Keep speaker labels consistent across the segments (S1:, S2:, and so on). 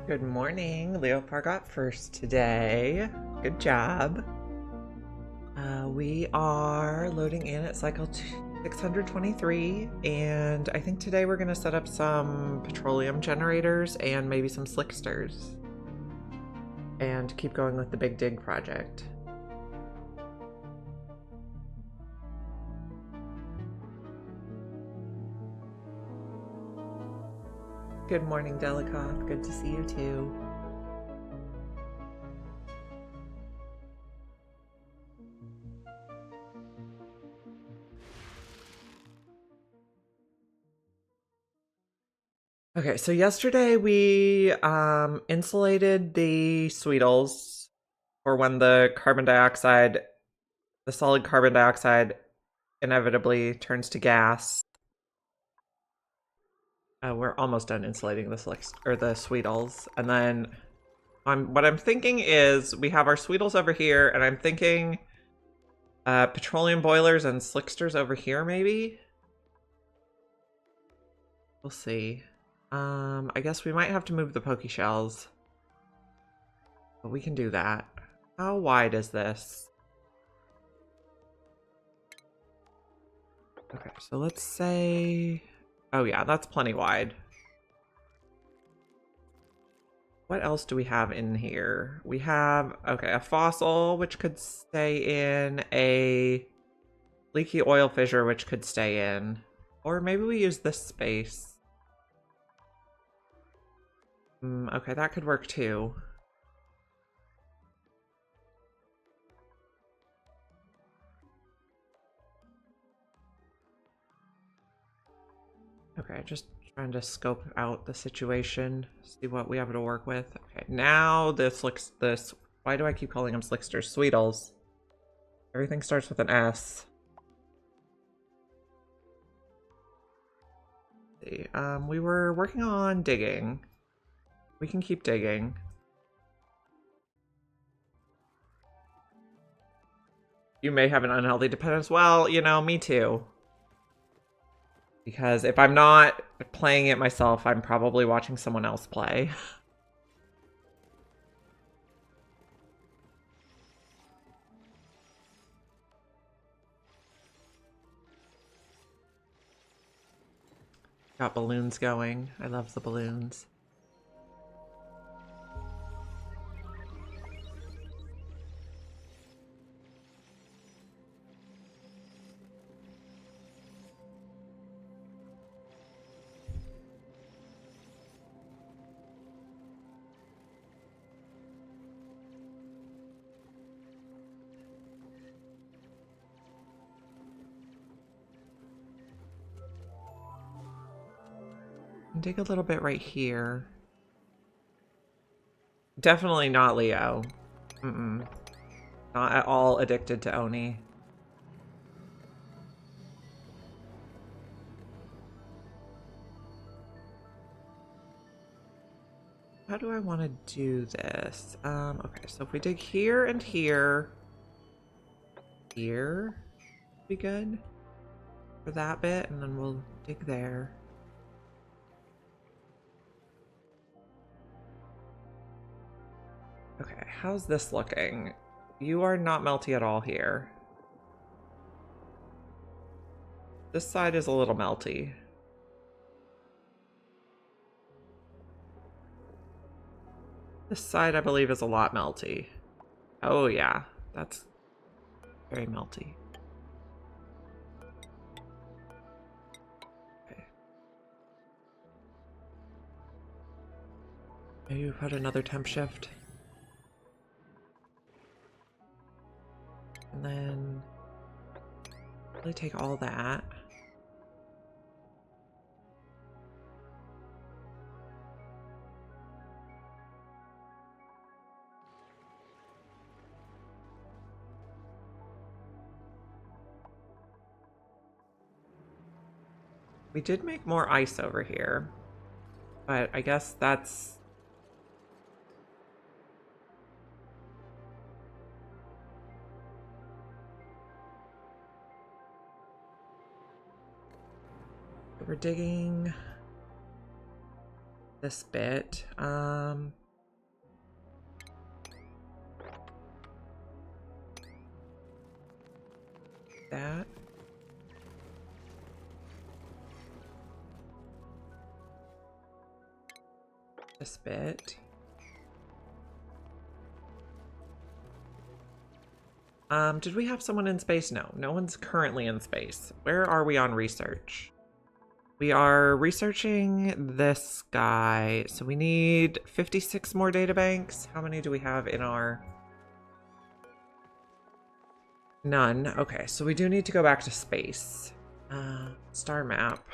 S1: Good morning. Leopard got first today. Good job. We are loading in at cycle 623, and I think today we're going to set up some petroleum generators and maybe some slicksters and keep going with the big dig project. Good morning, Delicoth. Good to see you too. Okay, so yesterday we insulated the sweetles for when the solid carbon dioxide inevitably turns to gas. We're almost done insulating the sweetles, and then what I'm thinking is we have our sweetles over here, and I'm thinking petroleum boilers and slicksters over here, maybe. We'll see. I guess we might have to move the poke shells, but we can do that. How wide is this? Okay, so let's say, oh yeah, that's plenty wide. What else do we have in here? We have, okay, a fossil, which could stay in, a leaky oil fissure, which could stay in. Or maybe we use this space. Okay, that could work too. Okay, just trying to scope out the situation, see what we have to work with. Okay, now this looks this. Why do I keep calling them slicksters? Sweetles. Everything starts with an S. Let's see, we were working on digging. We can keep digging. You may have an unhealthy dependence. Well, you know, me too. Because if I'm not playing it myself, I'm probably watching someone else play. Got balloons going. I love the balloons. Dig a little bit right here. Definitely not Leo. Mm-mm. Not at all addicted to Oni. How do I want to do this? Okay, so if we dig here and here, here would be good for that bit, and then we'll dig there. Okay, how's this looking? You are not melty at all here. This side is a little melty. This side, I believe, is a lot melty. Oh yeah, that's very melty. Okay. Maybe we put another temp shift. And then really take all that. We did make more ice over here, but I guess that's... We're digging... this bit. That. This bit. Did we have someone in space? No, no one's currently in space. Where are we on research? We are researching this guy. So we need 56 more data banks. How many do we have in our... None. Okay, so we do need to go back to space. Star map.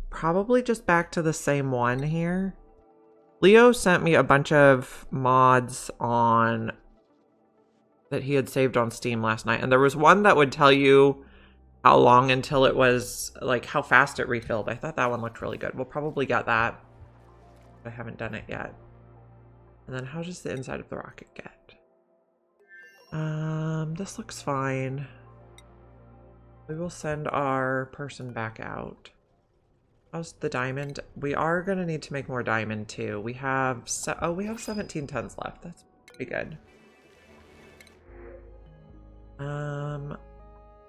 S1: Probably just back to the same one here. Leo sent me a bunch of mods on that he had saved on Steam last night, and there was one that would tell you how long until it was, like, how fast it refilled. I thought that one looked really good. We'll probably get that. I haven't done it yet. And then how does the inside of the rocket get? This looks fine. We will send our person back out. How's the diamond? We are going to need to make more diamond too. We have we have 17 tons left. That's pretty good.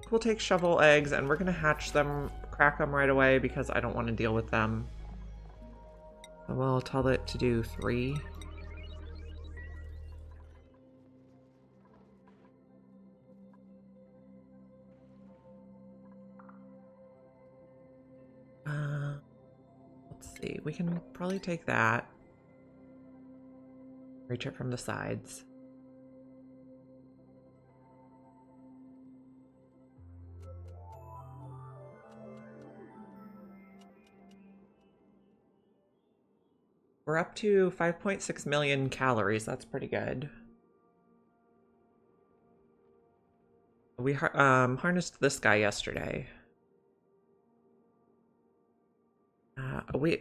S1: We'll take shovel eggs and we're going to hatch them, crack them right away because I don't want to deal with them. And we'll tell it to do 3. Let's see, we can probably take that. Reach it from the sides. We're up to 5.6 million calories. That's pretty good. We harnessed this guy yesterday.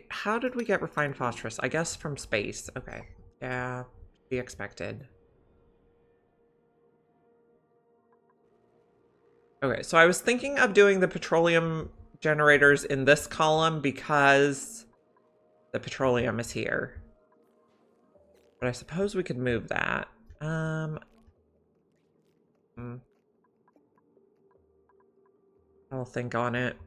S1: How did we get refined phosphorus? I guess from space. Okay. Yeah, be expected. Okay, so I was thinking of doing the petroleum generators in this column because the petroleum is here. But I suppose we could move that. I'll think on it.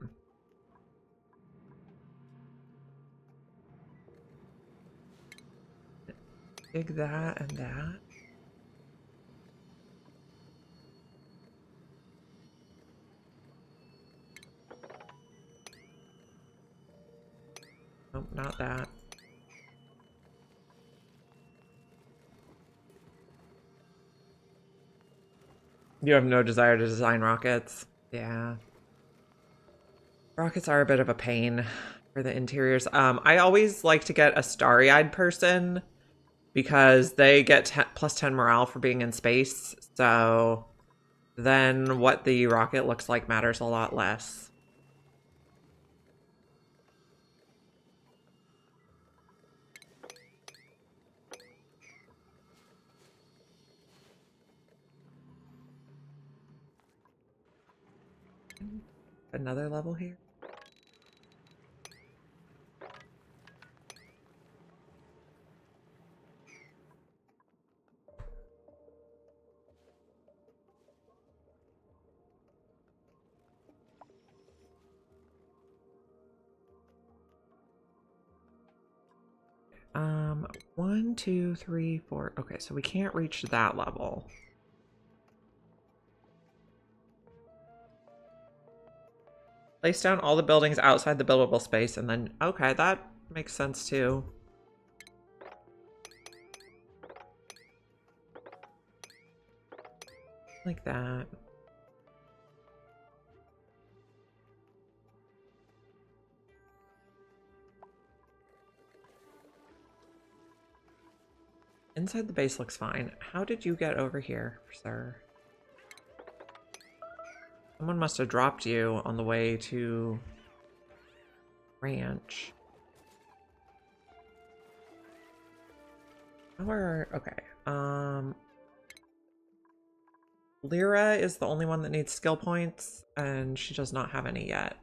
S1: Dig that and that. Nope, not that. You have no desire to design rockets? Yeah. Rockets are a bit of a pain for the interiors. I always like to get a starry-eyed person because they get plus 10 morale for being in space. So then what the rocket looks like matters a lot less. Another level here. One, two, three, four. Okay, so we can't reach that level. Place down all the buildings outside the buildable space and then, okay, that makes sense too. Like that. Inside the base looks fine. How did you get over here, sir? Someone must have dropped you on the way to ranch. Okay. Lyra is the only one that needs skill points, and she does not have any yet.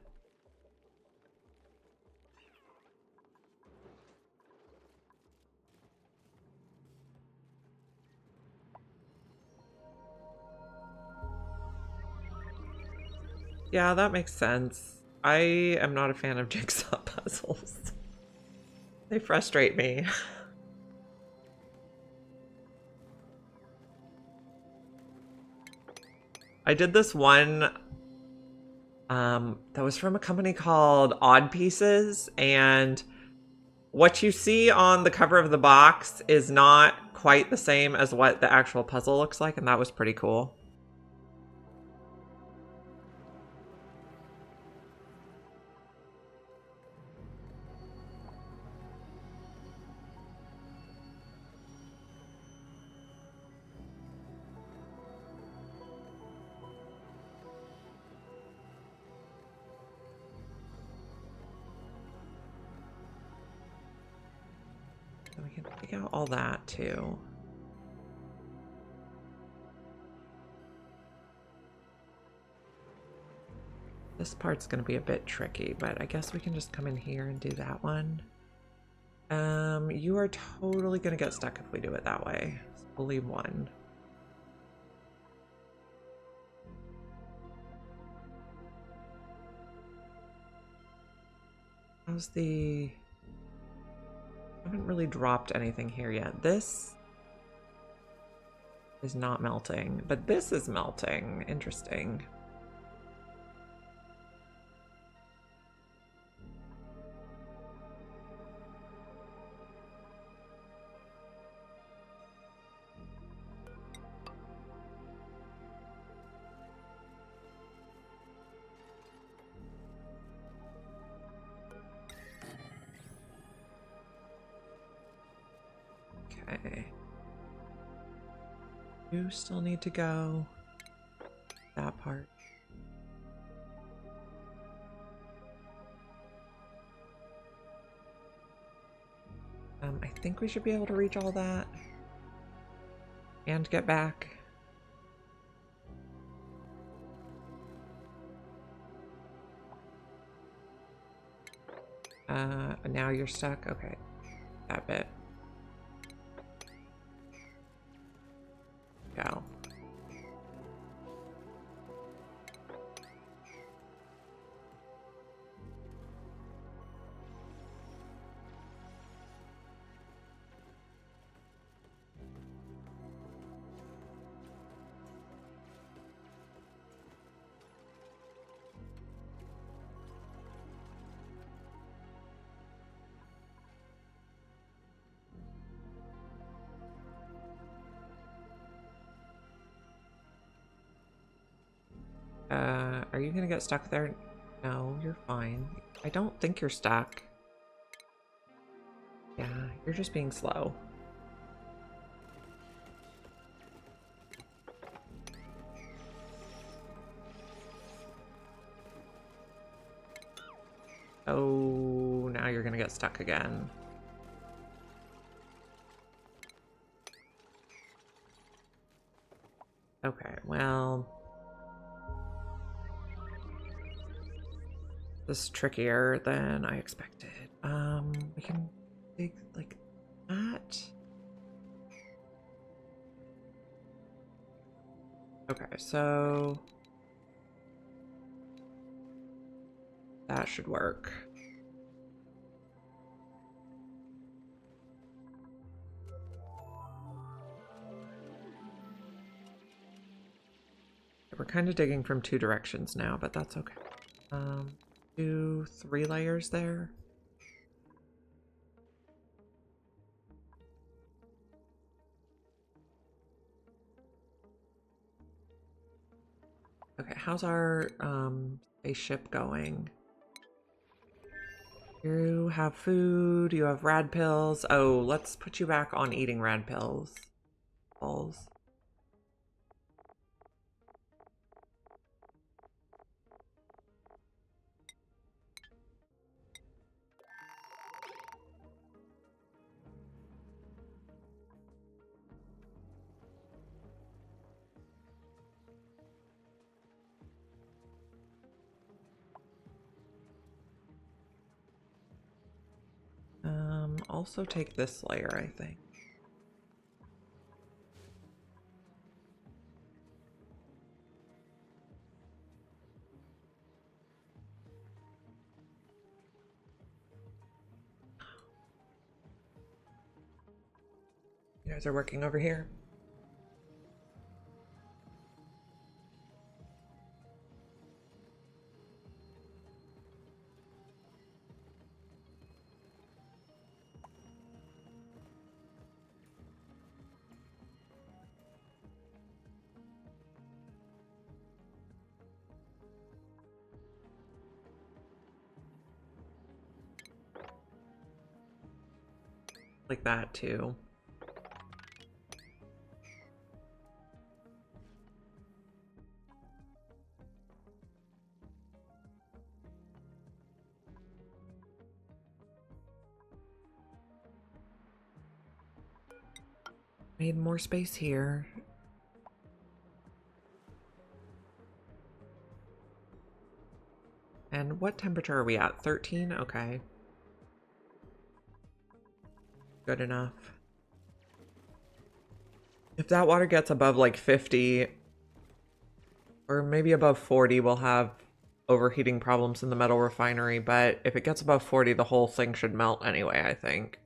S1: Yeah, that makes sense. I am not a fan of jigsaw puzzles. They frustrate me. I did this one that was from a company called Odd Pieces, and what you see on the cover of the box is not quite the same as what the actual puzzle looks like, and that was pretty cool. So we can take out all that too. This part's going to be a bit tricky, but I guess we can just come in here and do that one. You are totally going to get stuck if we do it that way. So we'll leave one. How's the... I haven't really dropped anything here yet. This is not melting, but this is melting. Interesting. Okay. You still need to go. That part. I think we should be able to reach all that. And get back. Now you're stuck? Okay. That bit. Go. Are you gonna get stuck there? No, you're fine. I don't think you're stuck. Yeah, you're just being slow. Oh, now you're gonna get stuck again. Okay, well... This is trickier than I expected. We can dig like that. Okay, so that should work. We're kind of digging from two directions now, but that's okay. 2, 3 layers there. Okay, how's our spaceship going? You have food, you have rad pills. Oh, let's put you back on eating rad pills. Balls. Also take this layer, I think. You guys are working over here. Like that too. Need more space here. And what temperature are we at? 13? Okay. Good enough. If that water gets above like 50 or maybe above 40, we'll have overheating problems in the metal refinery, but if it gets above 40, the whole thing should melt anyway, I think.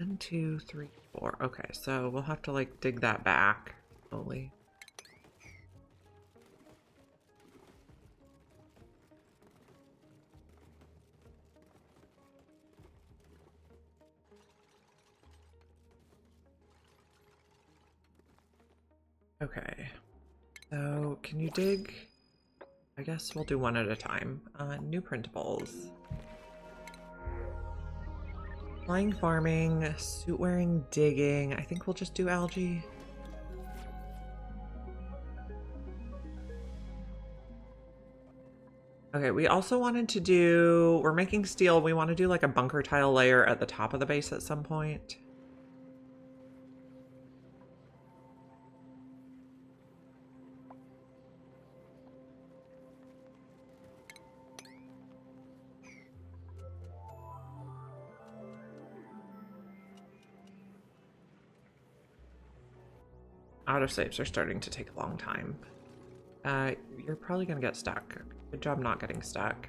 S1: One, two, three, four. Okay, so we'll have to like dig that back slowly. Okay, so can you dig? I guess we'll do one at a time. New printables. Flying farming, suit wearing digging. I think we'll just do algae. Okay, we also wanted to do, we're making steel. We want to do like a bunker tile layer at the top of the base at some point. Autosaves are starting to take a long time. You're probably gonna get stuck. Good job not getting stuck.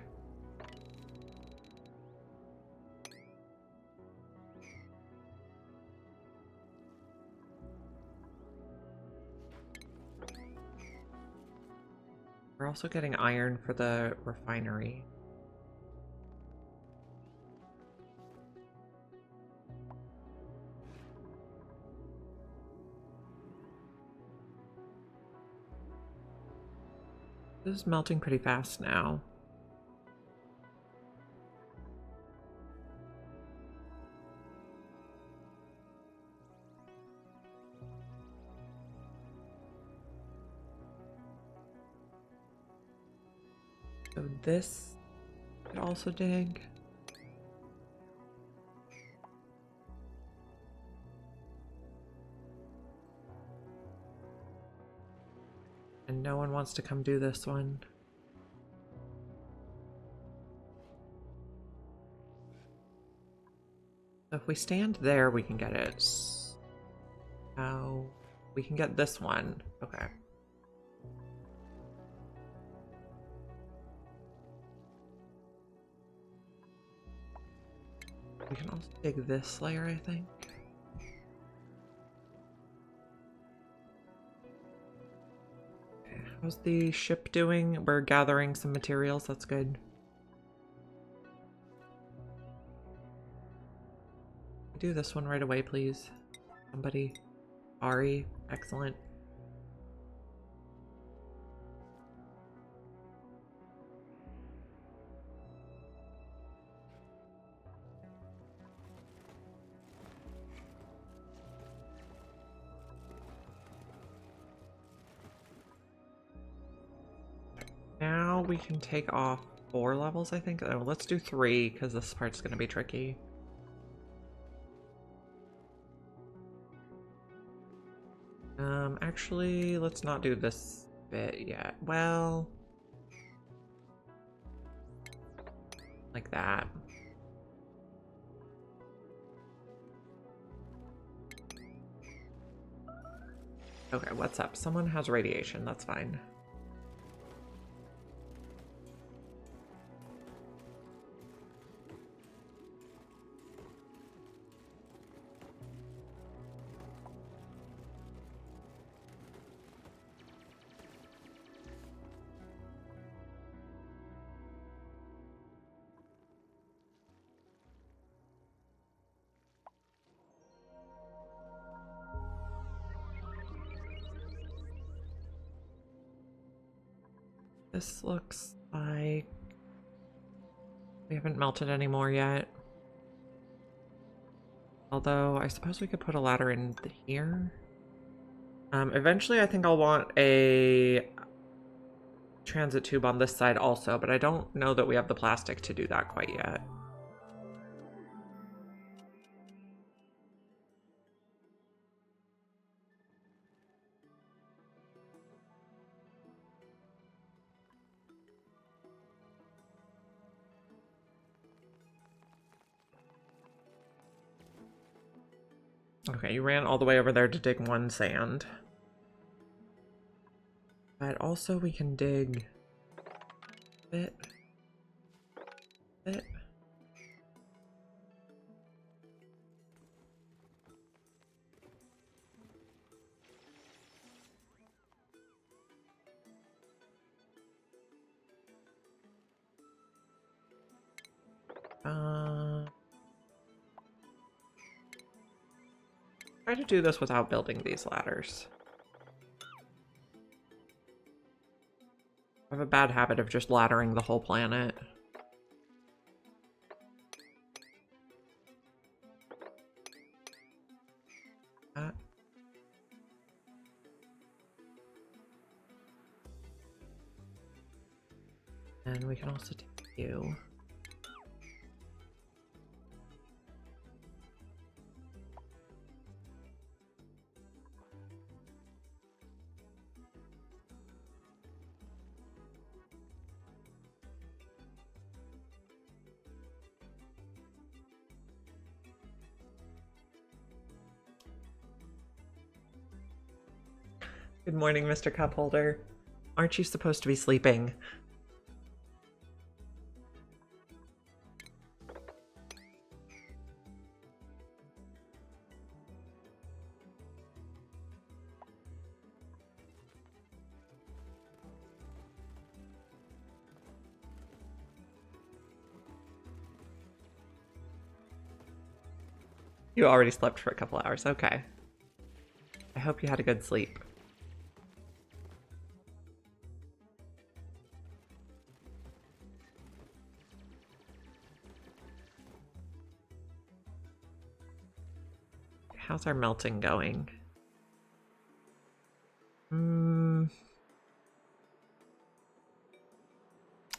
S1: We're also getting iron for the refinery. This is melting pretty fast now. So this could also dig. And no one wants to come do this one. So if we stand there, we can get it. Oh, we can get this one. Okay. We can also dig this layer, I think. Okay, how's the ship doing? We're gathering some materials, that's good. Do this one right away, please. Somebody. Ari, excellent. Now we can take off 4 levels, I think. Oh, let's do 3 because this part's going to be tricky. Actually, let's not do this bit yet. Well, like that. Okay, what's up? Someone has radiation, that's fine. This looks like we haven't melted any more yet. Although, I suppose we could put a ladder in here. Eventually, I think I'll want a transit tube on this side also, but I don't know that we have the plastic to do that quite yet. Okay, you ran all the way over there to dig one sand. But also we can dig bit. Try to do this without building these ladders. I have a bad habit of just laddering the whole planet. And we can also take you. Good morning, Mr. Cupholder. Aren't you supposed to be sleeping? You already slept for a couple hours. Okay. I hope you had a good sleep. How's our melting going?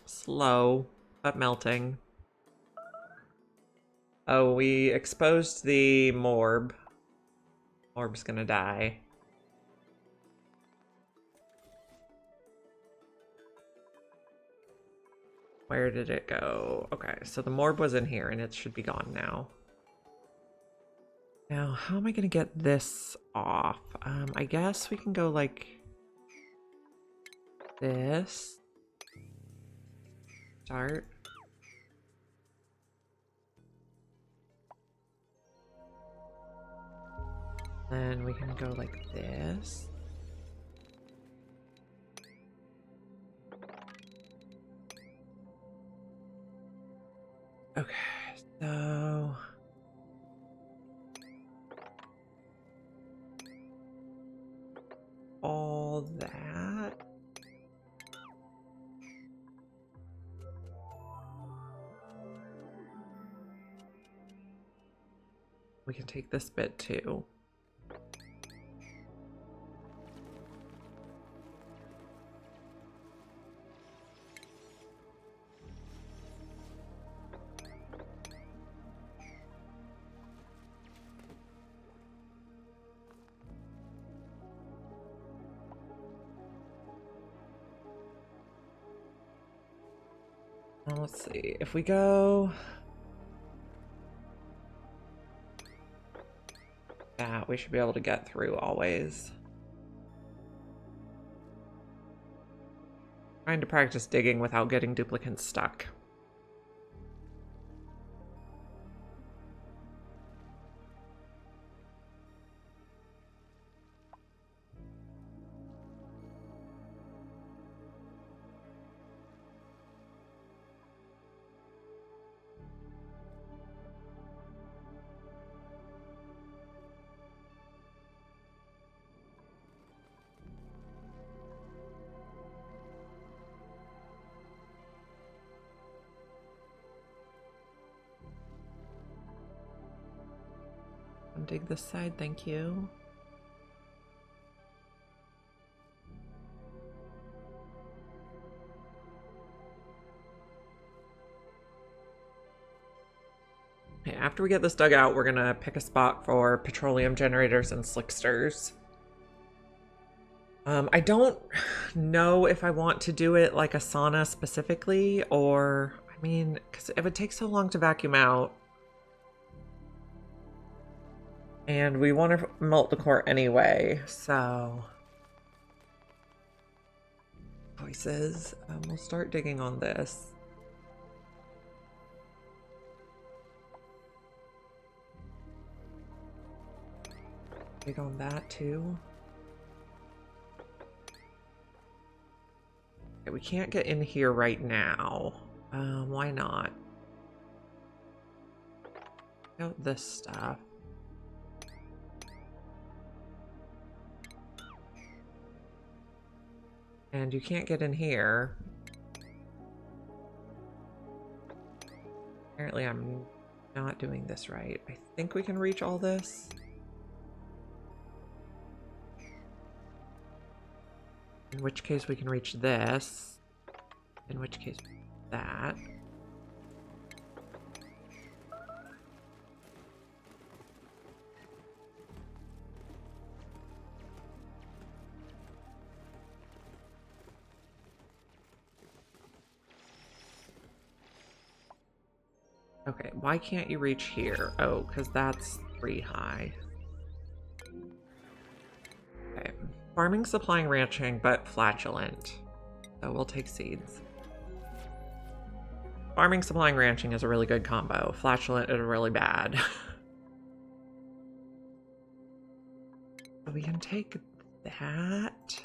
S1: Slow, but melting. Oh, we exposed the morb. Morb's gonna die. Where did it go? Okay, so the morb was in here and it should be gone now. Now, how am I gonna get this off? I guess we can go like this. Start. Then we can go like this. Okay, so all that. We can take this bit too. Well, let's see. If we go that, we should be able to get through always. Trying to practice digging without getting duplicates stuck. Dig this side, thank you. Okay, after we get this dug out, we're gonna pick a spot for petroleum generators and slicksters. I don't know if I want to do it like a sauna specifically, or, I mean, because if it takes so long to vacuum out, and we want to melt the core anyway, so choices. We'll start digging on this. Dig on that too. Okay, we can't get in here right now. Why not? Out this stuff. And you can't get in here. Apparently I'm not doing this right. I think we can reach all this. In which case we can reach this. In which case that. Okay, why can't you reach here? Oh, because that's 3 high. Okay. Farming, supplying, ranching, but flatulent. So we'll take seeds. Farming, supplying, ranching is a really good combo. Flatulent is really bad. So we can take that.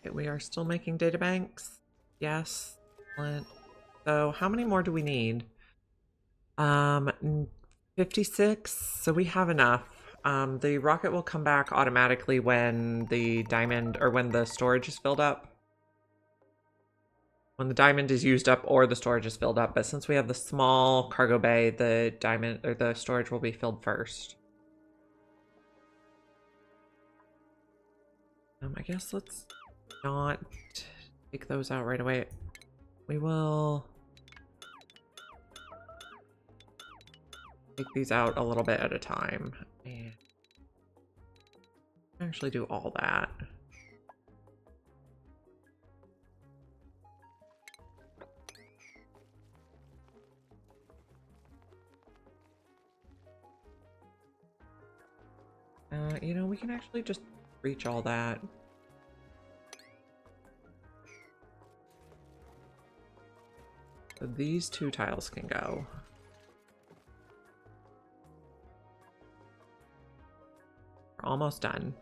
S1: Okay, we are still making data banks. Yes. So how many more do we need? 56. So we have enough. The rocket will come back automatically when the diamond, or when the storage is filled up. When the diamond is used up or the storage is filled up. But since we have the small cargo bay, the diamond or the storage will be filled first. I guess let's not take those out right away. We will take these out a little bit at a time. And actually do all that. You know, we can actually just reach all that. So these 2 tiles can go. We're almost done.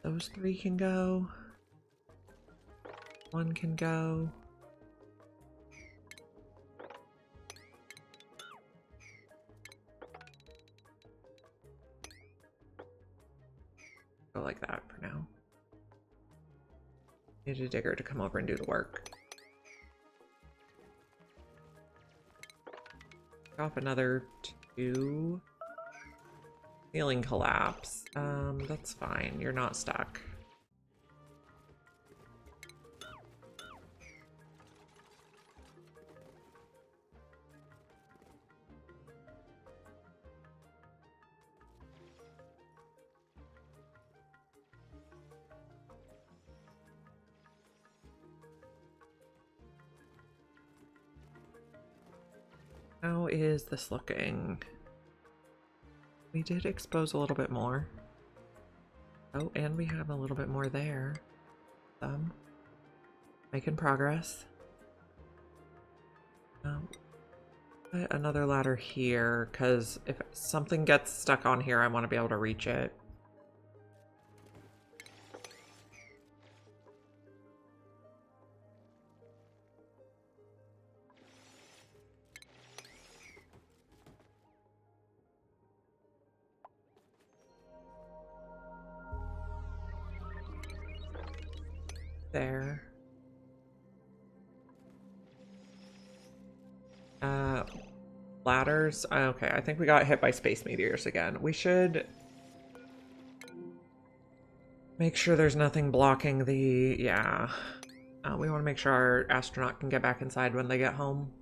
S1: Those 3 can go. 1 can go. Go like that for now. Need a digger to come over and do the work. Drop another 2. Ceiling collapse. That's fine. You're not stuck. How is this looking? We did expose a little bit more. Oh, and we have a little bit more there. Making progress. Put another ladder here, because if something gets stuck on here, I want to be able to reach it. There. Ladders. Okay, I think we got hit by space meteors again. We should make sure there's nothing blocking the... Yeah. We want to make sure our astronaut can get back inside when they get home.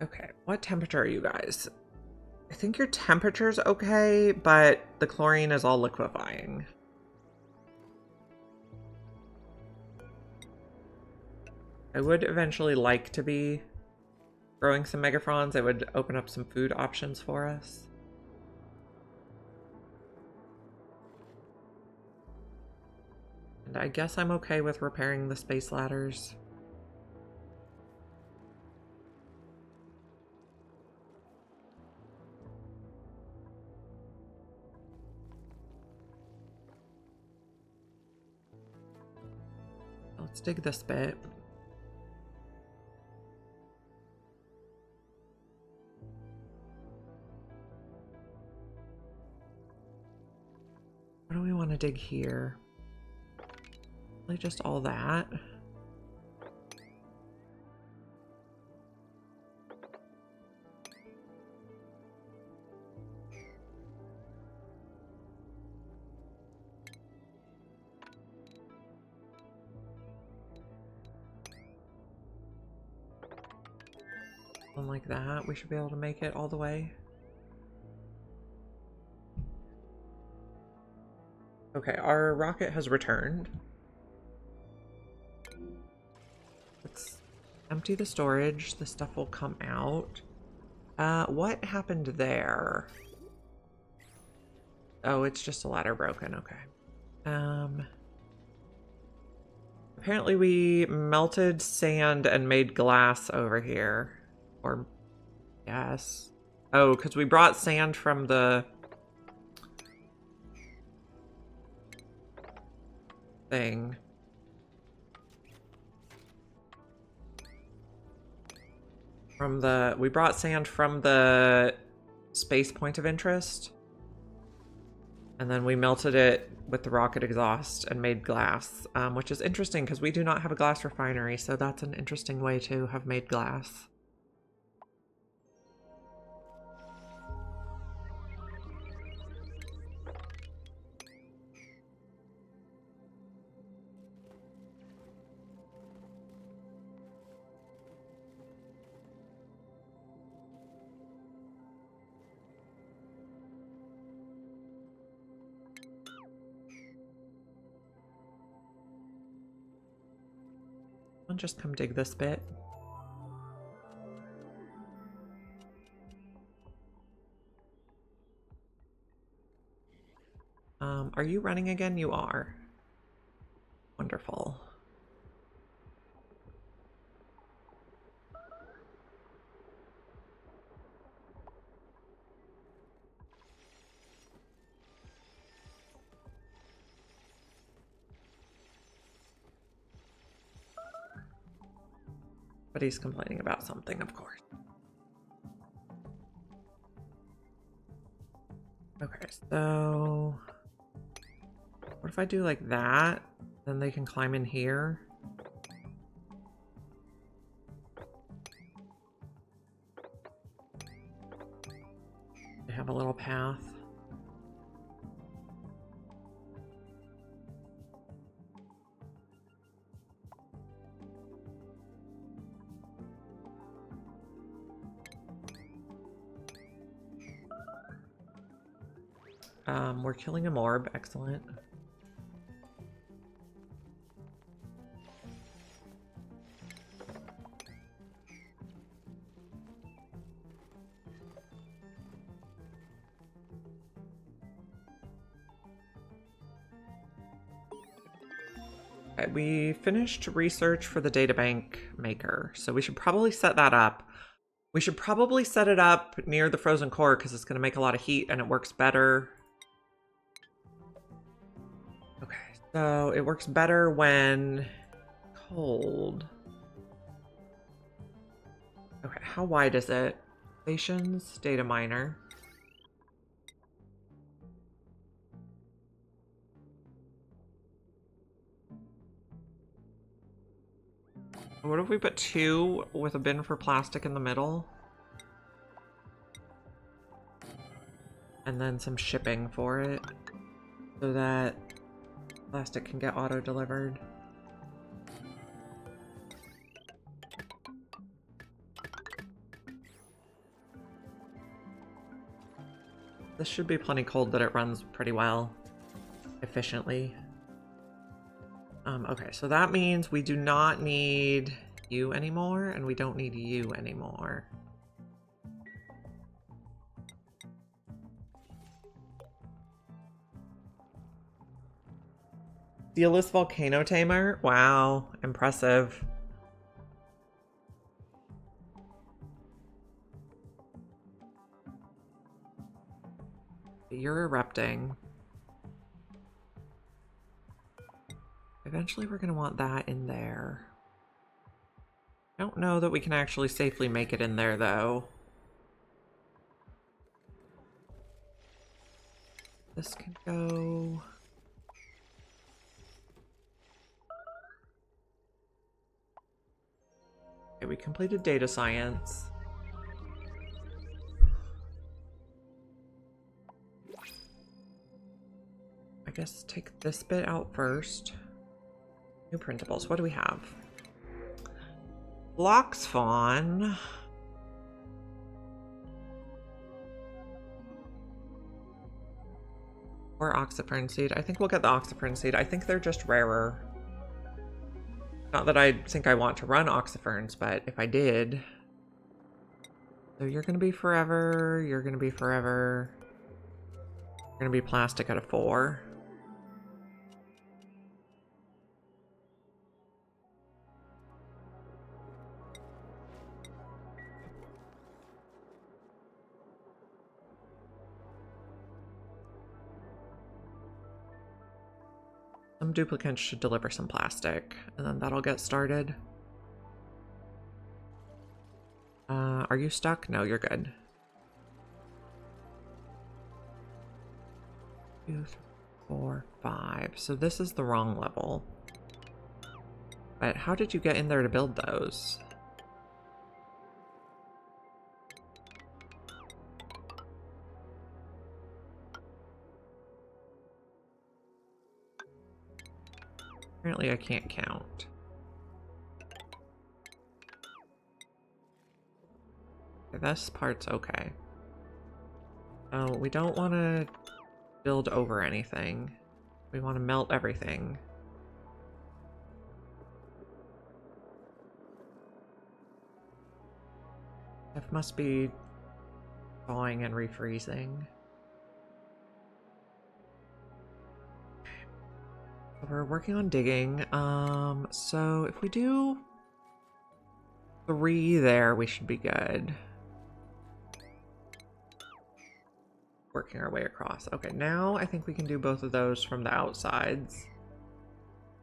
S1: Okay, what temperature are you guys? I think your temperature's okay, but the chlorine is all liquefying. I would eventually like to be growing some megafrons. It would open up some food options for us. And I guess I'm okay with repairing the space ladders. Let's dig this bit. What do we want to dig here? Really just all that. Something like that. We should be able to make it all the way. Okay, our rocket has returned. Let's empty the storage. The stuff will come out. What happened there? Oh, it's just a ladder broken. Okay. Apparently we melted sand and made glass over here. Or, yes. Oh, because we brought sand from the thing. We brought sand from the space point of interest. And then we melted it with the rocket exhaust and made glass, which is interesting because we do not have a glass refinery, so that's an interesting way to have made glass. I'll just come dig this bit. Are you running again? You are. Wonderful. But he's complaining about something, of course. Okay, so what if I do like that? Then they can climb in here. They have a little path. We're killing a morb. Excellent. Okay, we finished research for the databank maker, so we should probably set that up. We should probably set it up near the frozen core because it's going to make a lot of heat and it works better. Okay, so it works better when cold. Okay, how wide is it? Stations, data miner. What if we put 2 with a bin for plastic in the middle? And then some shipping for it so that plastic can get auto-delivered. This should be plenty cold that it runs pretty well, efficiently. Okay, so that means we do not need you anymore, and we don't need you anymore. Steelless volcano tamer? Wow, impressive. You're erupting. Eventually we're going to want that in there. I don't know that we can actually safely make it in there, though. This can go... Okay, we completed data science. I guess take this bit out first. New printables. What do we have? Blocks fawn. Or oxyfern seed. I think we'll get the oxyfern seed. I think they're just rarer. Not that I think I want to run oxyferns, but if I did... So you're going to be forever. You're going to be forever. You're going to be plastic at a 4. Some duplicants should deliver some plastic, and then that'll get started. Are you stuck? No, you're good. 2, 3, 4, 5. So this is the wrong level. But how did you get in there to build those? Apparently I can't count. Okay, this part's okay. Oh, we don't want to build over anything. We want to melt everything. It must be thawing and refreezing. We're working on digging. So if we do 3 there, we should be good. Working our way across. Okay, now I think we can do both of those from the outsides.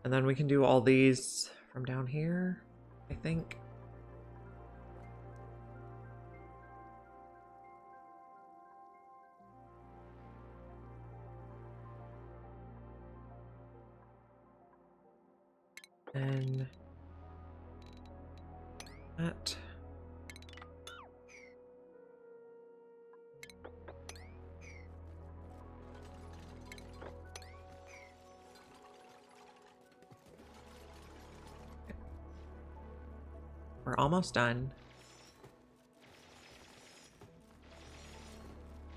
S1: And then we can do all these from down here, I think. And that. We're almost done.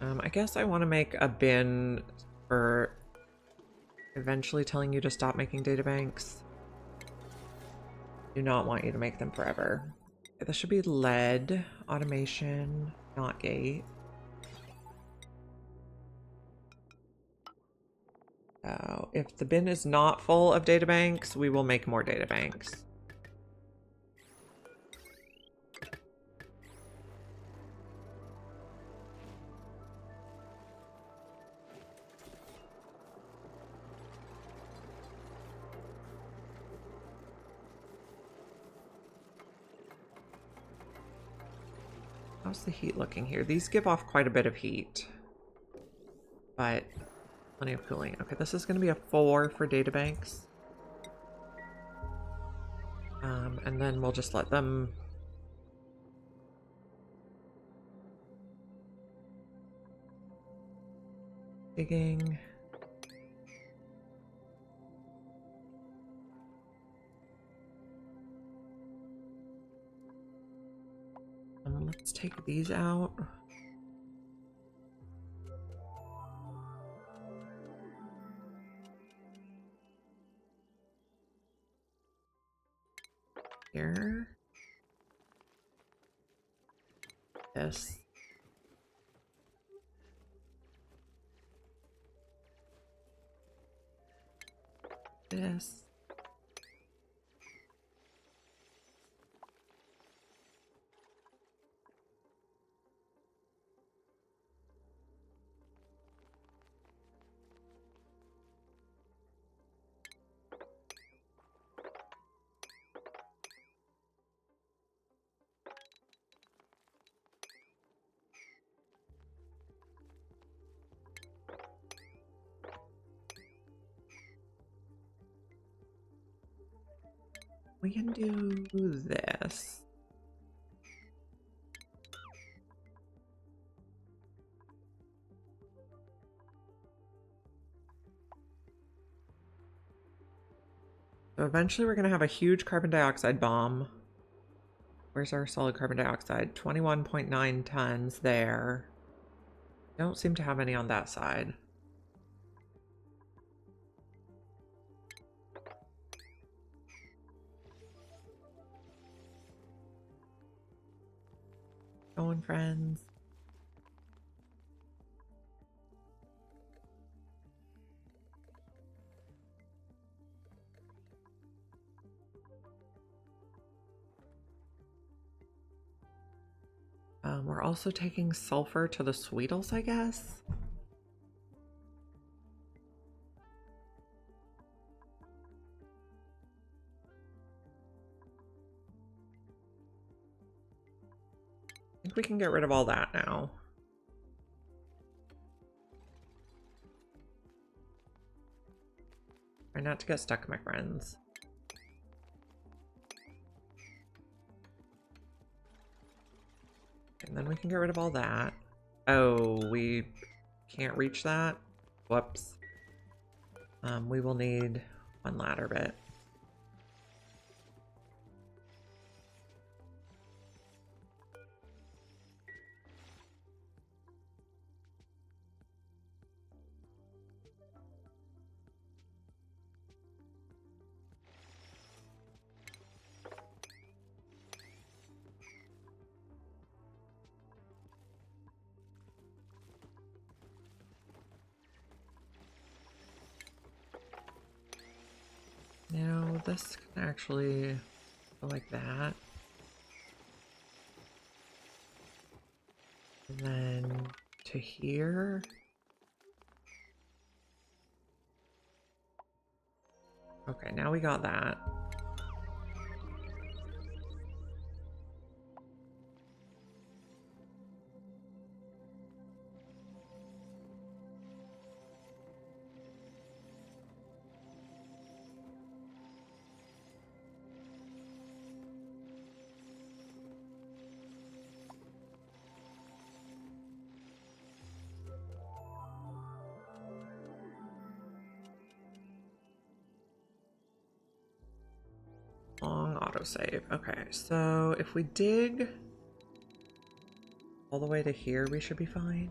S1: I guess I want to make a bin for eventually telling you to stop making databanks. Do not want you to make them forever. Okay, this should be lead, automation, not gate. If the bin is not full of databanks, we will make more databanks. How's the heat looking here? These give off quite a bit of heat, but plenty of cooling. Okay, this is going to be a 4 for databanks. And then we'll just let them digging. Let's take these out. Here. This. This. We can do this. So eventually we're going to have a huge carbon dioxide bomb. Where's our solid carbon dioxide? 21.9 tons there. Don't seem to have any on that side. Going, friends. We're also taking sulfur to the Sweetles, I guess. I think we can get rid of all that now. Try not to get stuck, my friends. And then we can get rid of all that. Oh, we can't reach that? Whoops. We will need 1 ladder bit. this can actually go like that. And then to here. Okay, now we got that. Long autosave. Okay, so if we dig all the way to here, we should be fine.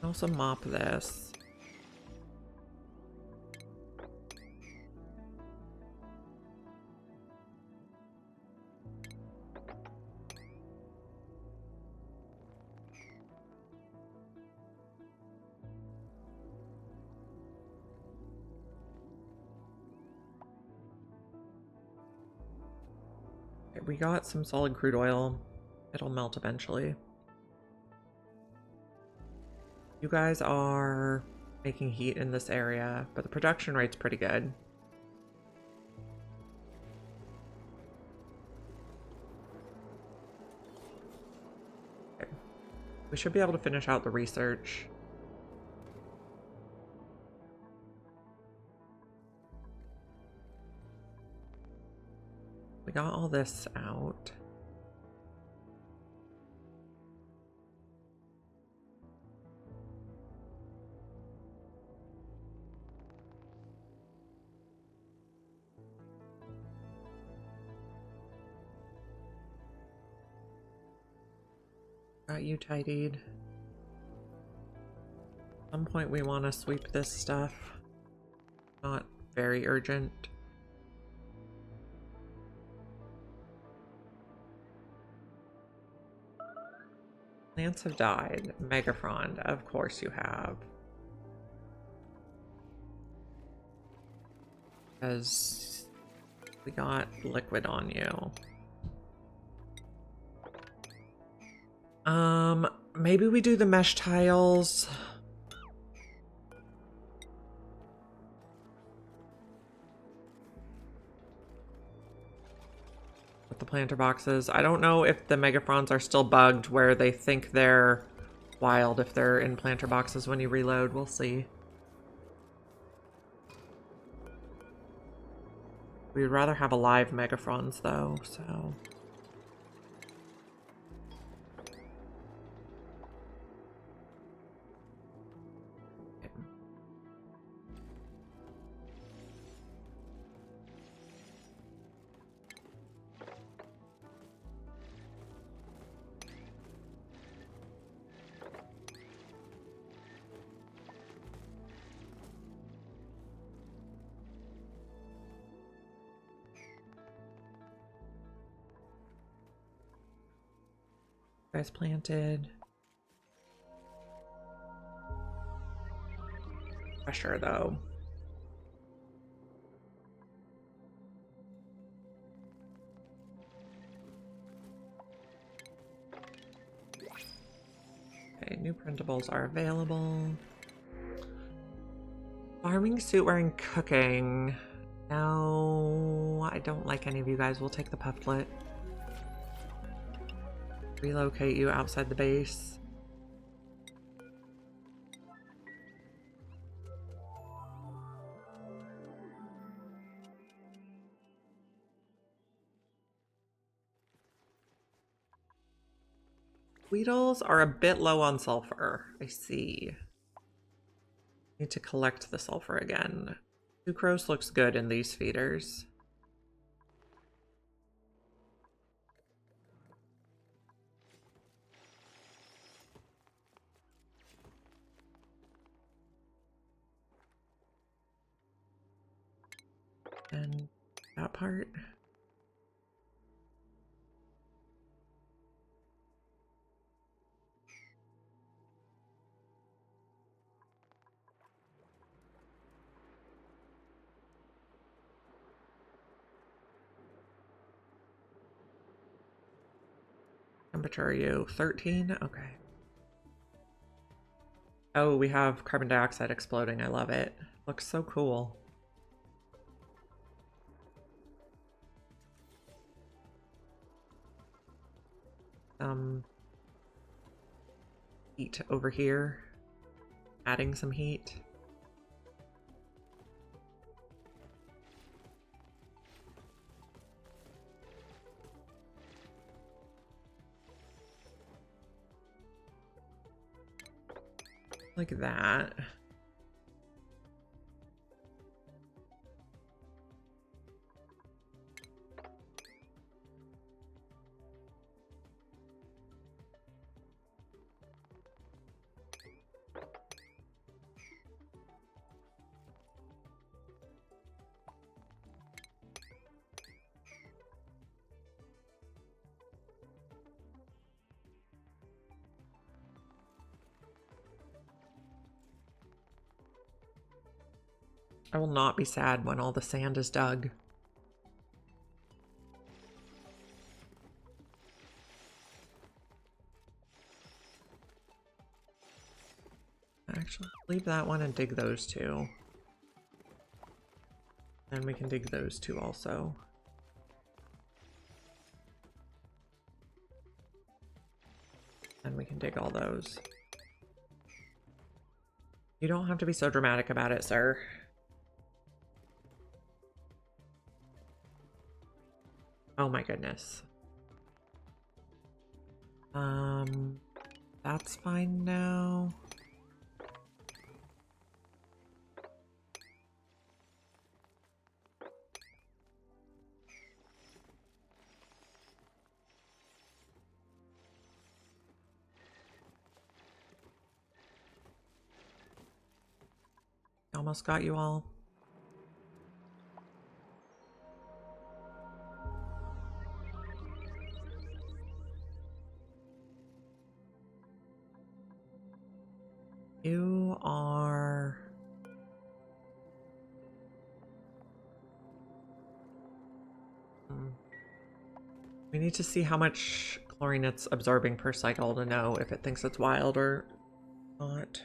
S1: Also mop this. Okay, we got some solid crude oil. It'll melt eventually. You guys are making heat in this area, but the production rate's pretty good. Okay. We should be able to finish out the research. We got all this out. Got you tidied. At some point we want to sweep this stuff. Not very urgent. Plants have died. Megafrond, of course you have. Because we got liquid on you. Maybe we do the mesh tiles. With the planter boxes. I don't know if the megafrons are still bugged where they think they're wild if they're in planter boxes when you reload. We'll see. We'd rather have alive megafrons though, so... Guys planted. Pressure though. Okay, new printables are available. Farming, suit wearing, cooking. No, I don't like any of you guys. We'll take the pufflet. Relocate you outside the base. Weedles are a bit low on sulfur. I see. Need to collect the sulfur again. Sucrose looks good in these feeders. And that part. temperature are you? 13? Okay. Oh, we have carbon dioxide exploding. I love it. Looks so cool. Heat over here. Adding some heat. Like that. I will not be sad when all the sand is dug. Actually, leave that one and dig those two. And we can dig those two also. And we can dig all those. You don't have to be so dramatic about it, sir. Oh my goodness. That's fine now. Almost got you all. You are... We need to see how much chlorine it's absorbing per cycle to know if it thinks it's wild or not.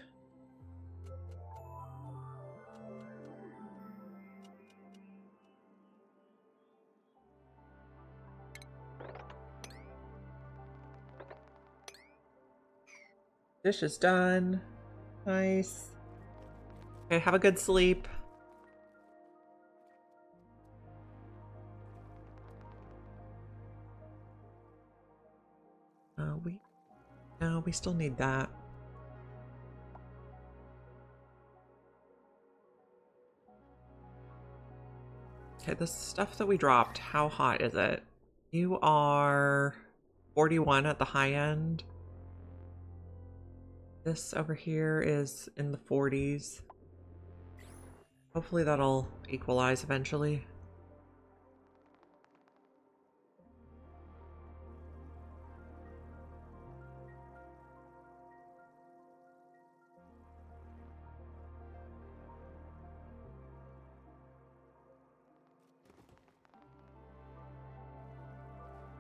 S1: Dish is done. Nice. Okay, have a good sleep. No, we still need that. Okay, the stuff that we dropped, how hot is it? You are 41 at the high end. This over here is in the 40s. Hopefully that'll equalize eventually.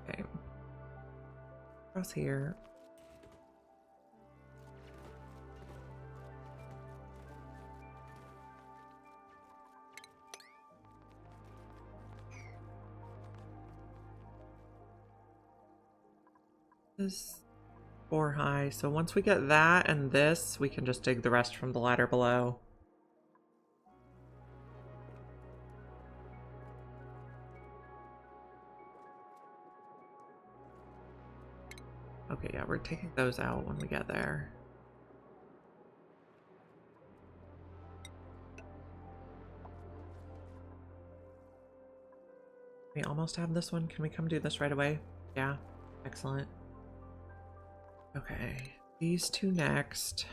S1: Okay. Across here. This is 4 high, so once we get that and this, we can just dig the rest from the ladder below. Okay, yeah, we're taking those out when we get there. We almost have this one. Can we come do this right away? Yeah, excellent. Okay, these two next.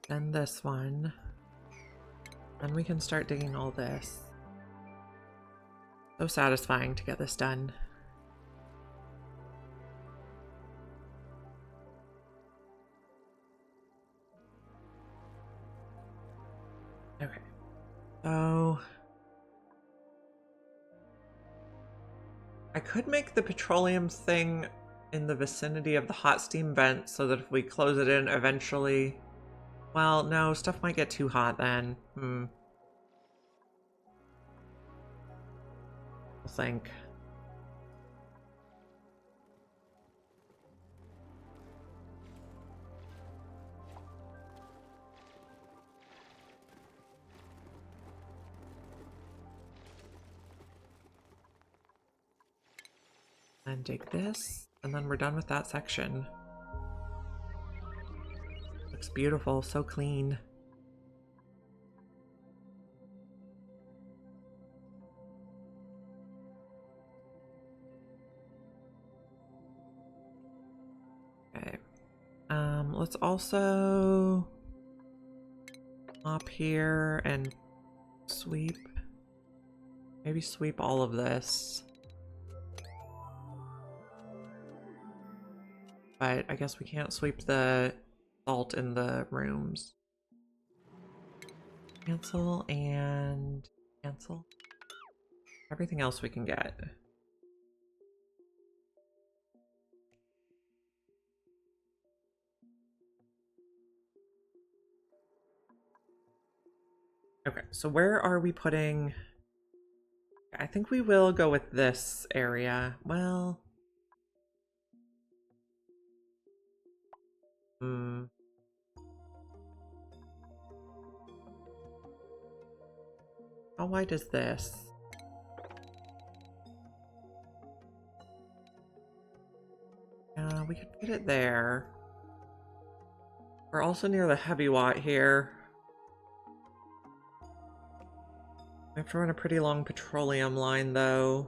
S1: Then this one. Then we can start digging all this. So satisfying to get this done. So I could make the petroleum thing in the vicinity of the hot steam vent so that if we close it in eventually... Well, no, stuff might get too hot then. I'll think. And dig this, and then we're done with that section. Looks beautiful, so clean. Okay. Let's also mop here and sweep. Maybe sweep all of this. But I guess we can't sweep the salt in the rooms. Cancel and cancel. Everything else we can get. Okay, so where are we putting... I think we will go with this area. Well... How wide is this? We could put it there. We're also near the heavy watt here. We have to run a pretty long petroleum line though.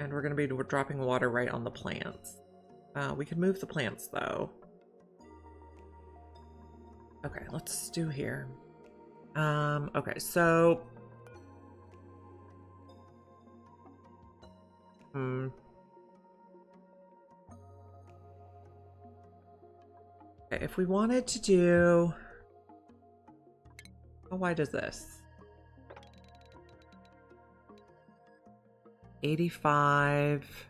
S1: And we're going to be dropping water right on the plants. We can move the plants though. Okay, let's do here. Okay, so... Okay, if we wanted to do... How wide is this? 85.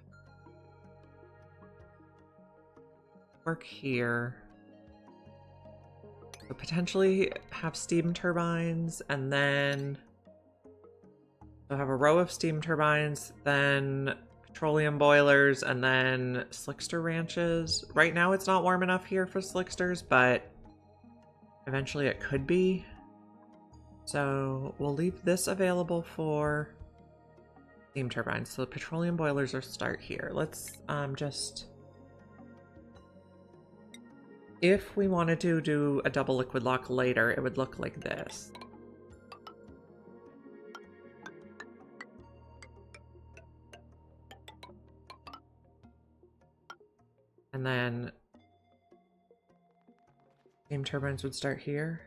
S1: Work here. So potentially have steam turbines, and then so have a row of steam turbines, then petroleum boilers, and then Slickster ranches. Right now it's not warm enough here for Slicksters, but eventually it could be. So we'll leave this available for steam turbines. So the petroleum boilers will start here. Let's just... If we wanted to do a double liquid lock later, it would look like this. And then steam turbines would start here.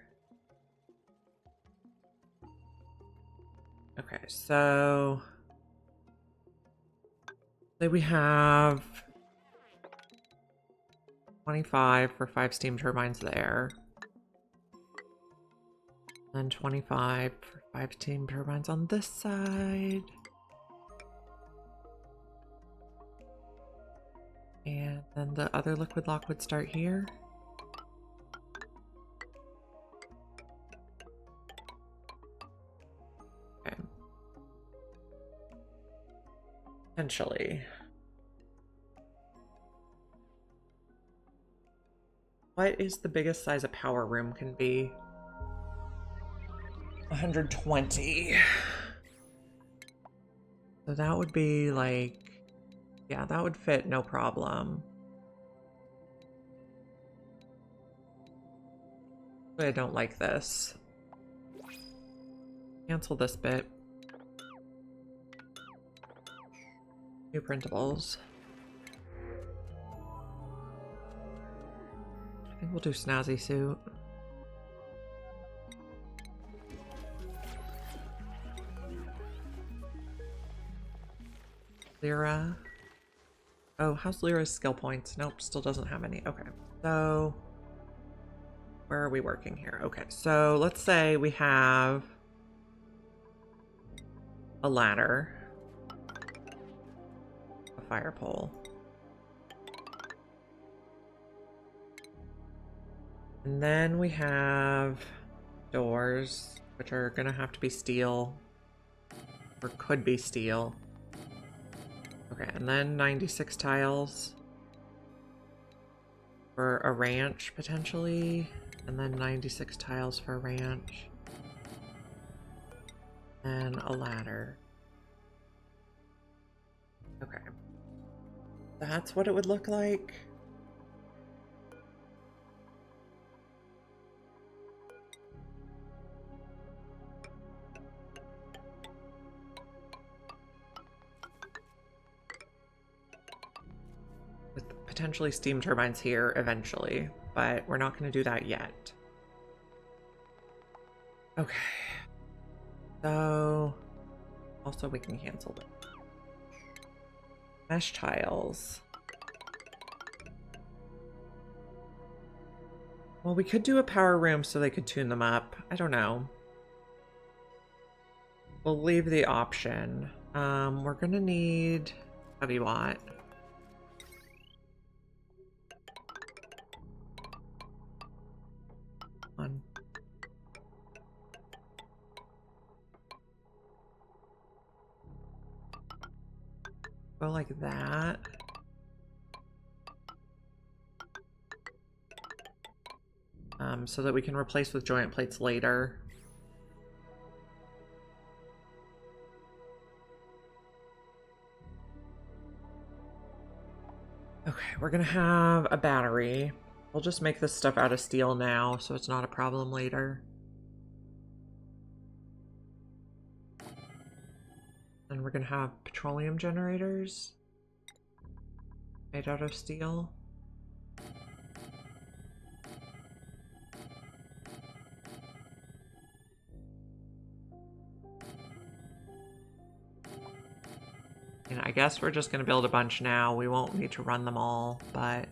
S1: Okay, so say we have 25 for 5 steam turbines there. Then 25 for 5 steam turbines on this side. And then the other liquid lock would start here. Okay. Potentially. What is the biggest size a power room can be? 120. So that would be like, yeah, that would fit no problem. I don't like this. Cancel this bit. New printables. I think we'll do snazzy suit. Lyra. Oh, how's Lyra's skill points? Nope, still doesn't have any. Okay, so where are we working here? Okay, so let's say we have a ladder, a fire pole, and then we have doors, which are gonna have to be steel, or could be steel. Okay, and then 96 tiles for a ranch, potentially, and then 96 tiles for a ranch, and a ladder. Okay. That's what it would look like. With potentially steam turbines here eventually, but we're not going to do that yet. Okay. So, also we can cancel them. Mesh tiles. Well, we could do a power room so they could tune them up. I don't know. We'll leave the option. We're gonna need heavy watt. One. Go like that. So that we can replace with joint plates later. Okay, we're gonna have a battery. We'll just make this stuff out of steel now, so it's not a problem later. And we're gonna have petroleum generators made out of steel. And I guess we're just gonna build a bunch now. We won't need to run them all, but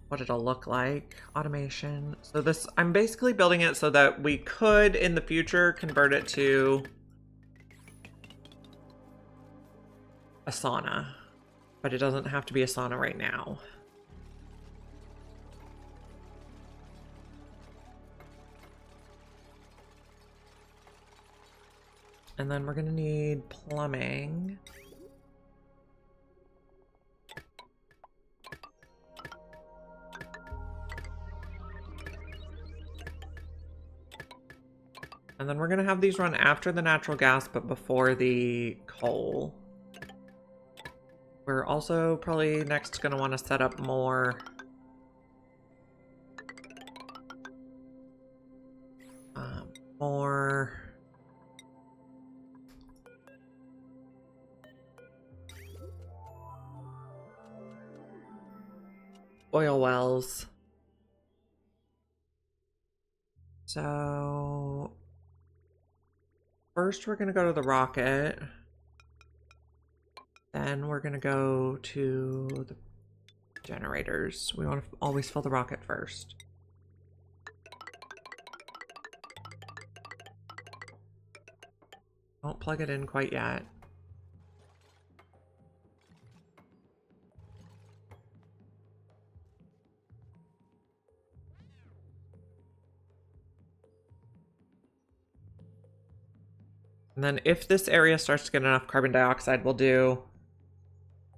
S1: what it'll look like. Automation. So this, I'm basically building it so that we could, in the future, convert it to a sauna. But it doesn't have to be a sauna right now. And then we're gonna need plumbing. And then we're gonna have these run after the natural gas, but before the coal. We're also probably next gonna want to set up more oil wells. So first we're gonna go to the rocket. Then we're gonna go to the generators. We want to always fill the rocket first. Don't plug it in quite yet. And then if this area starts to get enough carbon dioxide, we'll do...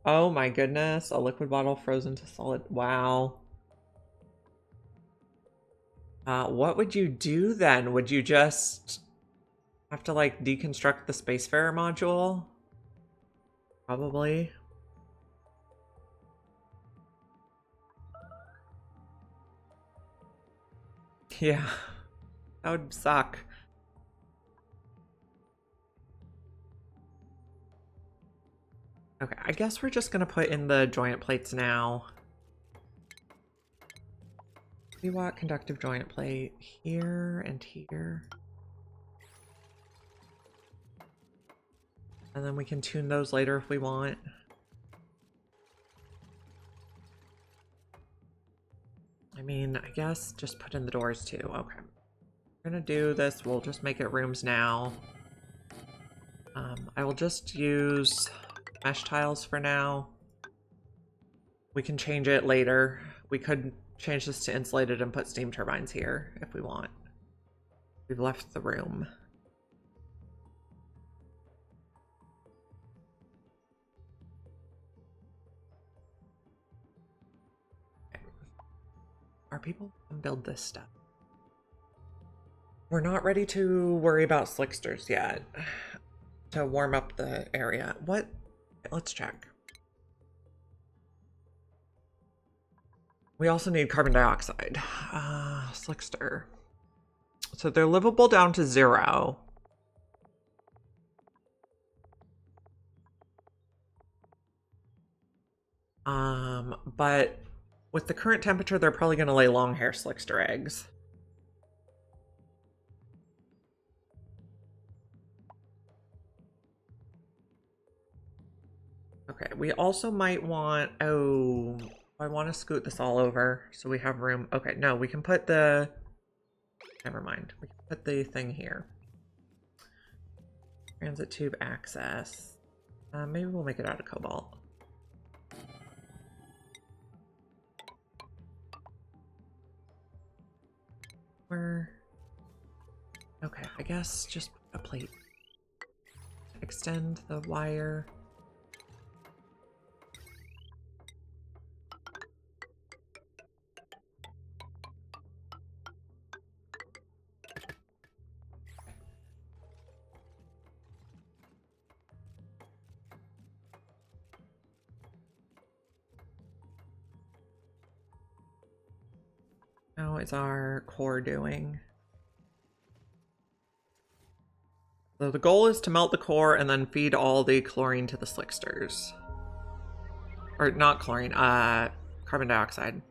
S1: Oh my goodness, a liquid bottle frozen to solid. Wow. What would you do then? Would you just have to like deconstruct the Spacefarer module? Probably. Yeah, that would suck. Okay, I guess we're just gonna put in the joint plates now. 3-watt conductive joint plate here and here. And then we can tune those later if we want. I mean, I guess guess just put in the doors too. Okay. We're gonna do this. We'll just make it rooms now. I will just use mesh tiles for now. We can change it later. We could change this to insulated and put steam turbines here if we want. We've left the room. Okay. Are people can build this stuff? We're not ready to worry about Slicksters yet. To warm up the area. What? Let's check. We also need carbon dioxide. Slickster. So they're livable down to 0. But with the current temperature, they're probably going to lay long hair Slickster eggs. Okay, we also might want, oh, I want to scoot this all over so we have room. Okay, no, we can put the, never mind. We can put the thing here. Transit tube access. Maybe we'll make it out of cobalt. Okay, I guess just put a plate. Extend the wire. How is our core doing? So the goal is to melt the core and then feed all the chlorine to the Slicksters. Or not chlorine, carbon dioxide.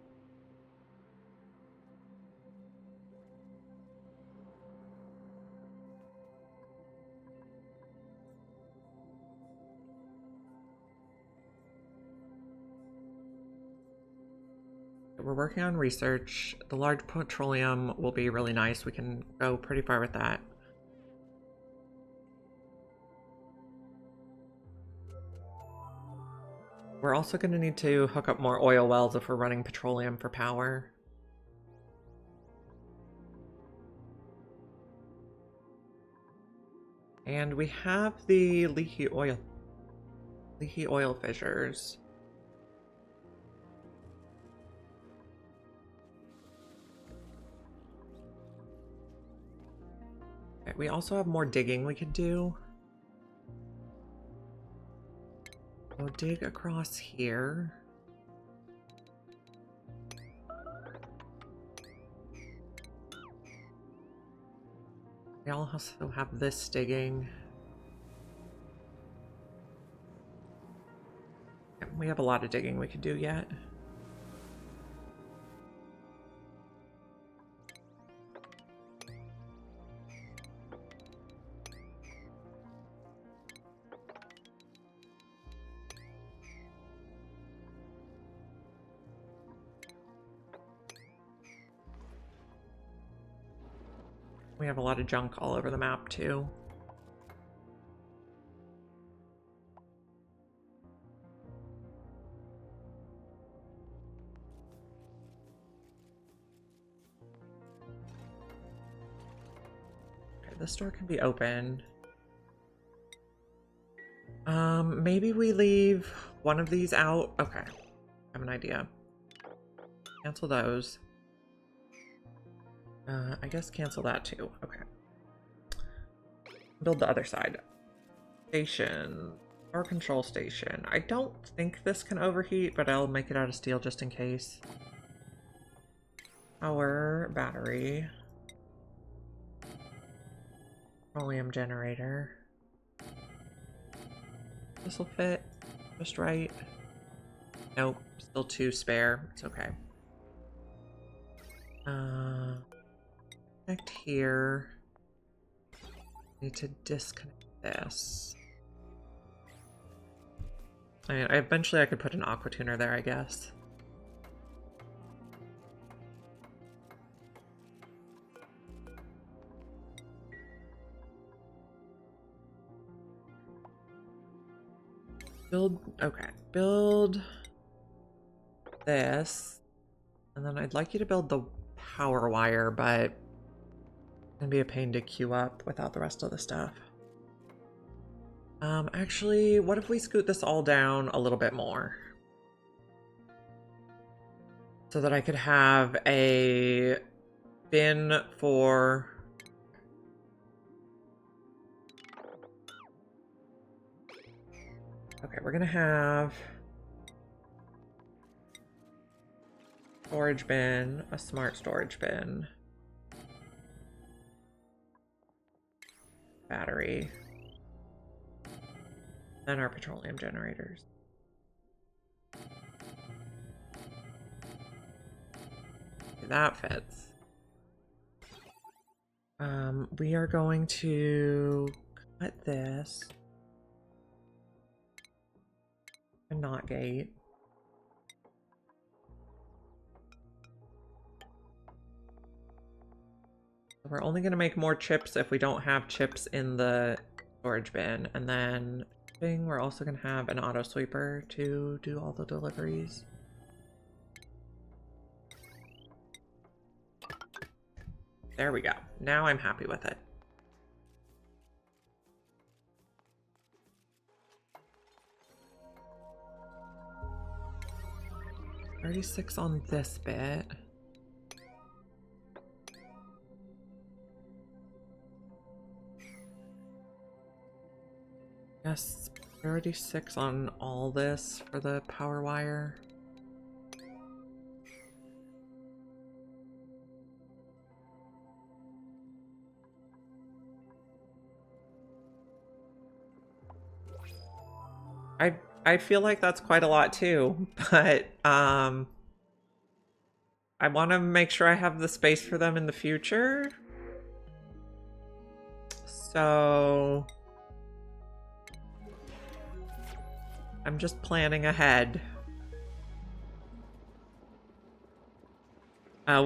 S1: We're working on research. The large petroleum will be really nice. We can go pretty far with that. We're also going to need to hook up more oil wells if we're running petroleum for power. And we have the leaky oil fissures. Okay, we also have more digging we could do. We'll dig across here. We also have this digging. We have a lot of digging we could do yet. We have a lot of junk all over the map too. Okay, this door can be open. Maybe we leave one of these out. Okay, I have an idea. Cancel those. I guess cancel that too. Okay. Build the other side. Station. Power control station. I don't think this can overheat, but I'll make it out of steel just in case. Power battery. Petroleum generator. This will fit just right. Nope, still 2 spare. It's okay. Connect here. Need to disconnect this. I mean, eventually I could put an aqua tuner there, I guess. Okay, build this. And then I'd like you to build the power wire, but it's gonna be a pain to queue up without the rest of the stuff. Actually, what if we scoot this all down a little bit more? So that I could have a bin for... Okay, we're gonna have storage bin, a smart storage bin, battery, and our petroleum generators. That fits. We are going to cut this and not gate. We're only going to make more chips if we don't have chips in the storage bin. And then we're also going to have an auto sweeper to do all the deliveries. There we go. Now I'm happy with it. 36 on this bit. Yes, 36 on all this for the power wire. I feel like that's quite a lot too, but I want to make sure I have the space for them in the future. So I'm just planning ahead.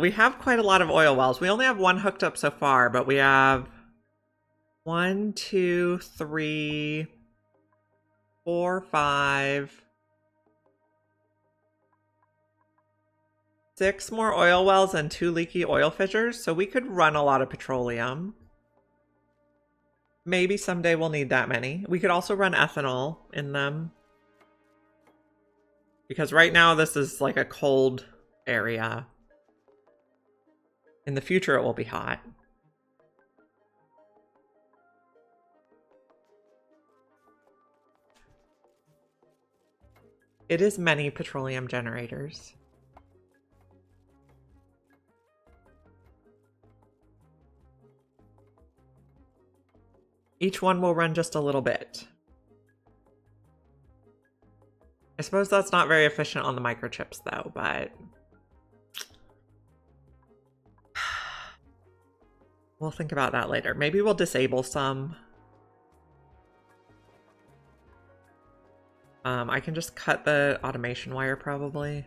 S1: We have quite a lot of oil wells. We only have one hooked up so far, but we have 1, 2, 3, 4, 5, 6 more oil wells and 2 leaky oil fissures, so we could run a lot of petroleum. Maybe someday we'll need that many. We could also run ethanol in them. Because right now this is like a cold area. In the future it will be hot. It is many petroleum generators. Each one will run just a little bit. I suppose that's not very efficient on the microchips though, but we'll think about that later. Maybe we'll disable some. I can just cut the automation wire probably.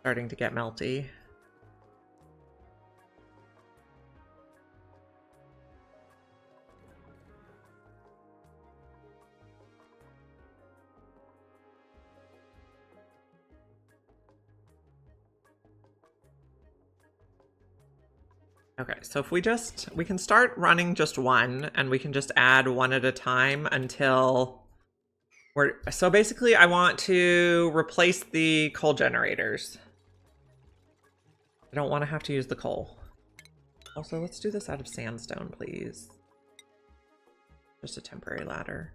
S1: Starting to get melty. Okay, so if we can start running just one, and we can just add one at a time until so basically I want to replace the coal generators. I don't want to have to use the coal. Also, let's do this out of sandstone, please. Just a temporary ladder.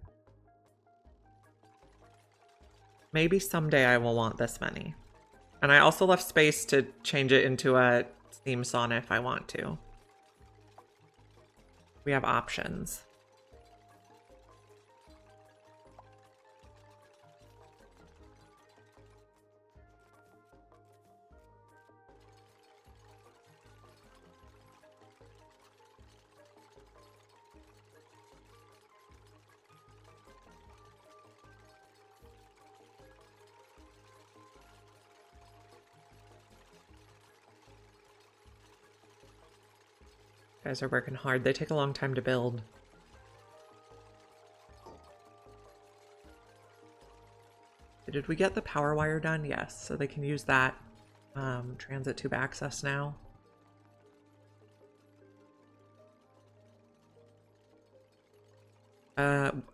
S1: Maybe someday I will want this many. And I also left space to change it into a steam sauna if I want to. We have options. Guys are working hard. They take a long time to build. did we get the power wire done? Yes, so they can use that transit tube access now.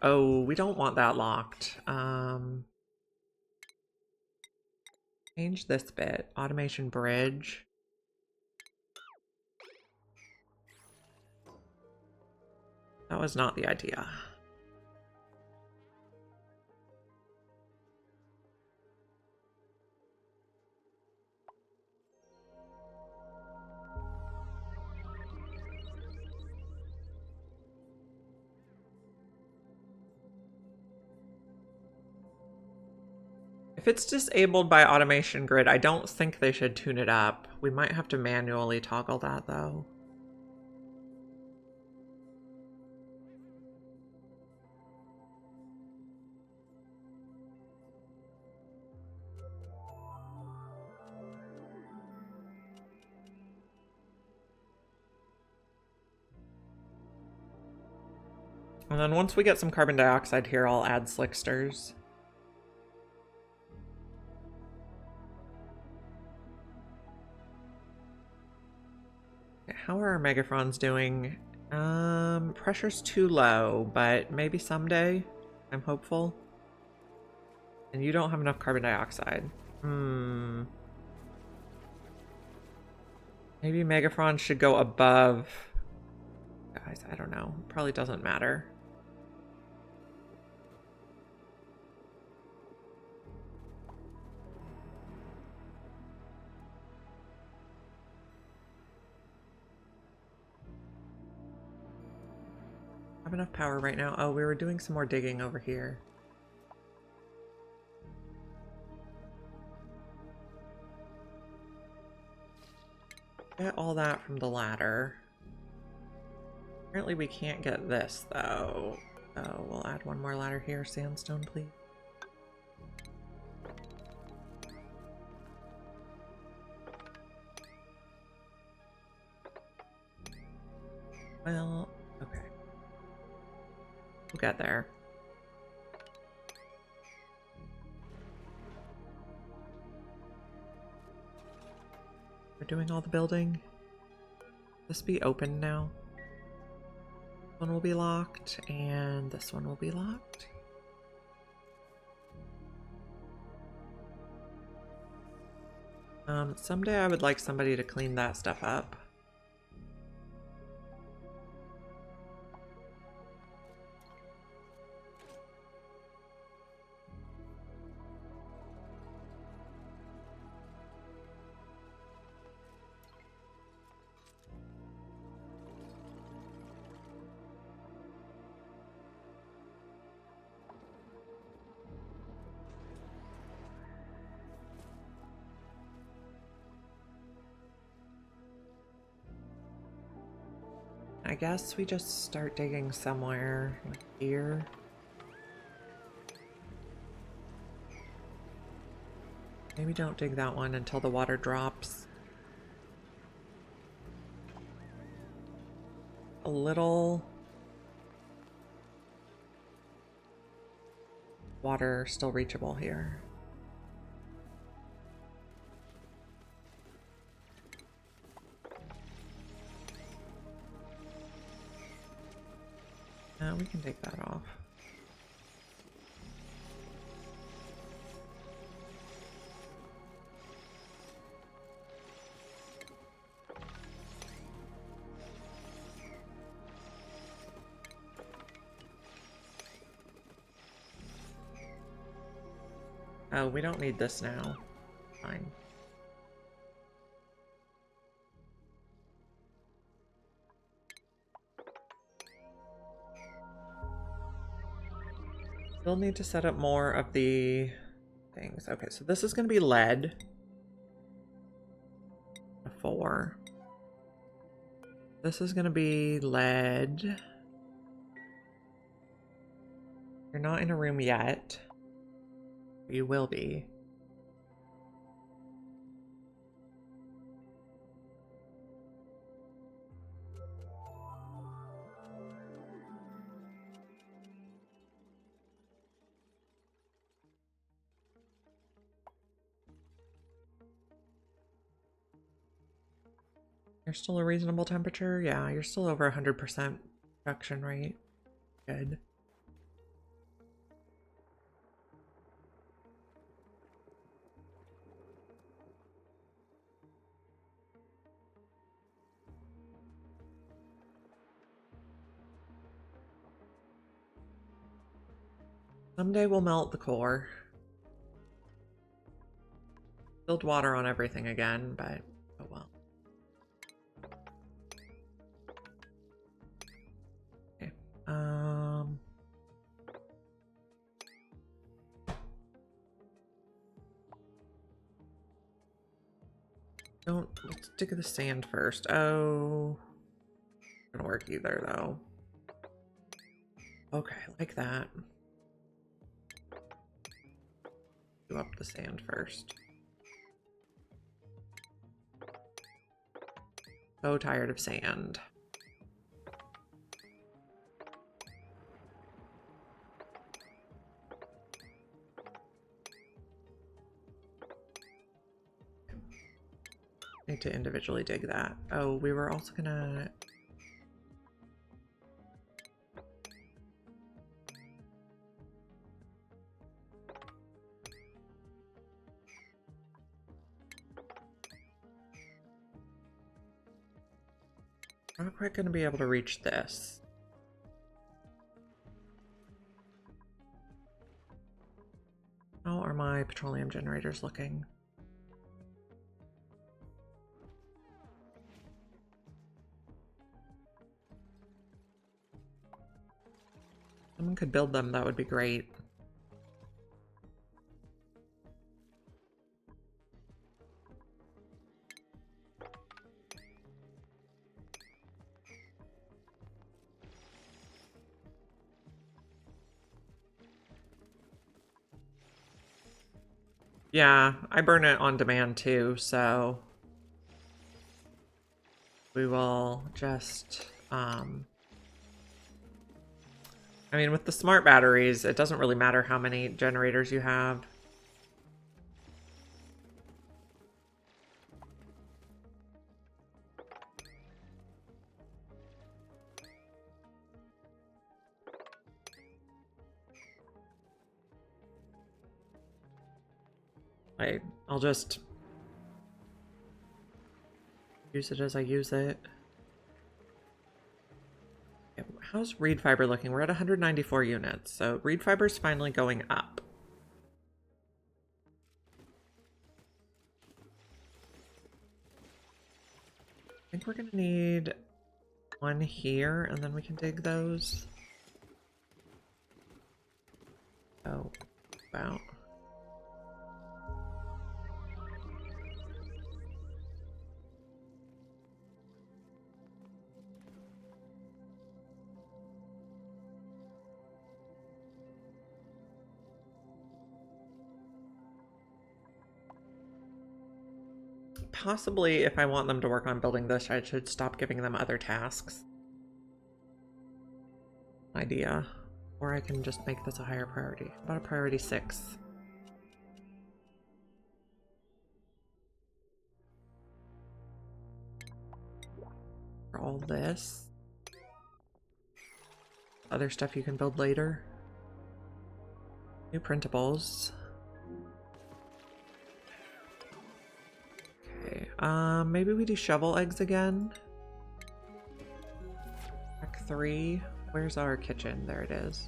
S1: Oh, we don't want that locked. Change this bit. Automation bridge. That was not the idea. If it's disabled by automation grid, I don't think they should tune it up. We might have to manually toggle that though. And then once we get some carbon dioxide here, I'll add Slicksters. How are our Megatrons doing? Pressure's too low, but maybe someday. I'm hopeful. And you don't have enough carbon dioxide. Maybe Megatrons should go above. Guys, I don't know. Probably doesn't matter. Have enough power right now. Oh, we were doing some more digging over here. Get all that from the ladder. Apparently we can't get this though. So we'll add one more ladder here. Sandstone, please. Well, okay. We'll get there. We're doing all the building. This be open now. This one will be locked, and this one will be locked. Someday I would like somebody to clean that stuff up. I guess we just start digging somewhere like here. Maybe don't dig that one until the water drops. A little water still reachable here. We can take that off. Oh, we don't need this now. Fine. We'll need to set up more of the things. Okay, so this is going to be lead. A 4. This is going to be lead. You're not in a room yet. You will be. You're still a reasonable temperature? Yeah, you're still over 100% production rate. Good. Someday we'll melt the core. Build water on everything again, but oh well. Okay. Let's dig the sand first. Oh, not gonna work either though. Okay, like that. Do up the sand first. So tired of sand. Need to individually dig that. Oh, we were also gonna... I'm not quite gonna be able to reach this. How are my petroleum generators looking? Someone could build them, that would be great. Yeah, I burn it on demand too, so we will just, I mean, with the smart batteries, it doesn't really matter how many generators you have. I'll just use it as I use it. How's reed fiber looking? We're at 194 units, so reed fiber's finally going up. I think we're gonna need one here, and then we can dig those. Oh, wow. Possibly, if I want them to work on building this, I should stop giving them other tasks. Idea. Or I can just make this a higher priority. How about a priority 6? For all this. Other stuff you can build later. New printables. Okay, maybe we do shovel eggs again. Pack 3. Where's our kitchen? There it is.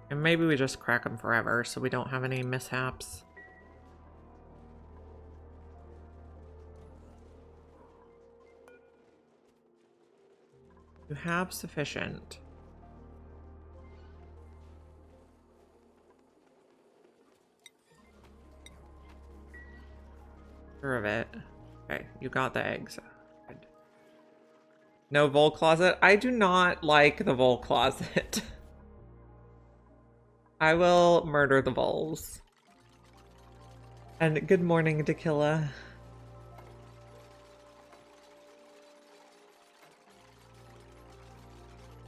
S1: And maybe we just crack them forever so we don't have any mishaps. You have sufficient. Sure of it. Okay, you got the eggs. Good. No vole closet? I do not like the vole closet. I will murder the voles. And good morning, Dakilla.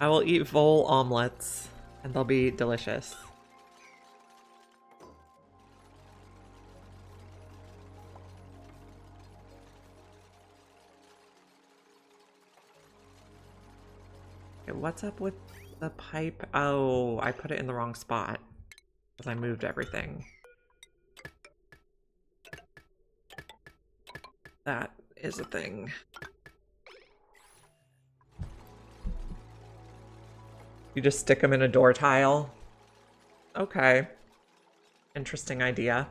S1: I will eat vole omelets, and they'll be delicious. Okay, what's up with the pipe? Oh, I put it in the wrong spot because I moved everything. That is a thing. You just stick them in a door tile? Okay. Interesting idea.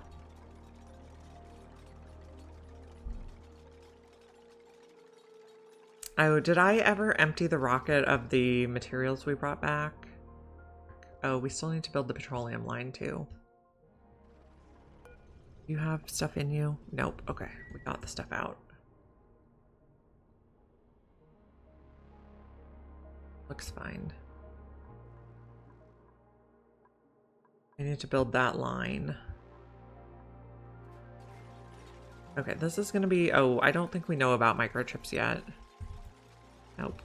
S1: Oh, did I ever empty the rocket of the materials we brought back? Oh, we still need to build the petroleum line too. You have stuff in you? Nope. Okay, we got the stuff out. Looks fine. I need to build that line. Okay, this is gonna be... Oh, I don't think we know about microchips yet. Nope.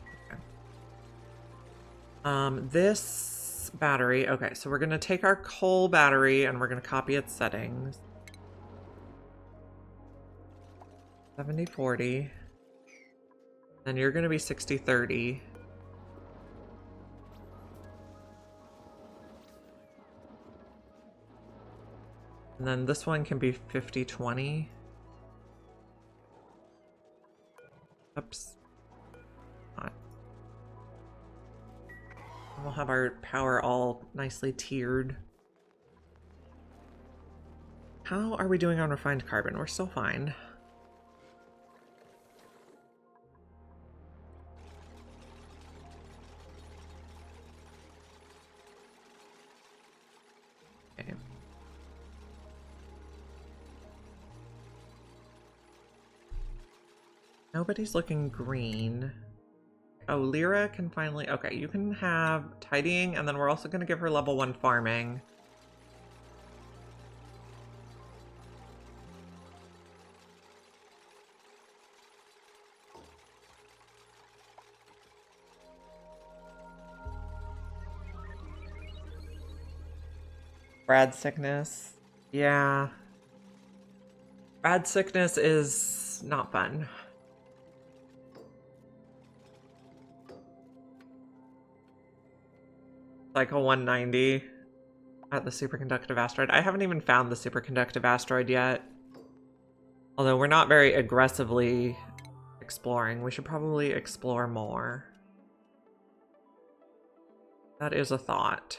S1: Okay. This battery... Okay, so we're gonna take our coal battery and we're gonna copy its settings. 70-40. Then you're gonna be 60-30. And then this one can be 50-20. Oops. We'll have our power all nicely tiered. How are we doing on refined carbon? We're still fine. Okay. Nobody's looking green. Oh, Lyra can finally... Okay, you can have tidying, and then we're also going to give her level 1 farming. Brad sickness. Yeah. Brad sickness is not fun. Cycle 190 at the superconductive asteroid. I haven't even found the superconductive asteroid yet. Although we're not very aggressively exploring. We should probably explore more. That is a thought.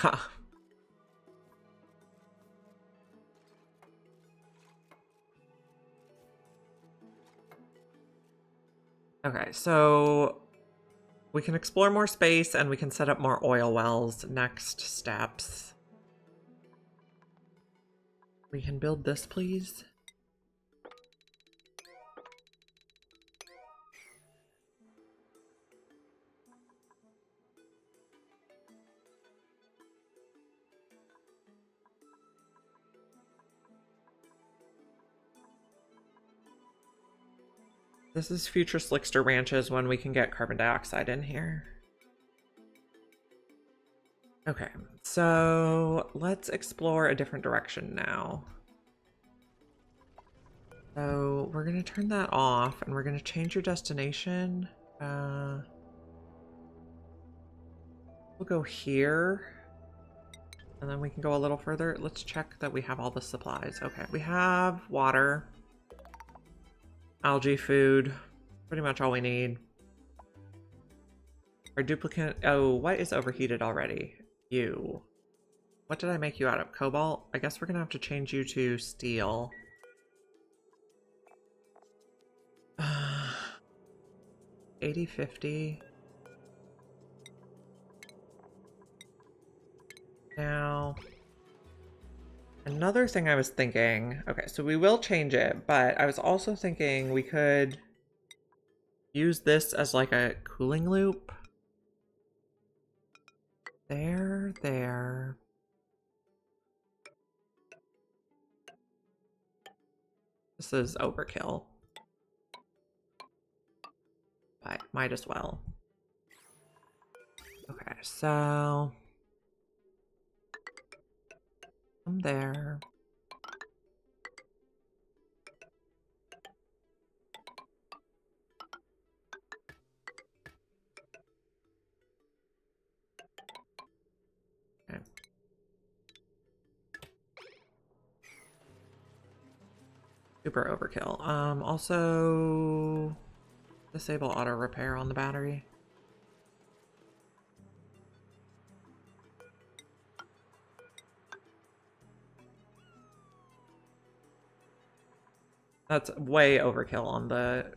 S1: Yeah. Okay, so we can explore more space and we can set up more oil wells. Next steps. We can build this, please. This is future Slickster ranches when we can get carbon dioxide in here. Okay, so let's explore a different direction now. So we're gonna turn that off and we're gonna change your destination. We'll go here. And then we can go a little further. Let's check that we have all the supplies. Okay, we have water. Algae, food, pretty much all we need. Our duplicate, oh, what is overheated already? You. What did I make you out of? Cobalt? I guess we're gonna have to change you to steel. 80-50. Now, another thing I was thinking, okay, so we will change it, but I was also thinking we could use this as like a cooling loop. There. This is overkill. might as well. Okay, so from there. Okay. Super overkill. Also disable auto repair on the battery. That's way overkill on the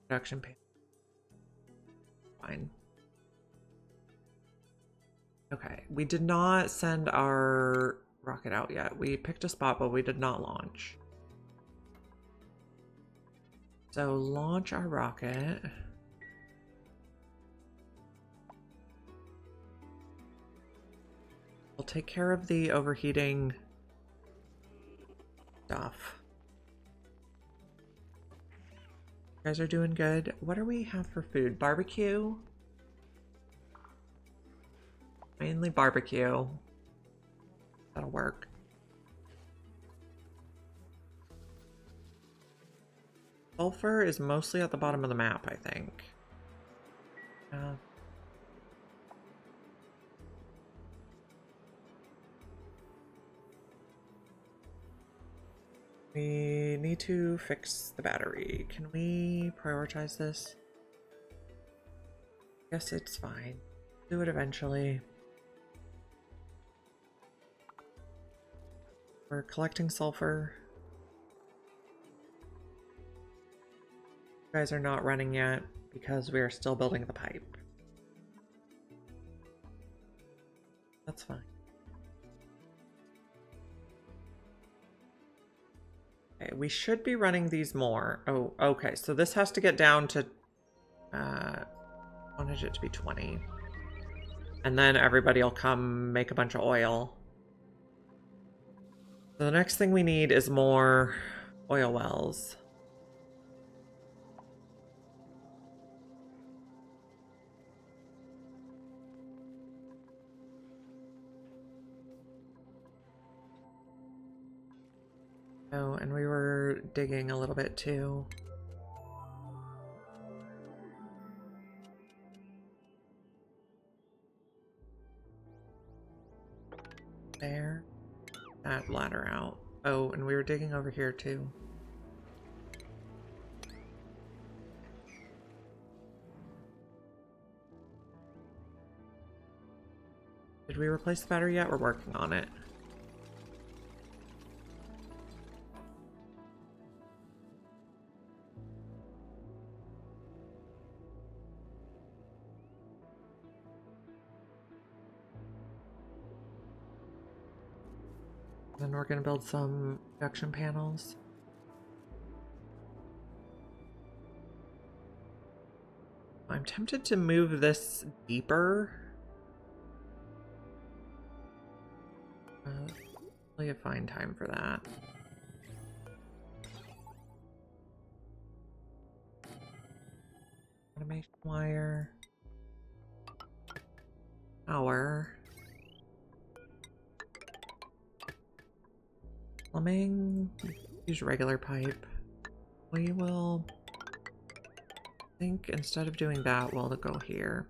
S1: production panel. Fine. Okay, we did not send our rocket out yet. We picked a spot, but we did not launch. So launch our rocket. We'll take care of the overheating stuff. You guys are doing good. What do we have for food? Barbecue? Mainly barbecue. That'll work. Sulfur is mostly at the bottom of the map, I think. We need to fix the battery. Can we prioritize this? Guess it's fine. Do it eventually. We're collecting sulfur. You guys are not running yet because we are still building the pipe. That's fine. Okay, we should be running these more. Oh, okay. So this has to get down to... wanted it to be 20. And then everybody will come make a bunch of oil. So the next thing we need is more oil wells. Oh, and we were digging a little bit too. There. That ladder out. Oh, and we were digging over here too. Did we replace the battery yet? We're working on it. Then we're gonna build some production panels. I'm tempted to move this deeper. Really a fine time for that. Automation wire. Power. Plumbing. Use regular pipe. We will... I think instead of doing that, we'll go here.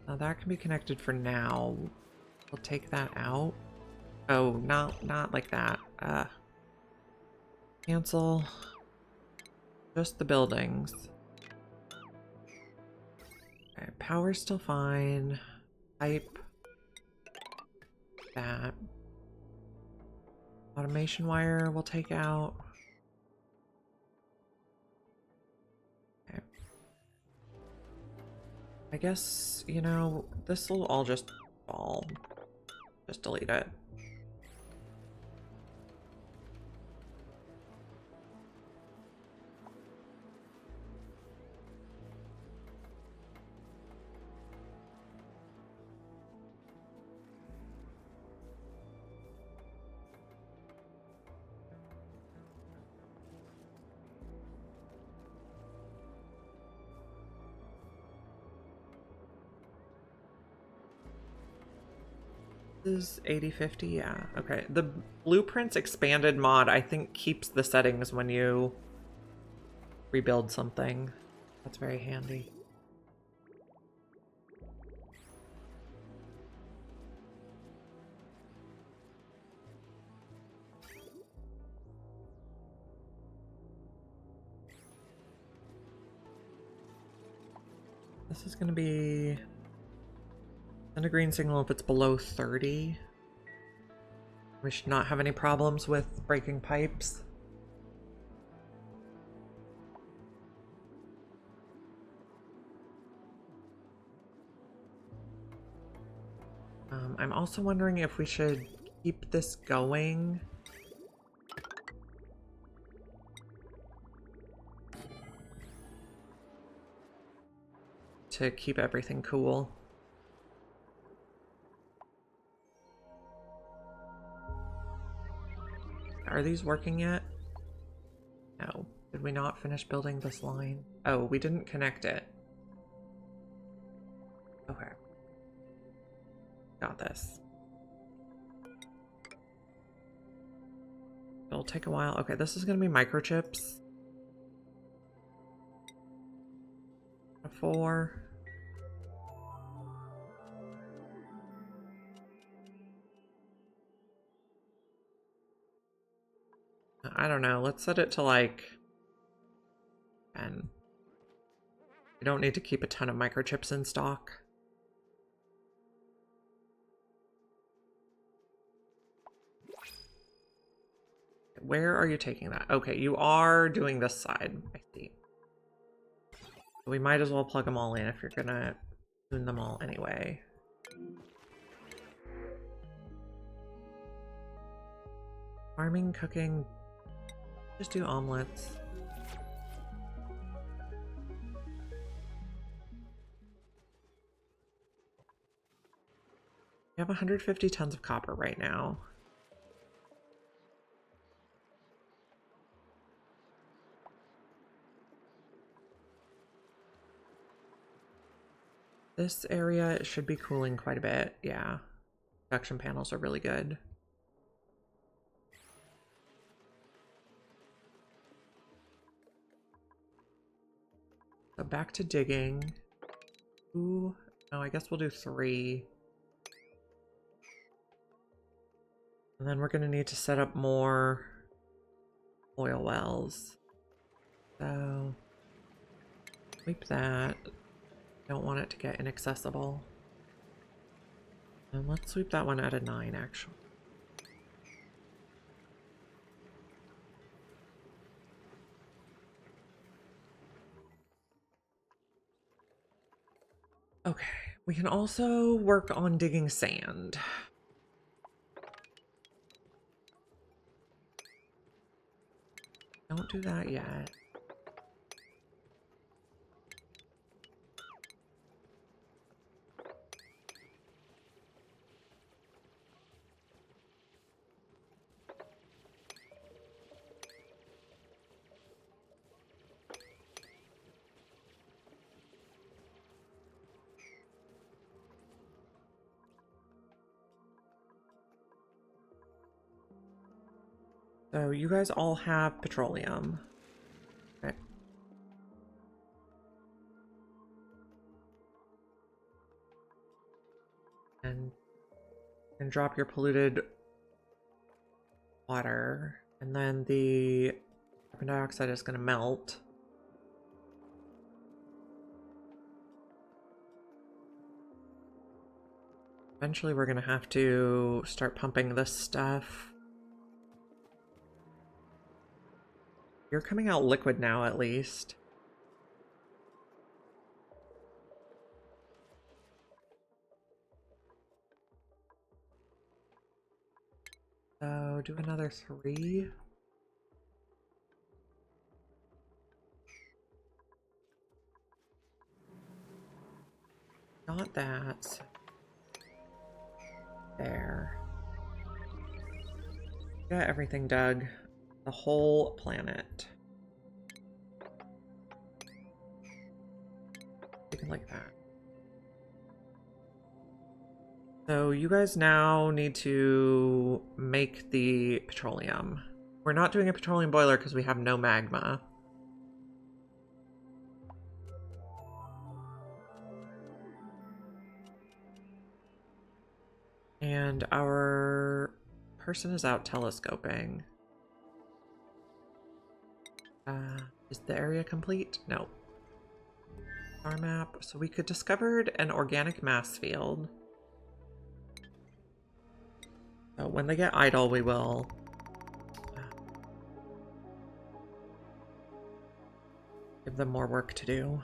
S1: Now that can be connected for now. We'll take that out. Oh, not like that. Cancel. Just the buildings. Okay, power's still fine. Pipe. That. Automation wire we'll take out. Okay. I guess, you know, this will all just fall. Just delete it. This is 8050, yeah. Okay. The Blueprints expanded mod, I think, keeps the settings when you rebuild something. That's very handy. This is going to be... Send a green signal if it's below 30. We should not have any problems with breaking pipes. I'm also wondering if we should keep this going. To keep everything cool. Are these working yet? No. Did we not finish building this line? Oh, we didn't connect it. Okay. Got this. It'll take a while. Okay, this is going to be microchips. 4. I don't know. Let's set it to like 10. We don't need to keep a ton of microchips in stock. Where are you taking that? Okay, you are doing this side. I see. We might as well plug them all in if you're gonna tune them all anyway. Farming, cooking, just do omelets. We have 150 tons of copper right now. This area should be cooling quite a bit, yeah. Production panels are really good. So back to digging. Ooh, no, I guess we'll do 3. And then we're gonna need to set up more oil wells. So, sweep that. Don't want it to get inaccessible. And let's sweep that one at a 9, actually. Okay, we can also work on digging sand. Don't do that yet. So you guys all have petroleum. Okay. And drop your polluted water. And then the carbon dioxide is going to melt. Eventually we're going to have to start pumping this stuff. You're coming out liquid now, at least. So do another 3. Not that. There. Got everything dug. The whole planet. Something like that. So you guys now need to make the petroleum. We're not doing a petroleum boiler because we have no magma. And our person is out telescoping. Is the area complete? No. Star map. So we could discovered an organic mass field. So when they get idle, we will give them more work to do.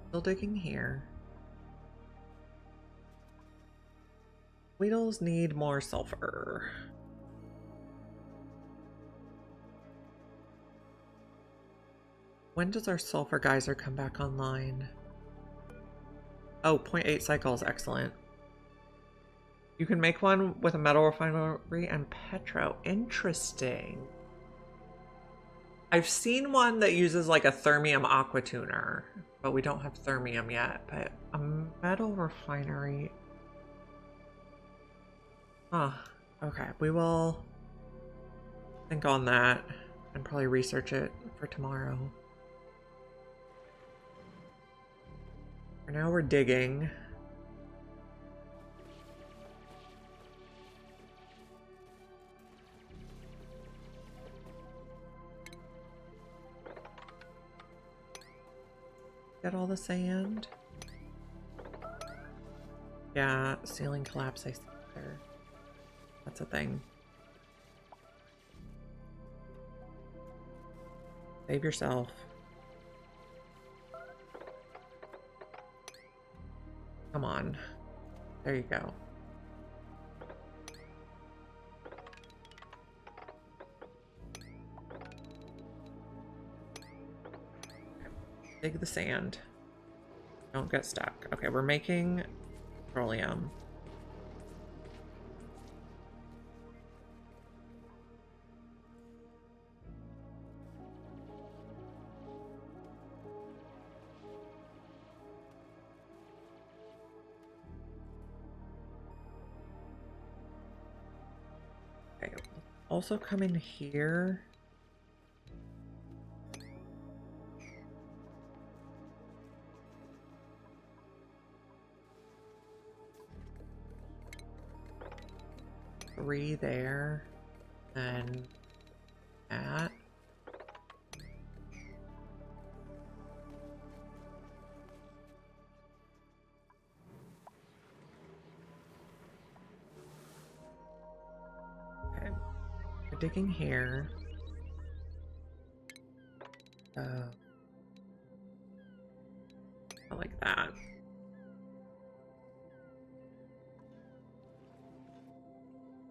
S1: Still digging here. Weedles need more sulfur. When does our sulfur geyser come back online? Oh, 0.8 cycles, excellent. You can make one with a metal refinery and petro. Interesting. I've seen one that uses like a thermium aqua tuner, but we don't have thermium yet. But a metal refinery. Huh. Okay, we will think on that and probably research it for tomorrow. For now, we're digging. Get all the sand. Yeah, ceiling collapse, I see there. That's a thing. Save yourself. Come on. There you go. Dig the sand. Don't get stuck. Okay, we're making petroleum. Okay, also come in here. Three there, and that. Okay, we're digging here. I like that.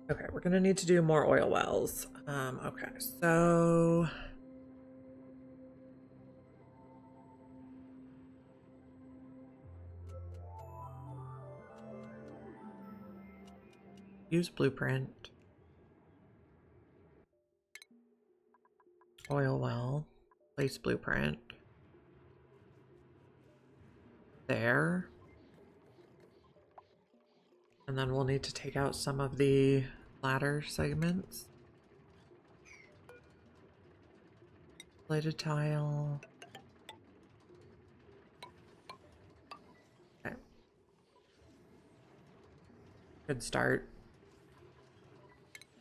S1: Okay, we're gonna need to do more oil wells. Okay, so use blueprint. Oil well. Place blueprint. There. And then we'll need to take out some of the ladder segments. Plated tile. Okay. Good start.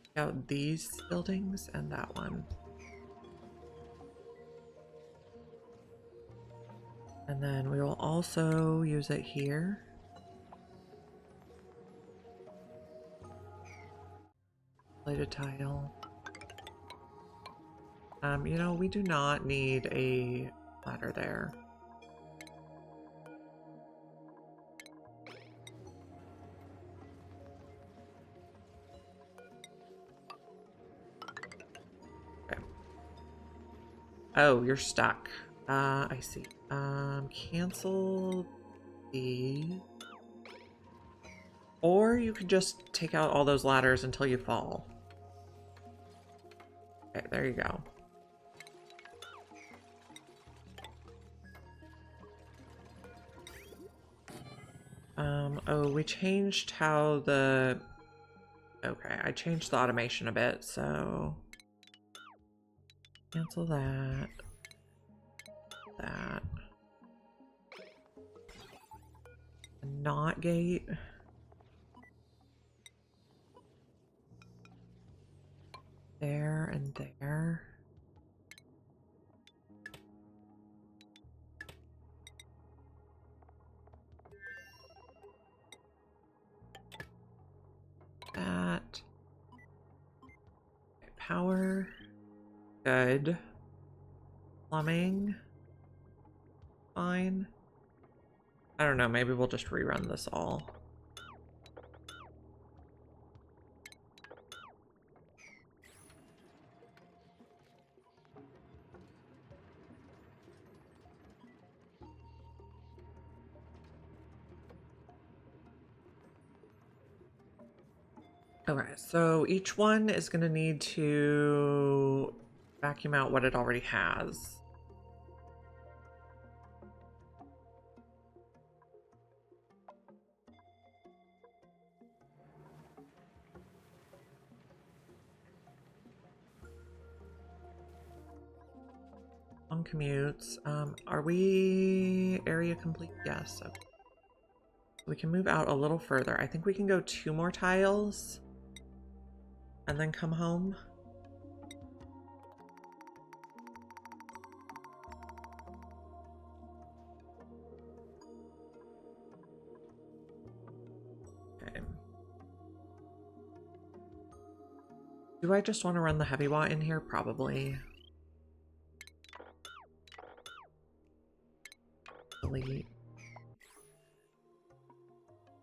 S1: Take out these buildings and that one. And then we will also use it here. Plated tile. You know, we do not need a ladder there. Okay. Oh, you're stuck. I see. Cancel see. Or you could just take out all those ladders until you fall. Okay, there you go. Oh, we changed how the... Okay, I changed the automation a bit, so... Cancel that. That. Not gate. There and there. That. Power. Good. Plumbing. Fine. I don't know, maybe we'll just rerun this all. Okay, so each one is going to need to vacuum out what it already has. Long commutes. Are we area complete? Yes. Okay. We can move out a little further. I think we can go 2 more tiles and then come home. Okay. Do I just want to run the heavy watt in here? Probably. Delete.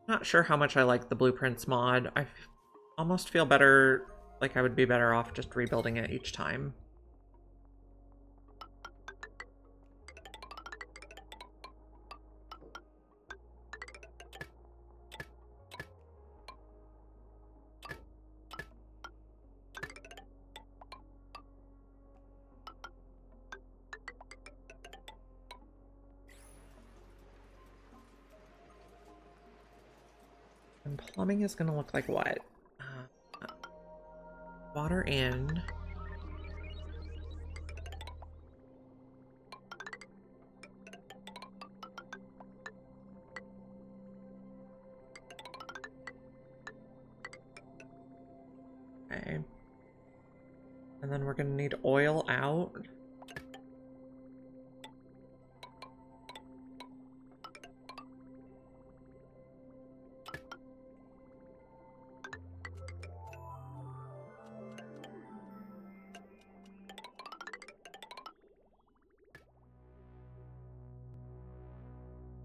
S1: Not sure how much I like the blueprints mod. I almost feel better, like I would be better off just rebuilding it each time. And plumbing is going to look like what? Water in. Okay. And then we're going to need oil out.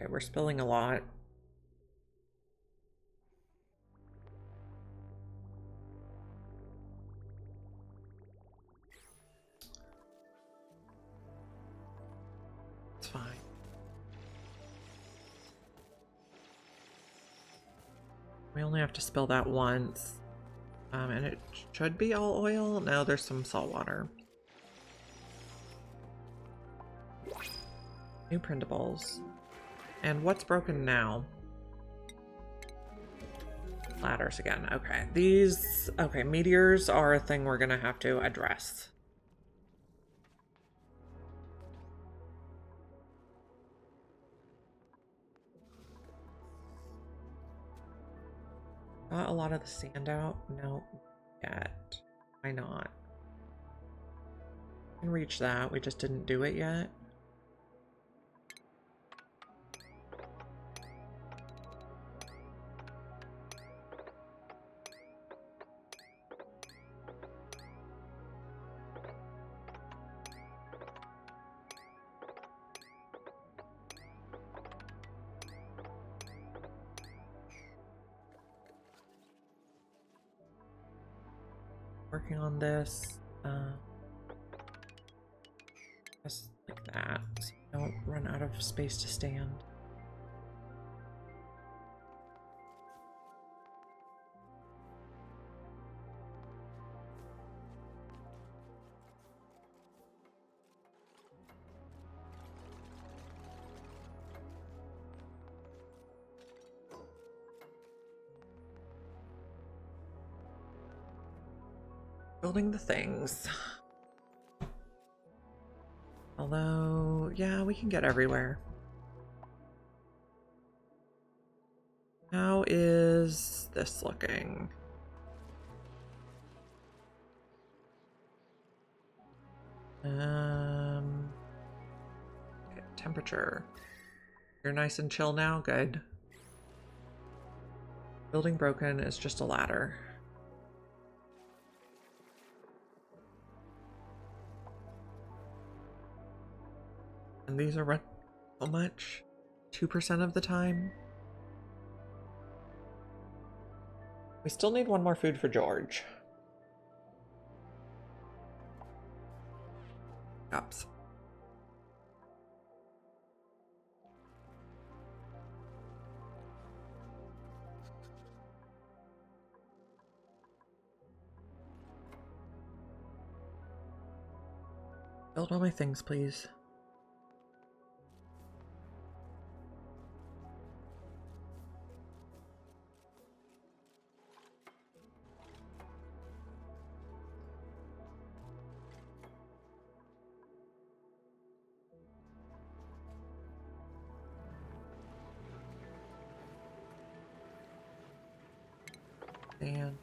S1: Okay, we're spilling a lot. It's fine. We only have to spill that once. And it should be all oil. No, there's some salt water. New printables. And what's broken now? Ladders again. Okay. These... Okay, meteors are a thing we're gonna have to address. Got a lot of the sand out? No, yet. Why not? We can reach that. We just didn't do it yet. Working on this, just like that, so don't run out of space to stand. Building the things. Although, yeah, we can get everywhere. How is this looking? Okay, temperature. You're nice and chill now? Good. Building broken is just a ladder. And these are run how much? 2% of the time? We still need one more food for George. Cups. Build all my things, please. And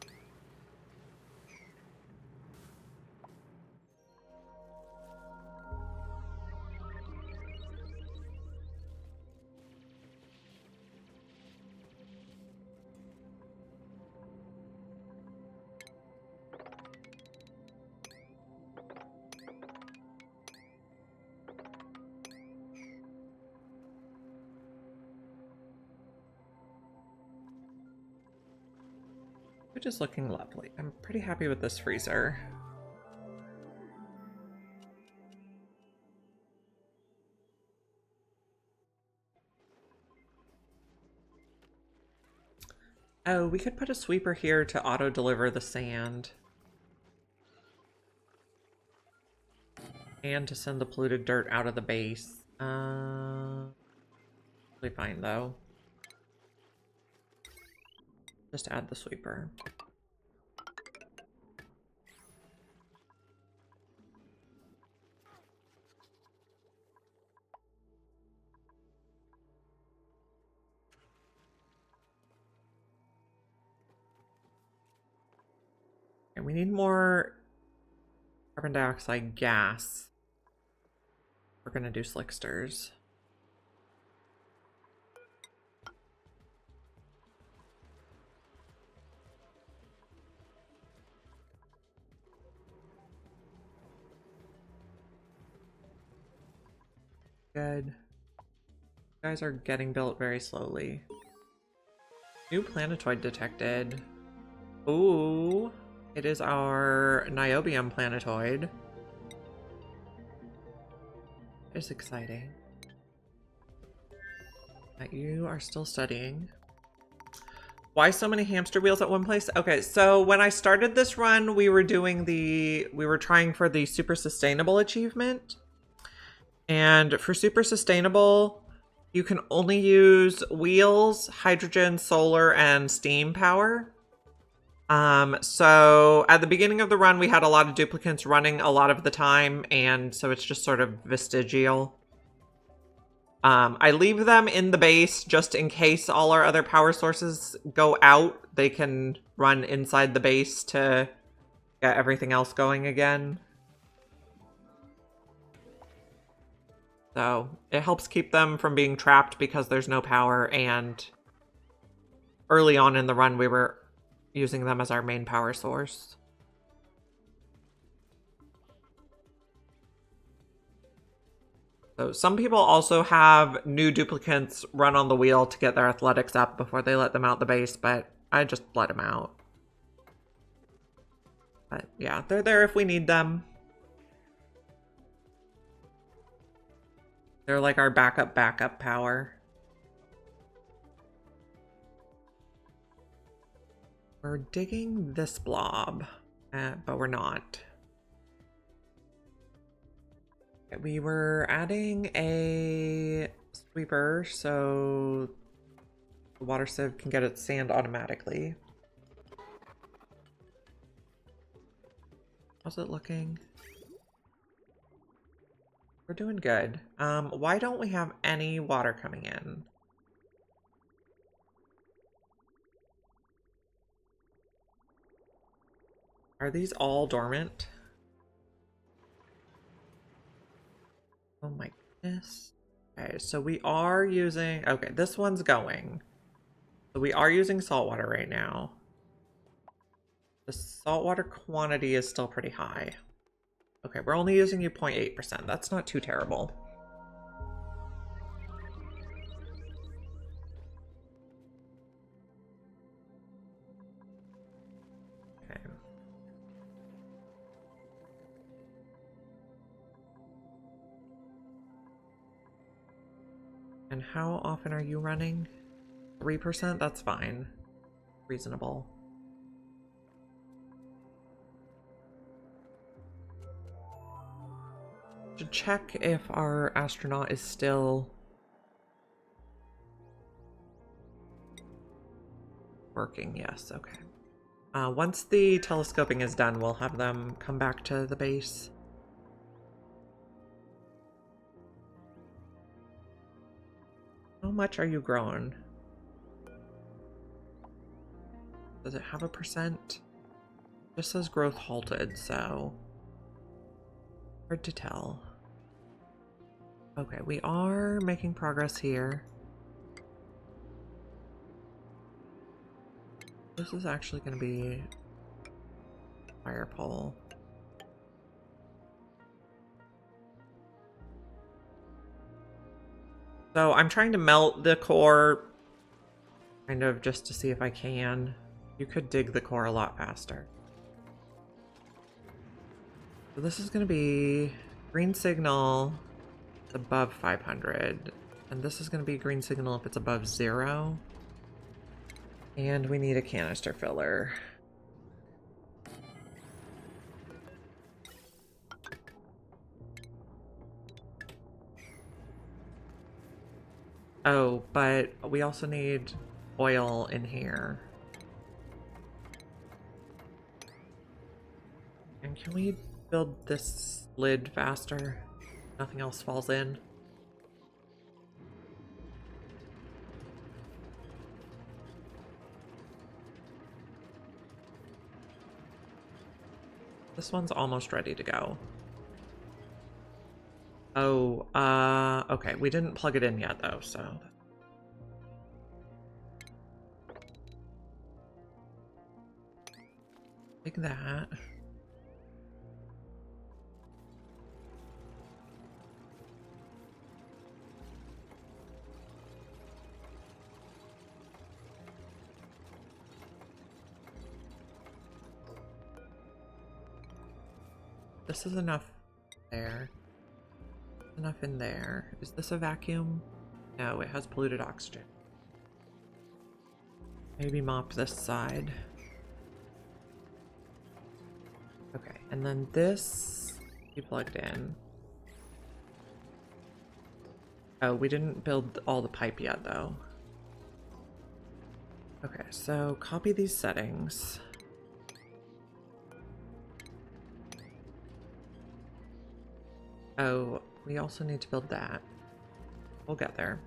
S1: which is looking lovely. I'm pretty happy with this freezer. Oh, we could put a sweeper here to auto-deliver the sand. And to send the polluted dirt out of the base. Really fine, though. Just add the sweeper. And we need more carbon dioxide gas. We're gonna do Slicksters. Good. You guys are getting built very slowly. New planetoid detected. Ooh, it is our niobium planetoid. It's exciting. You are still studying. Why so many hamster wheels at one place? Okay, so when I started this run, we were trying for the super sustainable achievement. And for super sustainable, you can only use wheels, hydrogen, solar, and steam power. So at the beginning of the run, we had a lot of duplicates running a lot of the time, and so it's just sort of vestigial. I leave them in the base just in case all our other power sources go out. They can run inside the base to get everything else going again. So it helps keep them from being trapped because there's no power, and early on in the run, we were using them as our main power source. So some people also have new duplicates run on the wheel to get their athletics up before they let them out the base, but I just let them out. But yeah, they're there if we need them. They're like our backup power. We're digging this blob, but we're not. We were adding a sweeper so the water sieve can get its sand automatically. How's it looking? We're doing good. Why don't we have any water coming in? Are these all dormant? Oh my goodness. Okay, so we are using... Okay, this one's going. So we are using saltwater right now. The saltwater quantity is still pretty high. Okay, we're only using you 0.8%. That's not too terrible. Okay. And how often are you running? 3%? That's fine. Reasonable. Should check if our astronaut is still working. Yes, okay. Once the telescoping is done, we'll have them come back to the base. How much are you growing? Does it have a percent? It just says growth halted, so hard to tell. Okay, we are making progress here. This is actually going to be fire pole. So I'm trying to melt the core, kind of just to see if I can. You could dig the core a lot faster. So this is going to be green signal above 500. And this is going to be green signal if it's above 0. And we need a canister filler. Oh, but we also need oil in here. And can we build this lid faster? Nothing else falls in. This one's almost ready to go. Oh, okay. We didn't plug it in yet, though, so... Take that. This is enough there. Enough in there. Is this a vacuum? No, it has polluted oxygen. Maybe mop this side. Okay, and then this be plugged in. Oh, we didn't build all the pipe yet, though. Okay, so copy these settings. Oh, we also need to build that. We'll get there.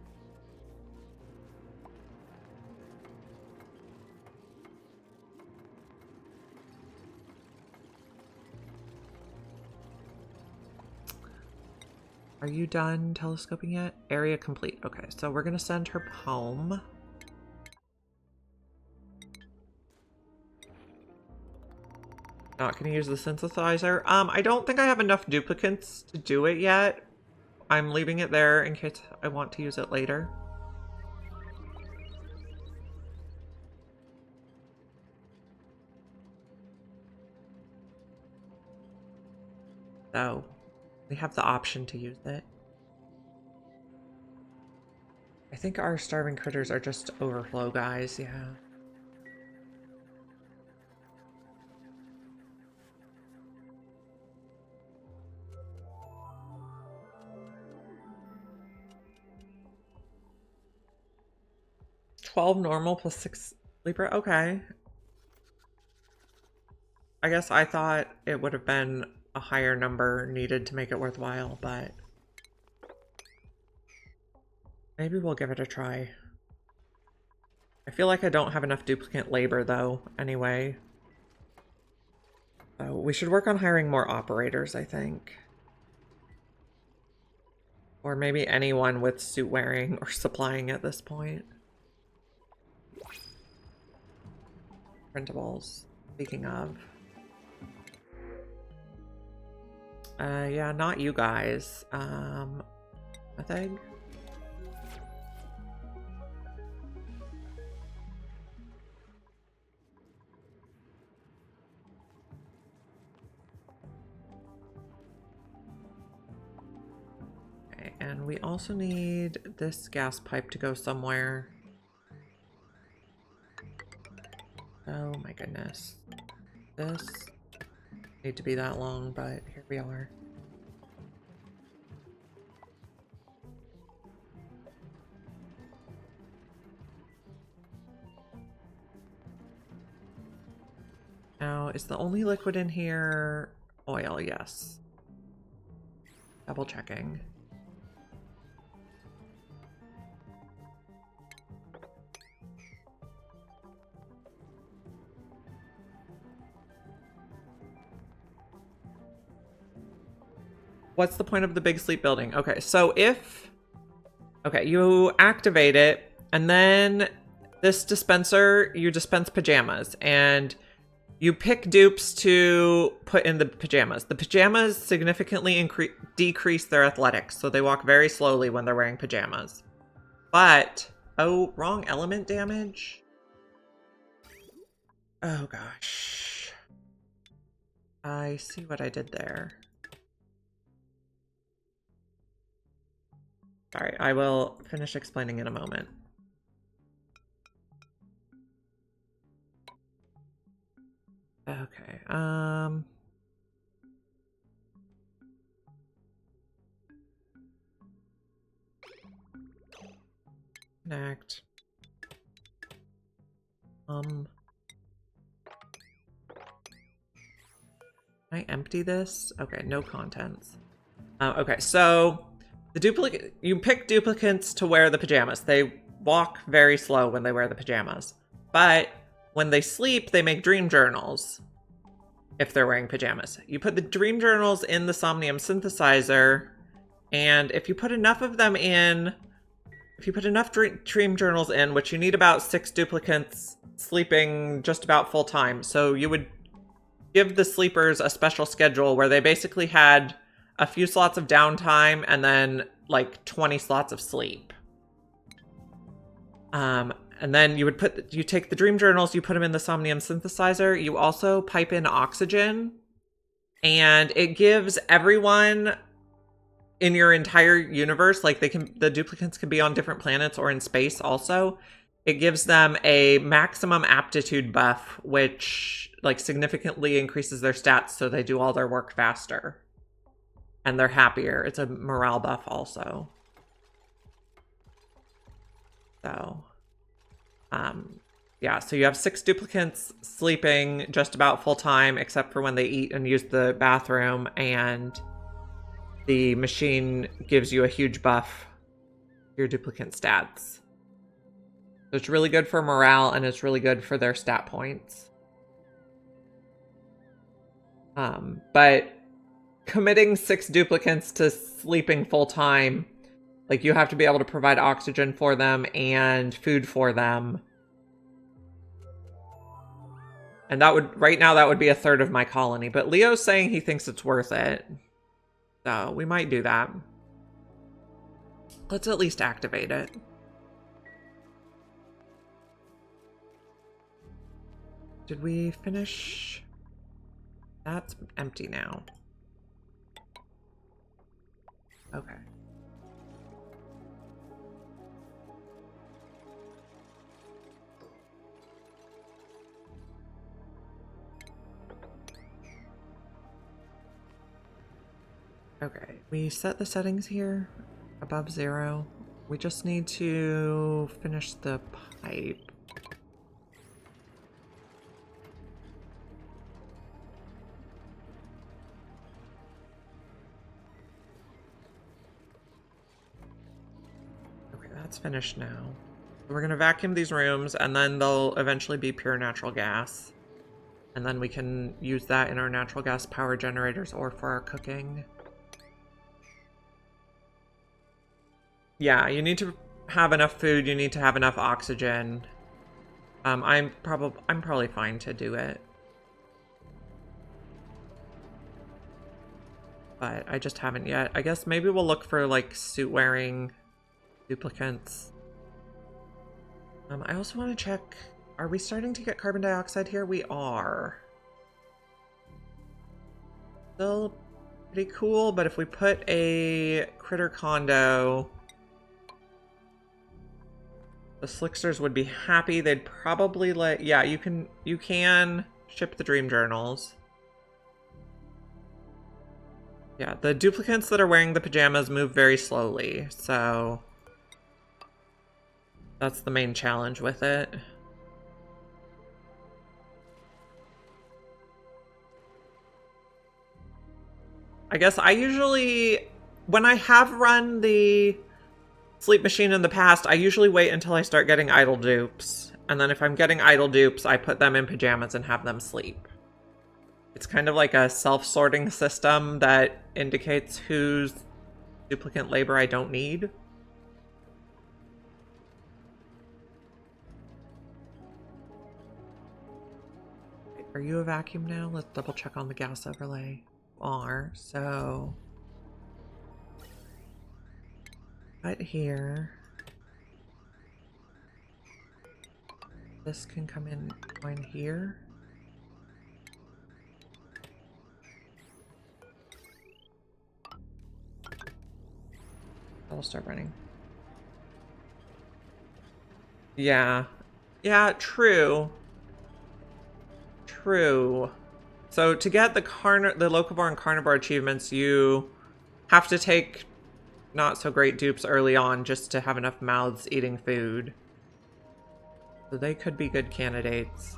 S1: Are you done telescoping yet? Area complete. Okay, so we're gonna send her home. Not gonna use the synthesizer. I don't think I have enough duplicates to do it yet. I'm leaving it there in case I want to use it later. So, we have the option to use it. I think our starving critters are just overflow guys, yeah. $12 normal plus 6 sleeper, okay. I guess I thought it would have been a higher number needed to make it worthwhile, but maybe we'll give it a try. I feel like I don't have enough duplicate labor though, anyway. So we should work on hiring more operators, I think. Or maybe anyone with suit wearing or supplying at this point. Printables, speaking of. Yeah, not you guys. A thing? Okay, and we also need this gas pipe to go somewhere. Oh my goodness. This need to be that long, but here we are. Now, is the only liquid in here oil? Yes. Double checking. What's the point of the big sleep building? Okay, so if... Okay, you activate it, and then this dispenser, you dispense pajamas, and you pick dupes to put in the pajamas. The pajamas significantly decrease their athletics, so they walk very slowly when they're wearing pajamas. But... Oh, wrong element damage? Oh gosh. I see what I did there. Sorry, I will finish explaining in a moment. Okay, connect. Can I empty this? Okay, no contents. Okay, so the duplicate, you pick duplicates to wear the pajamas. They walk very slow when they wear the pajamas, but when they sleep, they make dream journals if they're wearing pajamas. You put the dream journals in the Somnium synthesizer, and if you put enough of them in, if you put enough dream journals in, which you need about 6 duplicates sleeping just about full time, so you would give the sleepers a special schedule where they basically had a few slots of downtime and then like 20 slots of sleep. And then you take the dream journals, you put them in the Somnium synthesizer. You also pipe in oxygen, and it gives everyone in your entire universe, like the duplicates can be on different planets or in space also. It gives them a maximum aptitude buff, which like significantly increases their stats so they do all their work faster. And they're happier. It's a morale buff also. So, yeah, so you have 6 duplicates sleeping just about full time, except for when they eat and use the bathroom, and the machine gives you a huge buff to your duplicate stats. So it's really good for morale, and it's really good for their stat points. But committing 6 duplicates to sleeping full time, like you have to be able to provide oxygen for them and food for them. And that would, right now, that would be 1/3 of my colony. But Leo's saying he thinks it's worth it. So we might do that. Let's at least activate it. Did we finish? That's empty now. Okay. Okay, we set the settings here above 0. We just need to finish the pipe. That's finished now. We're gonna vacuum these rooms, and then they'll eventually be pure natural gas. And then we can use that in our natural gas power generators or for our cooking. Yeah, you need to have enough food, you need to have enough oxygen. I'm probably fine to do it. But I just haven't yet. I guess maybe we'll look for like suit wearing duplicants. I also want to check, are we starting to get carbon dioxide here? We are. Still pretty cool, but if we put a critter condo, the Slicksters would be happy. They'd probably let, yeah, you can ship the dream journals. Yeah, the duplicants that are wearing the pajamas move very slowly, so that's the main challenge with it. I guess I usually, when I have run the sleep machine in the past, I usually wait until I start getting idle dupes. And then if I'm getting idle dupes, I put them in pajamas and have them sleep. It's kind of like a self-sorting system that indicates whose duplicant labor I don't need. Are you a vacuum now? Let's double check on the gas overlay. Are, so right here. This can come in here. That'll start running. Yeah. Yeah, true. True. So to get the locavore and carnivore achievements, you have to take not so great dupes early on just to have enough mouths eating food. So they could be good candidates.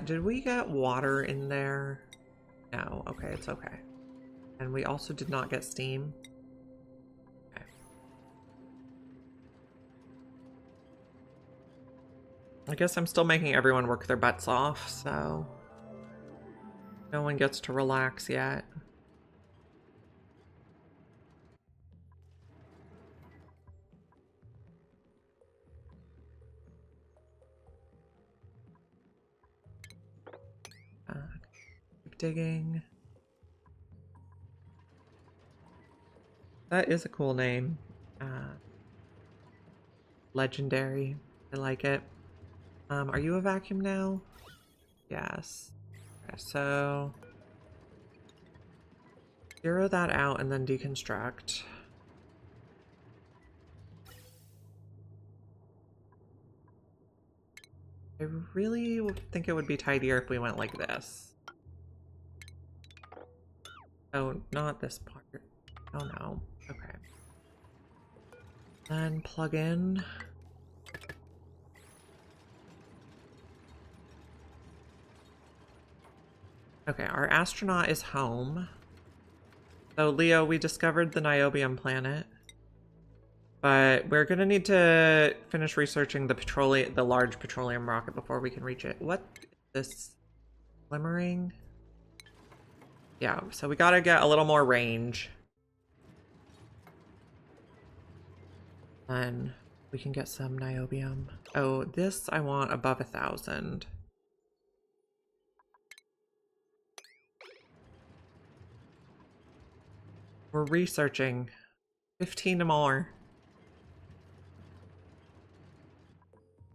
S1: Did we get water in there? No, okay, it's okay. And we also did not get steam. Okay. I guess I'm still making everyone work their butts off, so no one gets to relax yet. Keep digging. That is a cool name. Legendary. I like it. Are you a vacuum now? Yes. Okay, so zero that out and then deconstruct. I really think it would be tidier if we went like this. Oh, not this part. Oh no. Okay. Then plug in. Okay, our astronaut is home. So Leo, we discovered the niobium planet. But we're gonna need to finish researching the large petroleum rocket before we can reach it. What is this? Glimmering? Yeah, so we gotta get a little more range. Then we can get some niobium. Oh, this I want above 1,000. We're researching. 15 more.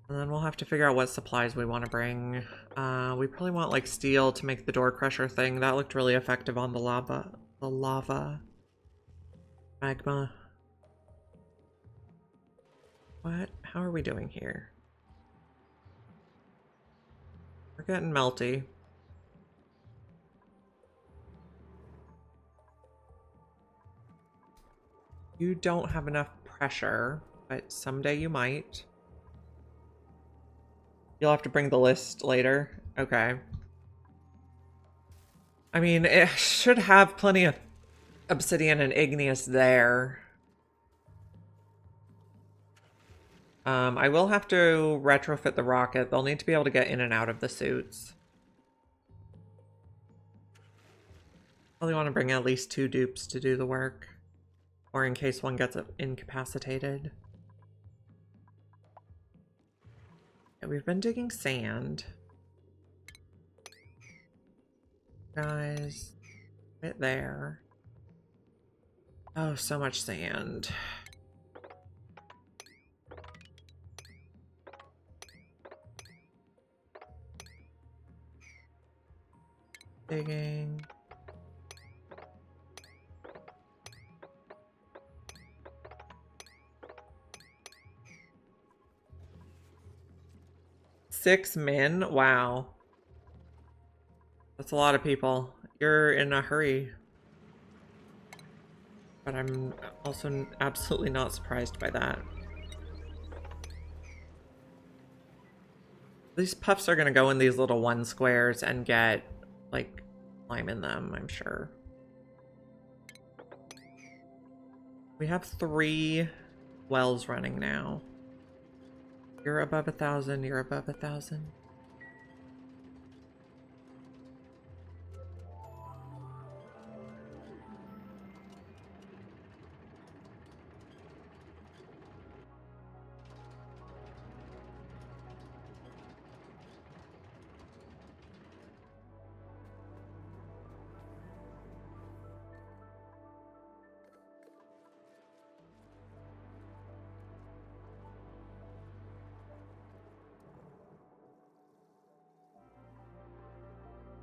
S1: And then we'll have to figure out what supplies we want to bring. We probably want like steel to make the door crusher thing. That looked really effective on the lava. The lava. Magma. What? How are we doing here? We're getting melty. You don't have enough pressure, but someday you might. You'll have to bring the list later. Okay. I mean, it should have plenty of obsidian and igneous there. I will have to retrofit the rocket. They'll need to be able to get in and out of the suits. Probably want to bring at least 2 dupes to do the work. Or in case one gets incapacitated. Yeah, we've been digging sand. Guys, right there. Oh, so much sand. Digging. Six men? Wow. That's a lot of people. You're in a hurry. But I'm also absolutely not surprised by that. These puffs are going to go in these little 1 squares and get, like, lime in them, I'm sure. We have 3 wells running now. You're above 1,000, you're above 1,000.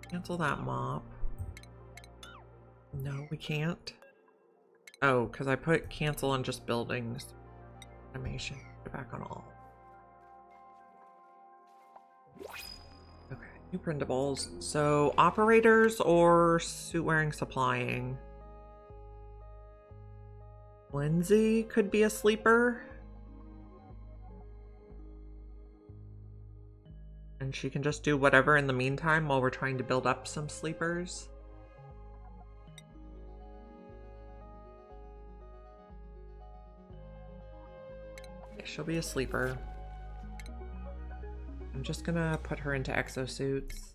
S1: Cancel that mop. No, we can't. Oh, because I put cancel on just buildings. Animation. Go back on all. Okay, new printables. So, operators or suit wearing supplying? Lindsay could be a sleeper. And she can just do whatever in the meantime while we're trying to build up some sleepers. Okay, she'll be a sleeper. I'm just gonna put her into exosuits.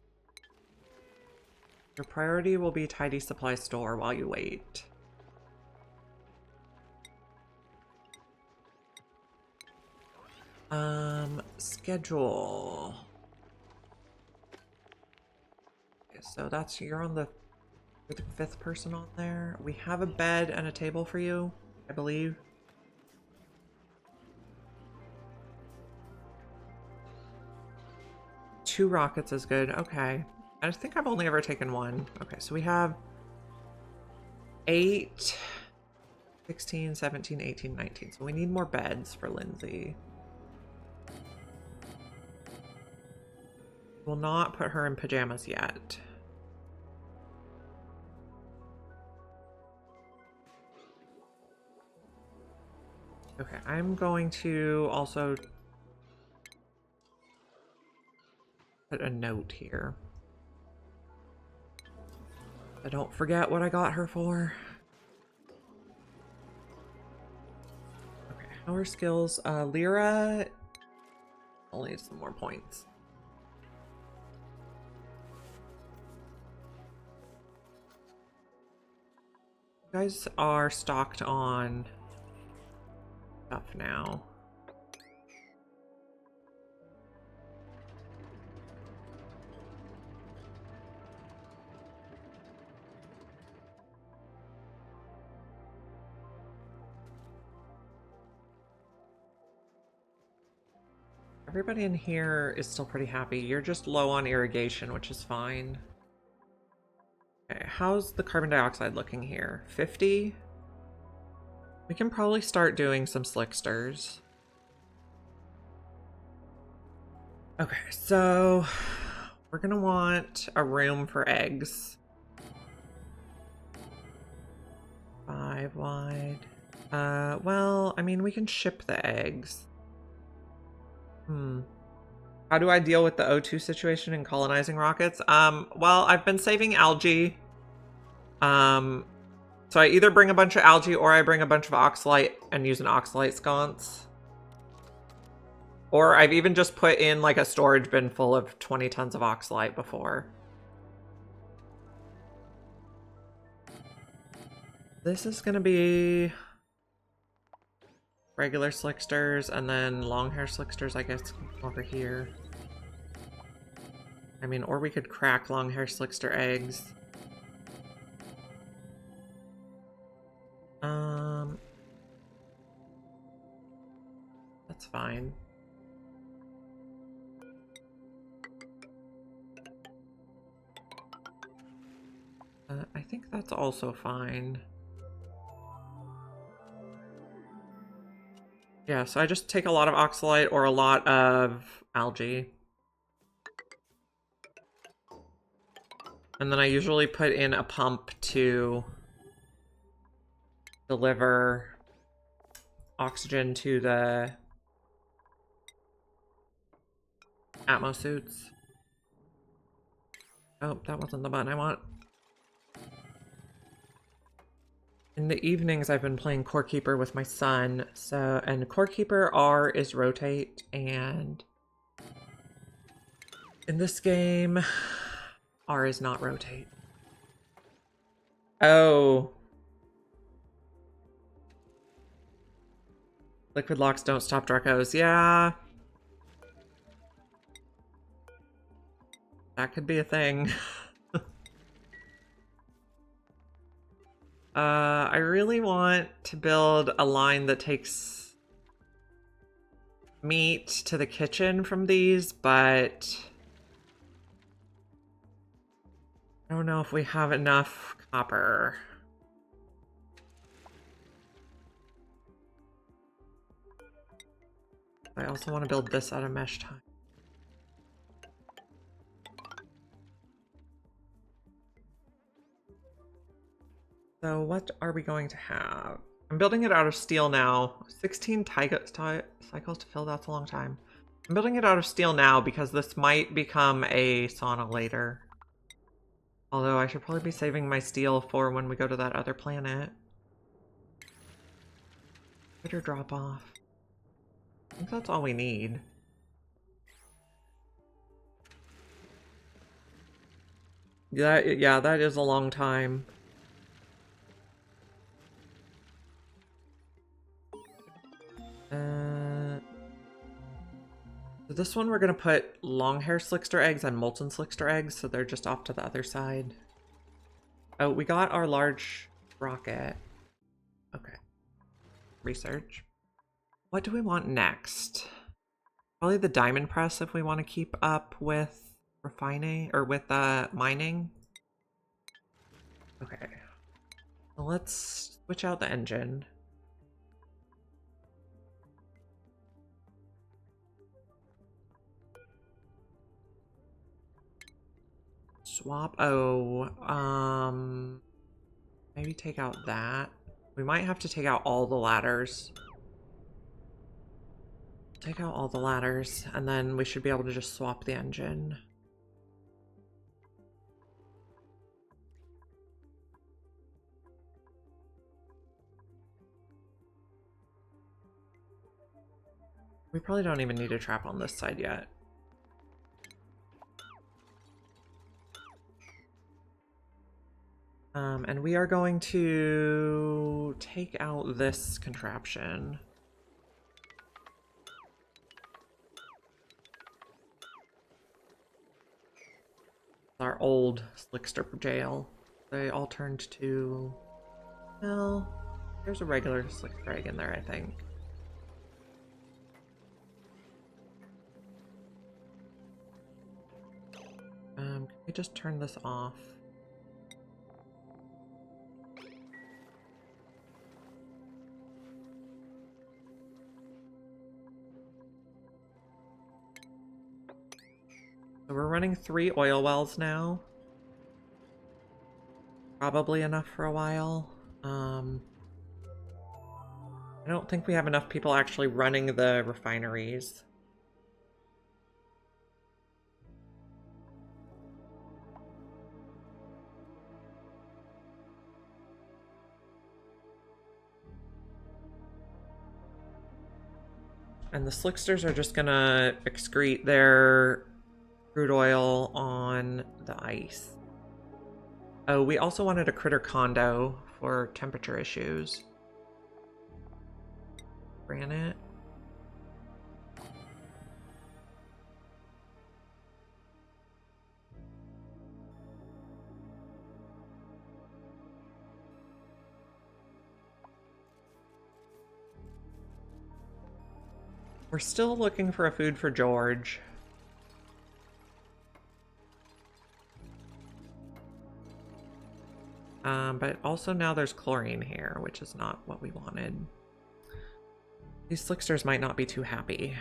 S1: Your priority will be tidy supply store while you wait. Schedule. Okay, so you're the 5th person on there. We have a bed and a table for you, I believe. Two rockets is good. Okay. I think I've only ever taken 1. Okay, so we have 8, 16, 17, 18, 19. So we need more beds for Lindsay. We'll not put her in pajamas yet. Okay, I'm going to also put a note here. I don't forget what I got her for. Okay, how are skills? Lyra only needs some more points. You guys are stocked on stuff now. Everybody in here is still pretty happy. You're just low on irrigation, which is fine. Okay, how's the carbon dioxide looking here? 50? We can probably start doing some slicksters. Okay, so we're gonna want a room for eggs. 5 wide. Well, I mean, we can ship the eggs. How do I deal with the O2 situation in colonizing rockets? Well, I've been saving algae. So I either bring a bunch of algae or I bring a bunch of oxalite and use an oxalite sconce. Or I've even just put in like a storage bin full of 20 tons of oxalite before. This is gonna be regular slicksters, and then long hair slicksters, I guess, over here. I mean, or we could crack long hair slickster eggs. That's fine. I think that's also fine. Yeah, so I just take a lot of oxalite or a lot of algae. And then I usually put in a pump to deliver oxygen to the atmosuits. Oh, that wasn't the button I want. In the evenings, I've been playing Core Keeper with my son. And Core Keeper R is rotate, and in this game, R is not rotate. Oh. Liquid locks don't stop Dracos. Yeah. That could be a thing. I really want to build a line that takes meat to the kitchen from these, but I don't know if we have enough copper. I also want to build this out of mesh time. So what are we going to have? I'm building it out of steel now. 16 cycles to fill, that's a long time. I'm building it out of steel now because this might become a sauna later. Although I should probably be saving my steel for when we go to that other planet. Better drop off. I think that's all we need. Yeah, that is a long time. So this one we're gonna put long hair slickster eggs and molten slickster eggs, so they're just off to the other side. Oh, we got our large rocket. Okay. Research. What do we want next? Probably the diamond press if we want to keep up with refining or with mining. Okay. Well, let's switch out the engine. Swap. Oh, maybe take out that. We might have to take out all the ladders. Take out all the ladders, and then we should be able to just swap the engine. We probably don't even need a trap on this side yet. And we are going to take out this contraption. Our old Slickster jail. They all turned to... Well, there's a regular Slickster egg in there, I think. Can we just turn this off? So we're running 3 oil wells now. Probably enough for a while. I don't think we have enough people actually running the refineries. And the Slicksters are just gonna excrete their crude oil on the ice. Oh, we also wanted a critter condo for temperature issues. Granite. We're still looking for a food for George. But also now there's chlorine here, which is not what we wanted. These Slicksters might not be too happy.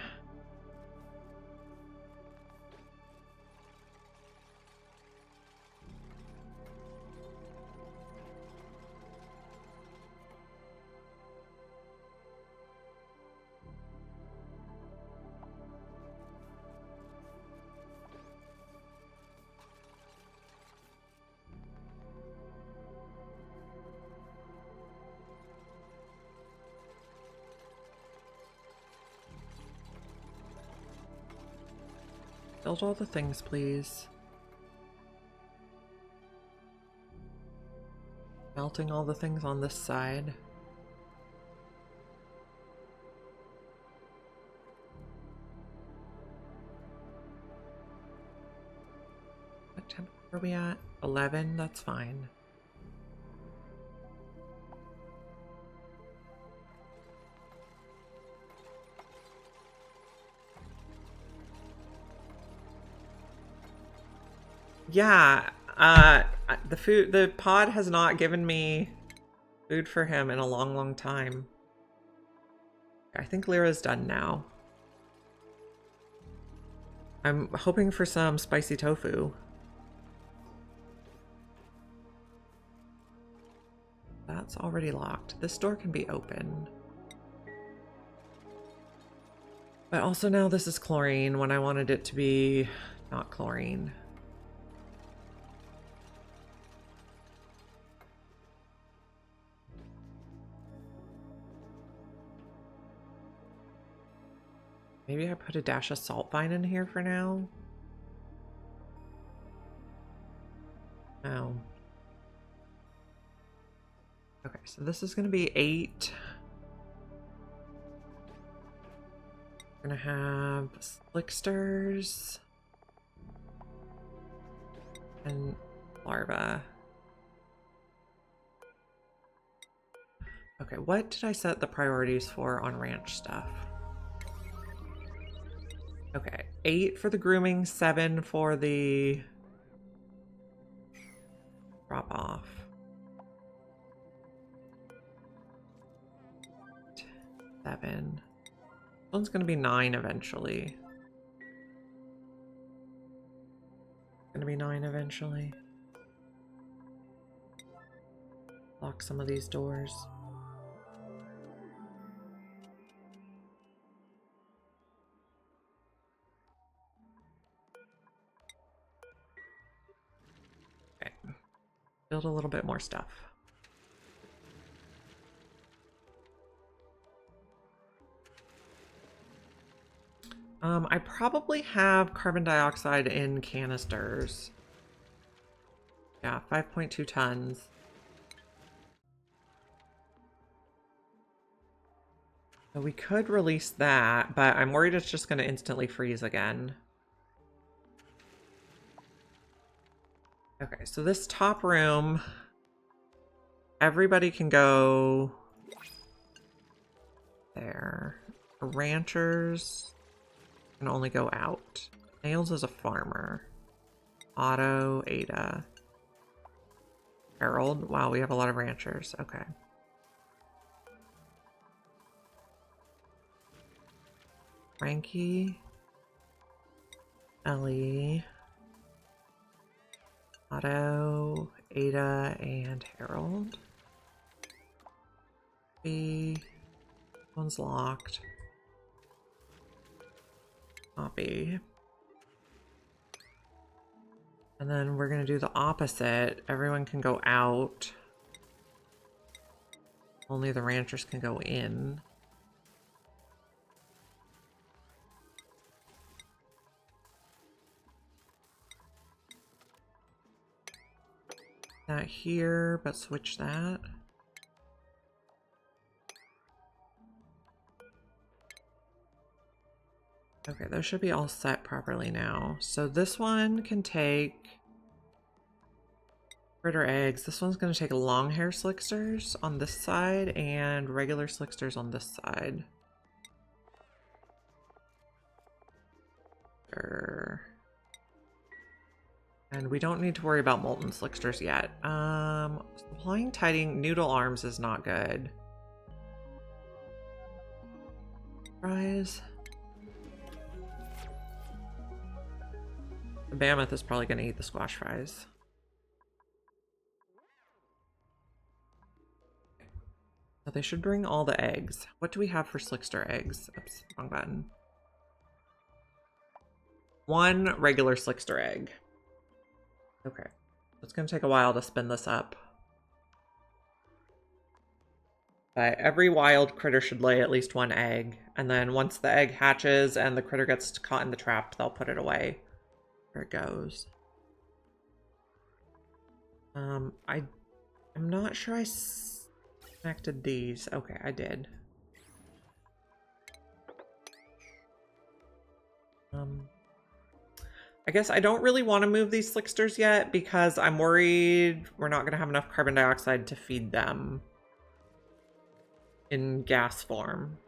S1: Build all the things, please. Melting all the things on this side. What temperature are we at? 11? That's fine. Yeah, the pod has not given me food for him in a long, long time. I think Lyra's done now. I'm hoping for some spicy tofu. That's already locked. This door can be open. But also now this is chlorine when I wanted it to be not chlorine. Maybe I put a dash of salt vine in here for now. No. Okay, so this is going to be 8. We're going to have Slicksters and larva. Okay, what did I set the priorities for on ranch stuff? Okay, 8 for the grooming, 7 for the drop off. 7. This one's gonna be 9 eventually. Gonna be 9 eventually. Lock some of these doors. Build a little bit more stuff. I probably have carbon dioxide in canisters. Yeah, 5.2 tons. So we could release that, but I'm worried it's just going to instantly freeze again. Okay, so this top room, everybody can go there. Ranchers can only go out. Nails is a farmer. Otto, Ada. Harold. Wow, we have a lot of ranchers. Okay. Frankie. Ellie. Otto, Ada, and Harold. One's locked. Copy. And then we're going to do the opposite. Everyone can go out. Only the ranchers can go in. that here, but switch that. Okay, those should be all set properly now. So this one can take critter eggs. This one's going to take long hair slicksters on this side and regular slicksters on this side. Sure. And we don't need to worry about molten slicksters yet. Supplying tiding noodle arms is not good. Fries. The mammoth is probably going to eat the squash fries. So they should bring all the eggs. What do we have for slickster eggs? Oops, wrong button. 1 regular slickster egg. Okay. It's going to take a while to spin this up. But every wild critter should lay at least 1 egg. And then once the egg hatches and the critter gets caught in the trap, they'll put it away. There it goes. I'm not sure I connected these. Okay, I did. I guess I don't really want to move these slicksters yet because I'm worried we're not going to have enough carbon dioxide to feed them in gas form.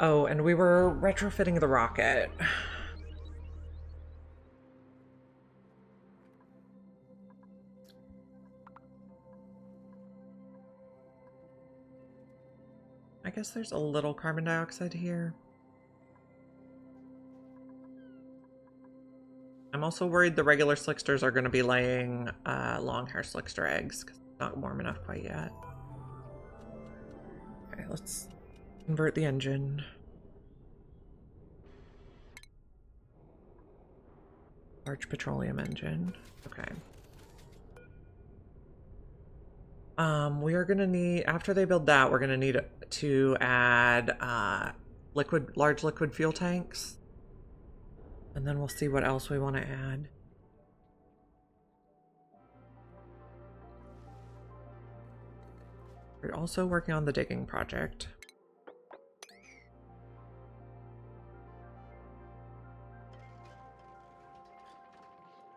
S1: Oh, and we were retrofitting the rocket. I guess there's a little carbon dioxide here. I'm also worried the regular slicksters are going to be laying long hair slickster eggs because it's not warm enough quite yet. Okay, let's convert the engine. Large petroleum engine. Okay. We are gonna need, after they build that, we're gonna need to add large liquid fuel tanks. And then we'll see what else we want to add. We're also working on the digging project.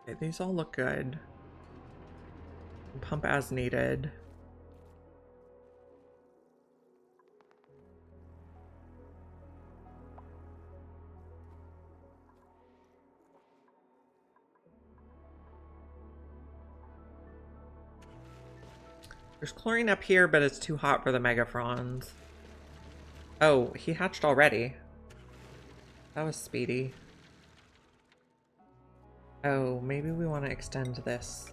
S1: Okay, these all look good. Pump as needed. There's chlorine up here, but it's too hot for the megafrons. Oh, he hatched already. That was speedy. Oh, maybe we want to extend this.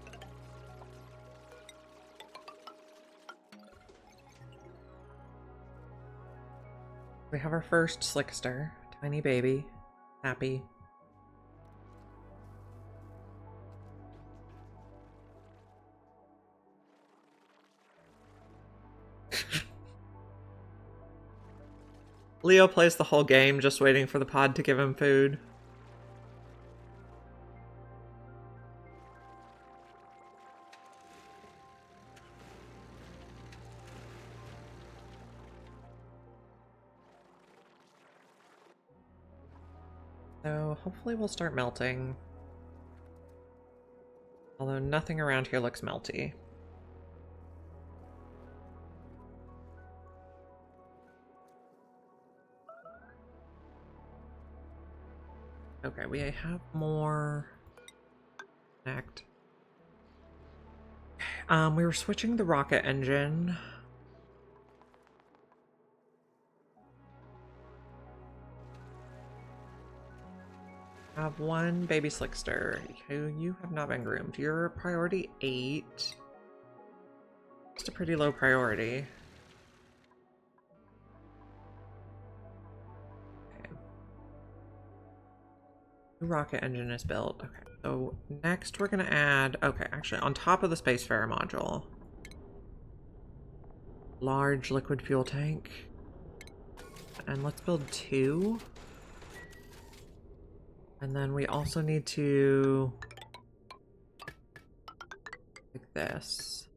S1: We have our first slickster. Tiny baby. Happy. Leo plays the whole game just waiting for the pod to give him food. So hopefully we'll start melting. Although nothing around here looks melty. Okay, we have more connect. We were switching the rocket engine. Have 1 baby slickster who you have not been groomed. You're priority 8. Just a pretty low priority. Rocket engine is built. Okay, so next we're gonna add, okay, actually on top of the Spacefarer module, large liquid fuel tank, and let's build 2. And then we also need to like this.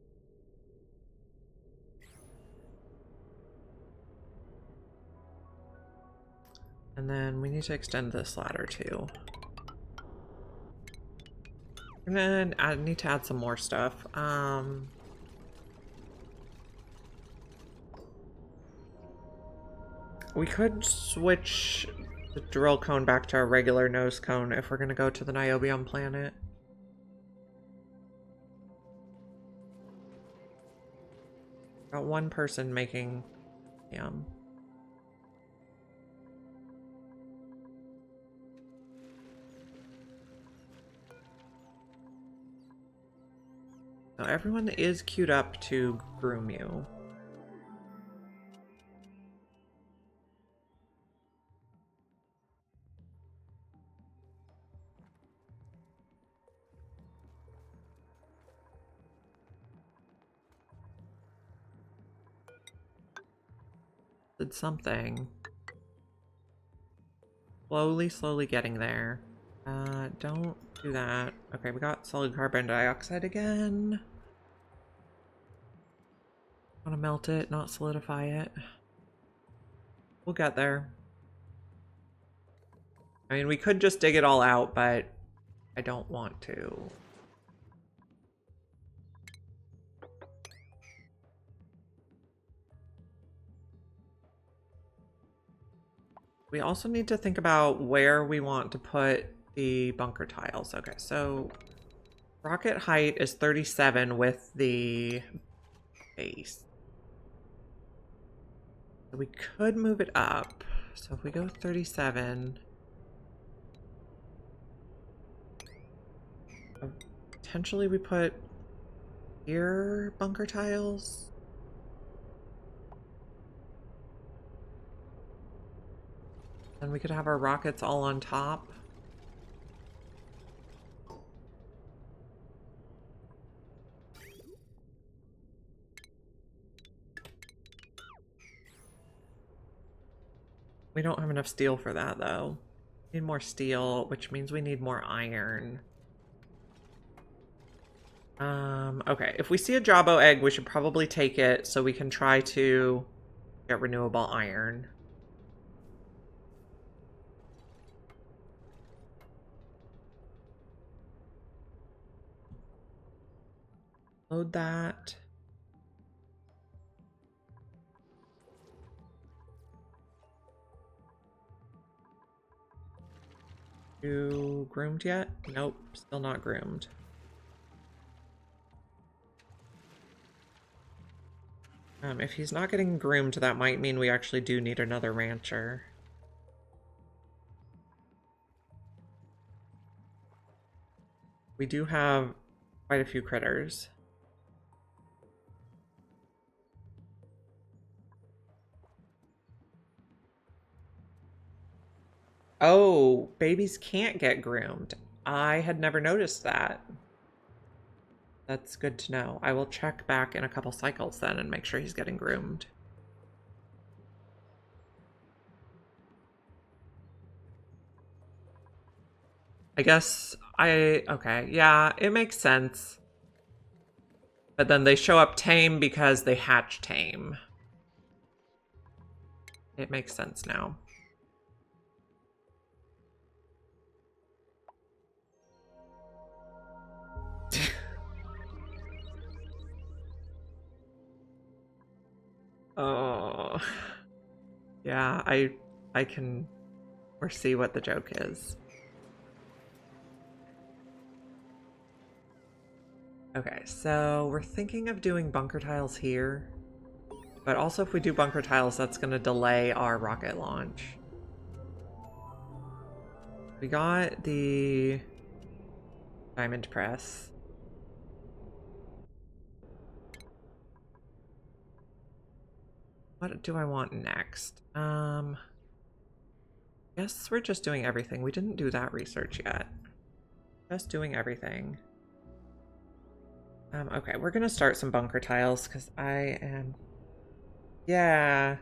S1: And then we need to extend this ladder too. And then I need to add some more stuff. We could switch the drill cone back to a regular nose cone if we're gonna go to the Niobium planet. Got one person making yum. So everyone is queued up to groom you. Did something. Slowly getting there. Don't do that. Okay, we got solid carbon dioxide again. Want to melt it, not solidify it. We'll get there. I mean, we could just dig it all out, but I don't want to. We also need to think about where we want to put the bunker tiles. Okay, so rocket height is 37 with the base. So we could move it up. So if we go 37, potentially we put here bunker tiles. And we could have our rockets all on top. We don't have enough steel for that, though. We need more steel, which means we need more iron. Okay, if we see a Jabbo egg, we should probably take it so we can try to get renewable iron. Load that. You groomed yet? Nope, still not groomed. If he's not getting groomed, that might mean we actually do need another rancher. We do have quite a few critters. Oh, babies can't get groomed. I had never noticed that. That's good to know. I will check back in a couple cycles then and make sure he's getting groomed. I guess okay, yeah, it makes sense. But then they show up tame because they hatch tame. It makes sense now. Oh. Yeah, I can foresee what the joke is. Okay, so we're thinking of doing bunker tiles here. But also if we do bunker tiles, that's going to delay our rocket launch. We got the diamond press. What do I want next? Guess we're just doing everything. We didn't do that research yet. Just doing everything. Okay, we're gonna start some bunker tiles because I am... Yeah.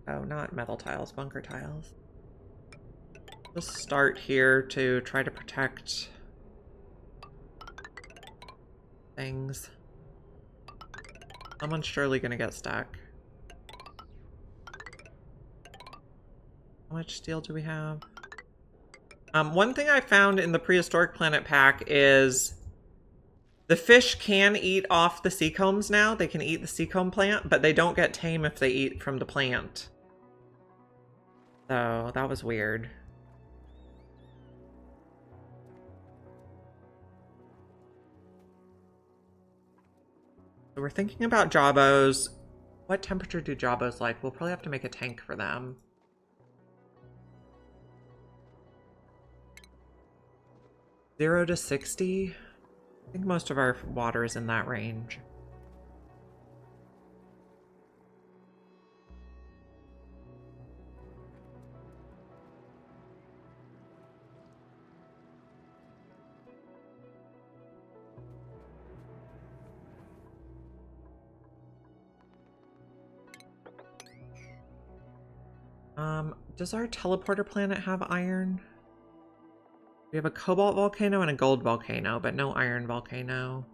S1: Oh, not metal tiles, bunker tiles. Just start here to try to protect things. Someone's surely gonna get stuck. How much steel do we have? One thing I found in the Prehistoric Planet pack is the fish can eat off the sea combs now. They can eat the sea comb plant, but they don't get tame if they eat from the plant. So that was weird. So we're thinking about Jawbos. What temperature do Jawbos like? We'll probably have to make a tank for them. Zero to 60. I think most of our water is in that range. Does our teleporter planet have iron? We have a cobalt volcano and a gold volcano, but no iron volcano.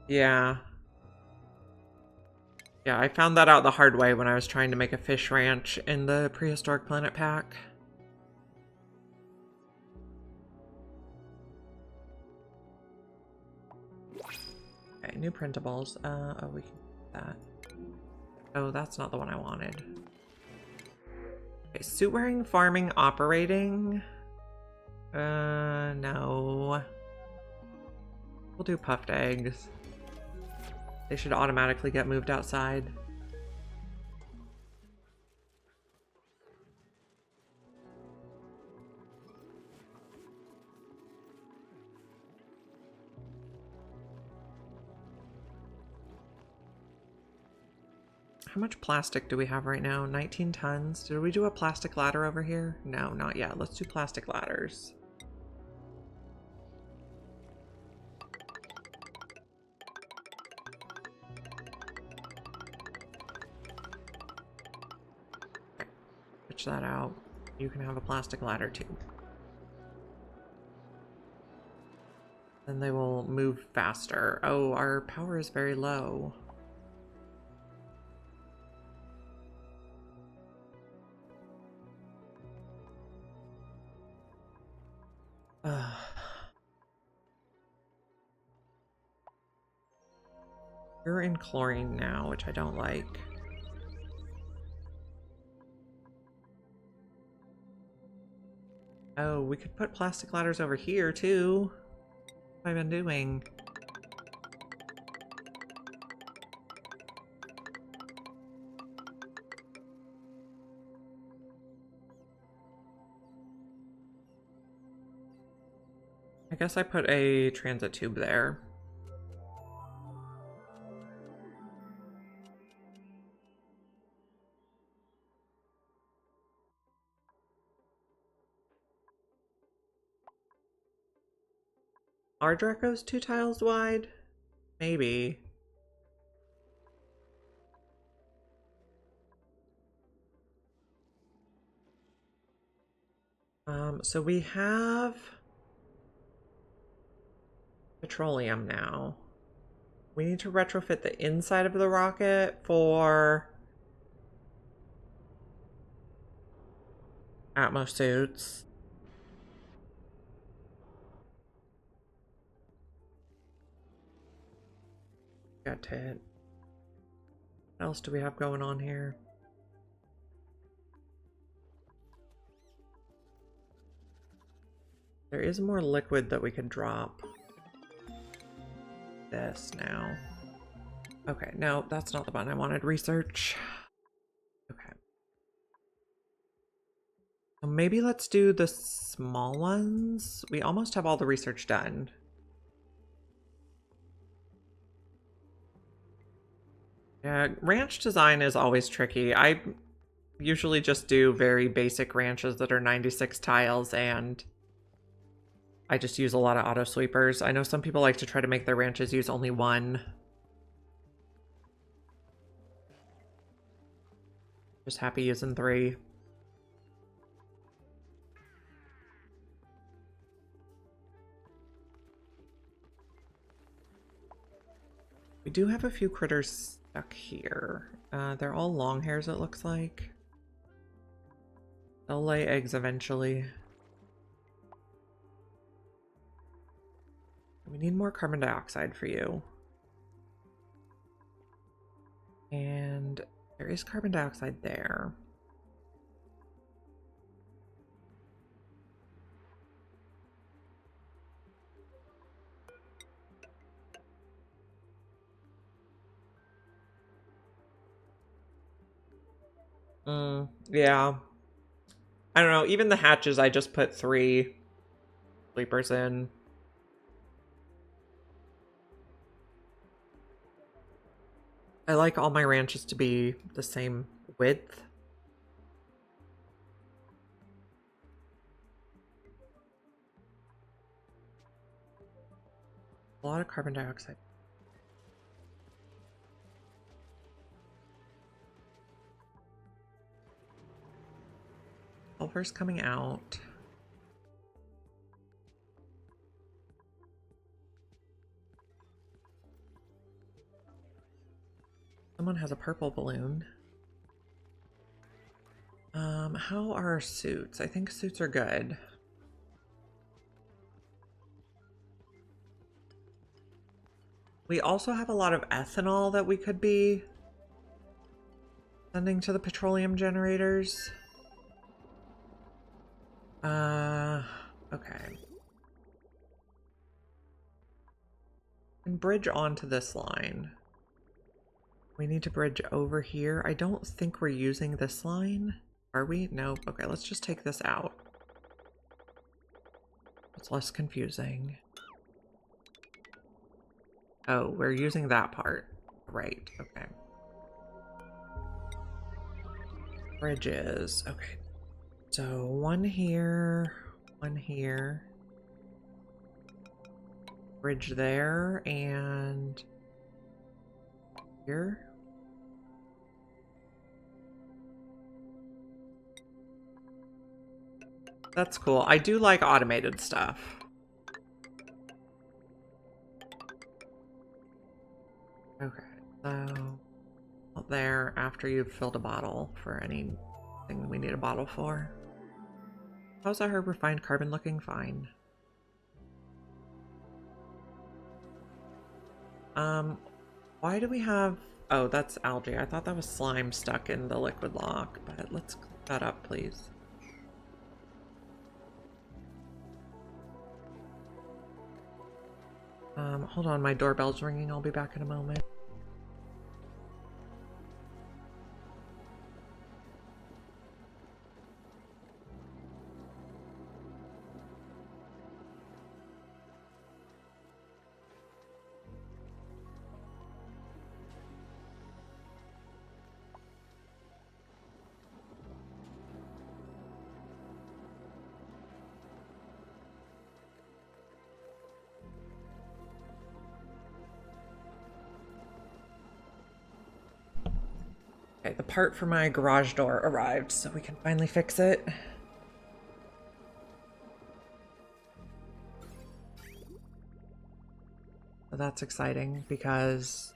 S1: Yeah. Yeah, I found that out the hard way when I was trying to make a fish ranch in the Prehistoric Planet pack. Okay, new printables. Oh, we can do that. Oh, that's not the one I wanted. Okay, suit wearing, farming, operating. No. We'll do puffed eggs. They should automatically get moved outside. How much plastic do we have right now? 19 tons. Did we do a plastic ladder over here? No, not yet. Let's do plastic ladders. Okay. Switch that out. You can have a plastic ladder too. Then they will move faster. Oh, our power is very low. You're in chlorine now, which I don't like. Oh, we could put plastic ladders over here too. What have I been doing? I guess I put a transit tube there. Are Dracos 2 tiles wide? Maybe. So we have petroleum now. We need to retrofit the inside of the rocket for Atmos suits. Got it. What else do we have going on here? There is more liquid that we could drop. This now. Okay, no, that's not the button I wanted. Research. Okay. So maybe let's do the small ones. We almost have all the research done. Yeah, ranch design is always tricky. I usually just do very basic ranches that are 96 tiles and I just use a lot of auto sweepers. I know some people like to try to make their ranches use only one. Just happy using 3. We do have a few critters stuck here. They're all long hairs, it looks like. They'll lay eggs eventually. We need more carbon dioxide for you. And there is carbon dioxide there. Yeah. I don't know. Even the hatches, I just put 3 sleepers in. I like all my ranches to be the same width. A lot of carbon dioxide. Sulfur's coming out. Someone has a purple balloon. How are our suits? I think suits are good. We also have a lot of ethanol that we could be sending to the petroleum generators. Okay. And bridge onto this line. We need to bridge over here. I don't think we're using this line. Are we? Nope. Okay, let's just take this out. It's less confusing. Oh, we're using that part. Right, okay. Bridges. Okay. So one here, one here. Bridge there, and here. That's cool. I do like automated stuff. Okay, so there after you've filled a bottle for anything we need a bottle for. How's our refined carbon looking? Fine. Why do we have... Oh, that's algae. I thought that was slime stuck in the liquid lock, but let's clean that up, please. Hold on, my doorbell's ringing. I'll be back in a moment. Okay, the part for my garage door arrived, so we can finally fix it. So that's exciting because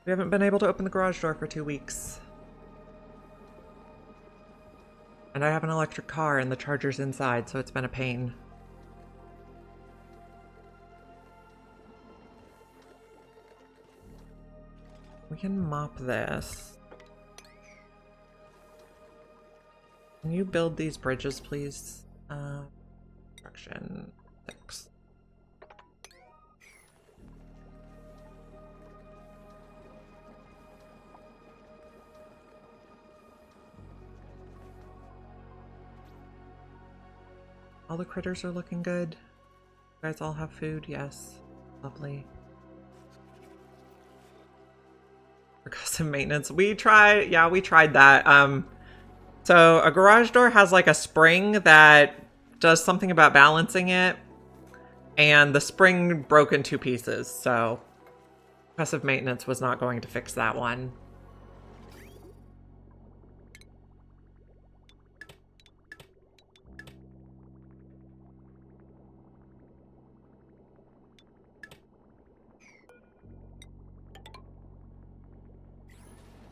S1: we haven't been able to open the garage door for 2 weeks. And I have an electric car and the charger's inside, so it's been a pain. We can mop this. Can you build these bridges, please? Construction 6. All the critters are looking good. You guys all have food? Yes. Lovely. Custom maintenance. We tried that. So a garage door has like a spring that does something about balancing it. And the spring broke in 2 pieces, so excessive maintenance was not going to fix that one.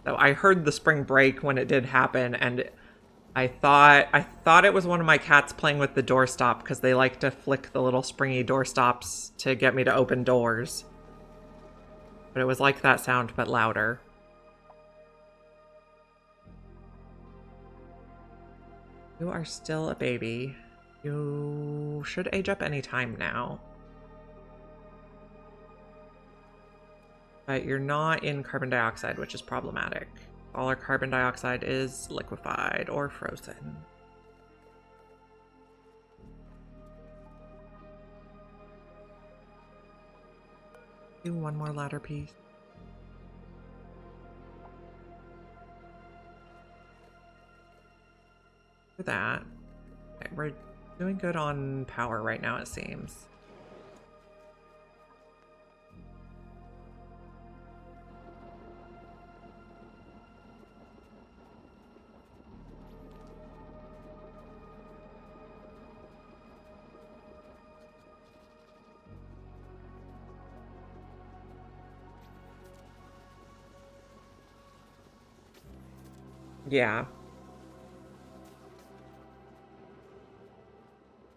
S1: So I heard the spring break when it did happen, and I thought it was one of my cats playing with the doorstop because they like to flick the little springy doorstops to get me to open doors. But it was like that sound, but louder. You are still a baby. You should age up any time now. But you're not in carbon dioxide, which is problematic. All our carbon dioxide is liquefied or frozen. Do one more ladder piece. For that. Okay, we're doing good on power right now, it seems. Yeah.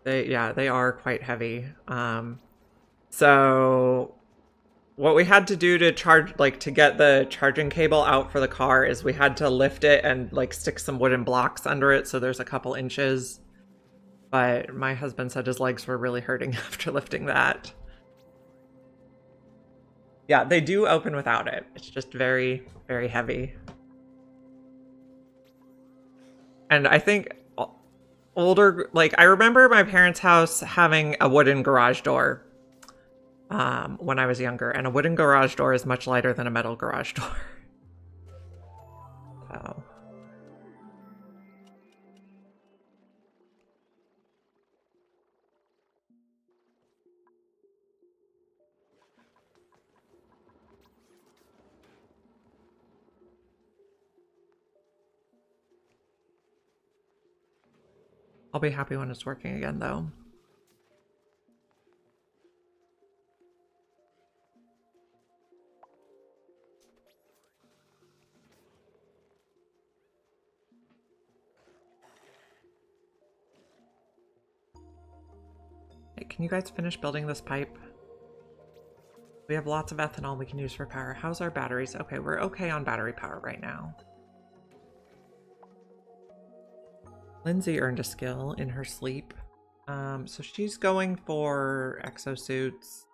S1: They are quite heavy. So what we had to do to charge, like to get the charging cable out for the car is we had to lift it and like stick some wooden blocks under it. So there's a couple inches, but my husband said his legs were really hurting after lifting that. Yeah, they do open without it. It's just very, very heavy. And I think older, like I remember my parents' house having a wooden garage door when I was younger, and a wooden garage door is much lighter than a metal garage door. So. I'll be happy when it's working again, though. Hey, can you guys finish building this pipe? We have lots of ethanol we can use for power. How's our batteries? Okay, we're okay on battery power right now. Lindsay earned a skill in her sleep. So she's going for exosuits,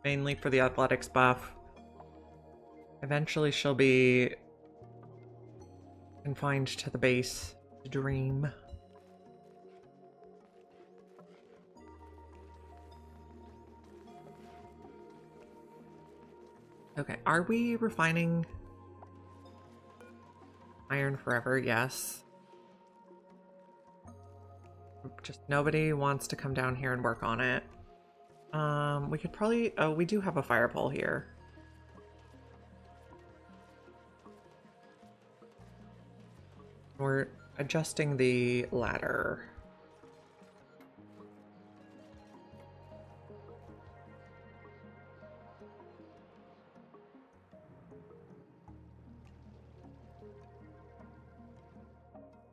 S1: mainly for the athletics buff. Eventually she'll be confined to the base to dream. Okay, are we refining iron forever? Yes. Just nobody wants to come down here and work on it. We could probably... Oh, we do have a fire pole here. We're adjusting the ladder.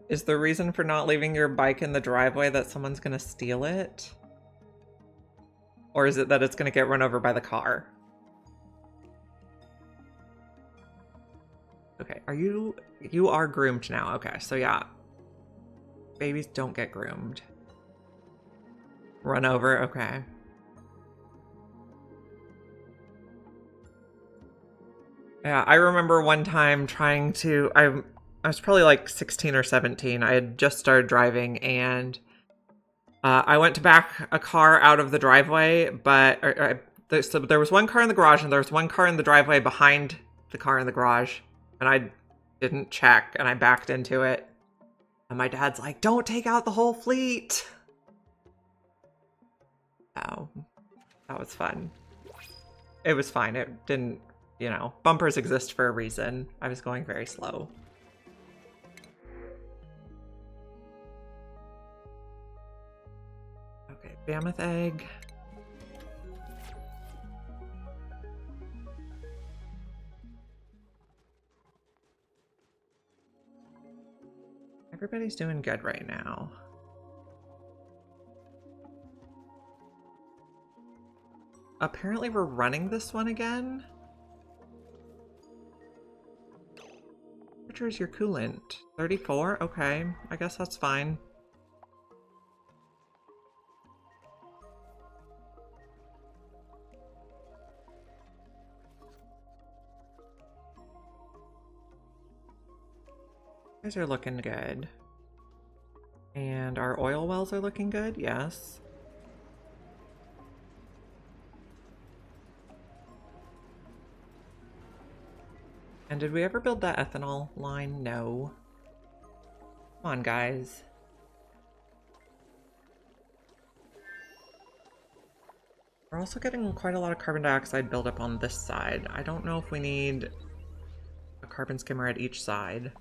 S1: Is the reason for not leaving your bike in the driveway that someone's gonna steal it? Or is it that it's gonna get run over by the car? Okay, are you... You are groomed now. Okay, so yeah. Babies don't get groomed. Run over, okay. Yeah, I remember one time trying to... I was probably like 16 or 17. I had just started driving, and I went to back a car out of the driveway, but so there was one car in the garage and there was one car in the driveway behind the car in the garage, and I didn't check, and I backed into it. And my dad's like, "Don't take out the whole fleet." Oh, That was fun. It was fine. It didn't, you know, bumpers exist for a reason. I was going very slow. Okay, mammoth egg. Everybody's doing good right now. Apparently we're running this one again. Which is your coolant? 34? Okay, I guess that's fine. You guys are looking good. And our oil wells are looking good, yes. And did we ever build that ethanol line? No. Come on, guys. We're also getting quite a lot of carbon dioxide buildup on this side. I don't know if we need a carbon skimmer at each side.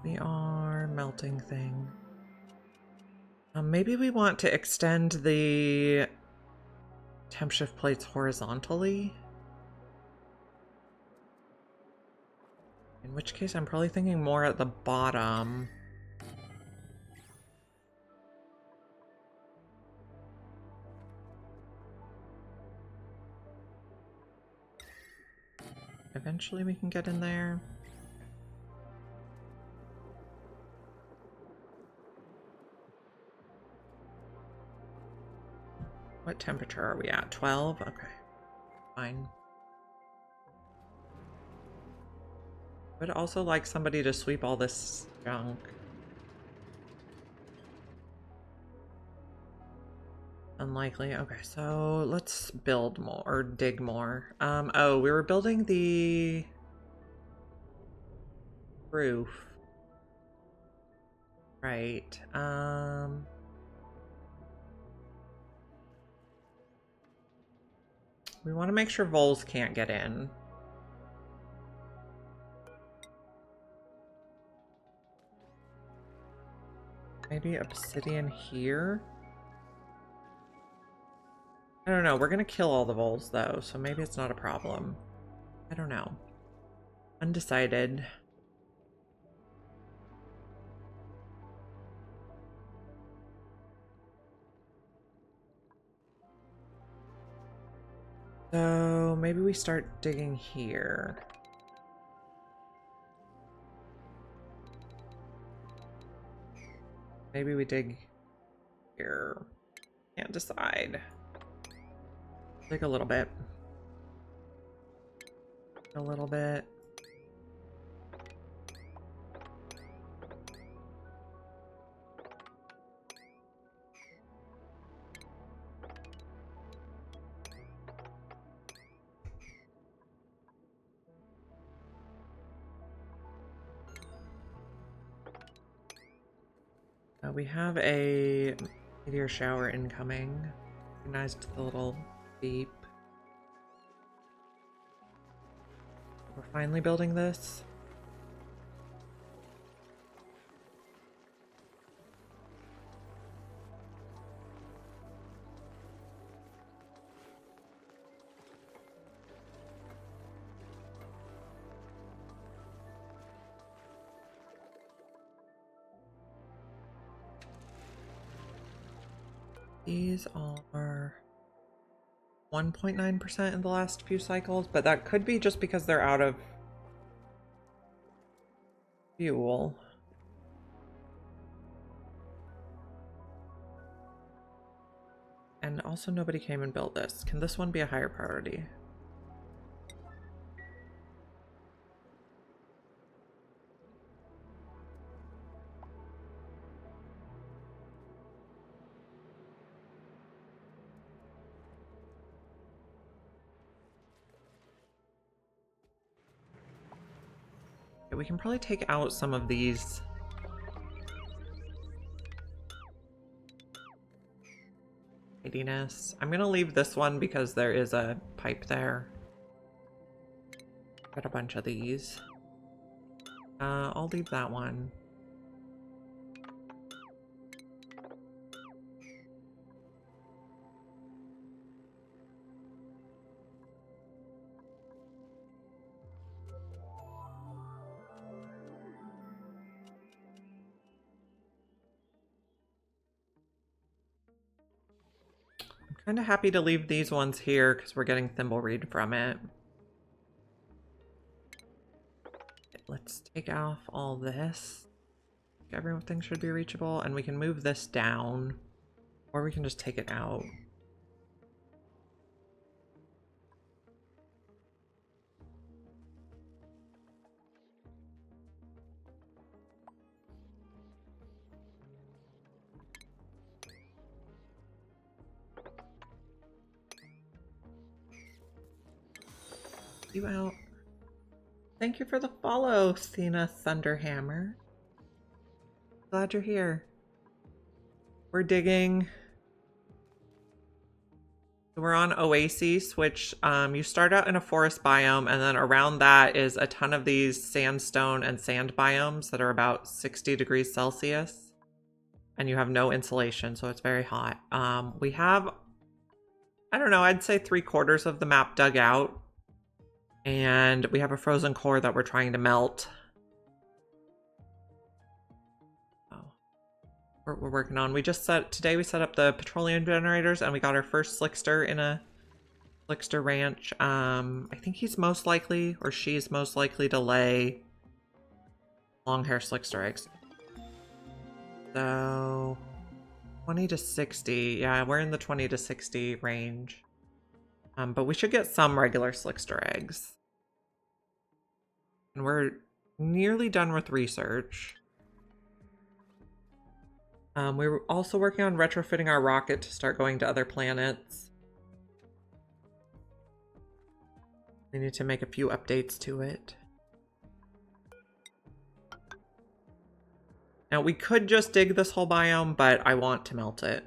S1: We are melting thing. Maybe we want to extend the temp shift plates horizontally. In which case I'm probably thinking more at the bottom. Eventually we can get in there. What temperature are we at? 12? Okay. Fine. Would also like somebody to sweep all this junk. Unlikely. Okay, so let's build more, or dig more. Oh, we were building the roof. Right. We want to make sure voles can't get in. Maybe obsidian here? I don't know. We're going to kill all the voles, though, so maybe it's not a problem. I don't know. Undecided. So maybe we start digging here. Maybe we dig here. Can't decide. Dig a little bit. A little bit. We have a meteor shower incoming. Recognized the little beep. We're finally building this. These are 1.9% in the last few cycles, but that could be just because they're out of fuel. And also nobody came and built this. Can this one be a higher priority? We can probably take out some of these. Tidiness. I'm gonna leave this one because there is a pipe there. Got a bunch of these. I'll leave that one. Kind of happy to leave these ones here because we're getting thimbleweed from it. Let's take off all this. Everything should be reachable, and we can move this down, or we can just take it out. You out. Thank you for the follow, Cena Thunderhammer. Glad you're here. We're digging. We're on Oasisse, which you start out in a forest biome, and then around that is a ton of these sandstone and sand biomes that are about 60 degrees Celsius. And you have no insulation, so it's very hot. We have, I don't know, I'd say 3/4 of the map dug out. And we have a frozen core that we're trying to melt. Oh, we're working on. Today we set up the petroleum generators, and we got our first Slickster in a Slickster ranch. I think he's most likely, or she's most likely to lay long hair Slickster eggs. So 20 to 60. Yeah, we're in the 20 to 60 range. But we should get some regular Slickster eggs. And we're nearly done with research. We were also working on retrofitting our rocket to start going to other planets. We need to make a few updates to it. Now, we could just dig this whole biome, but I want to melt it.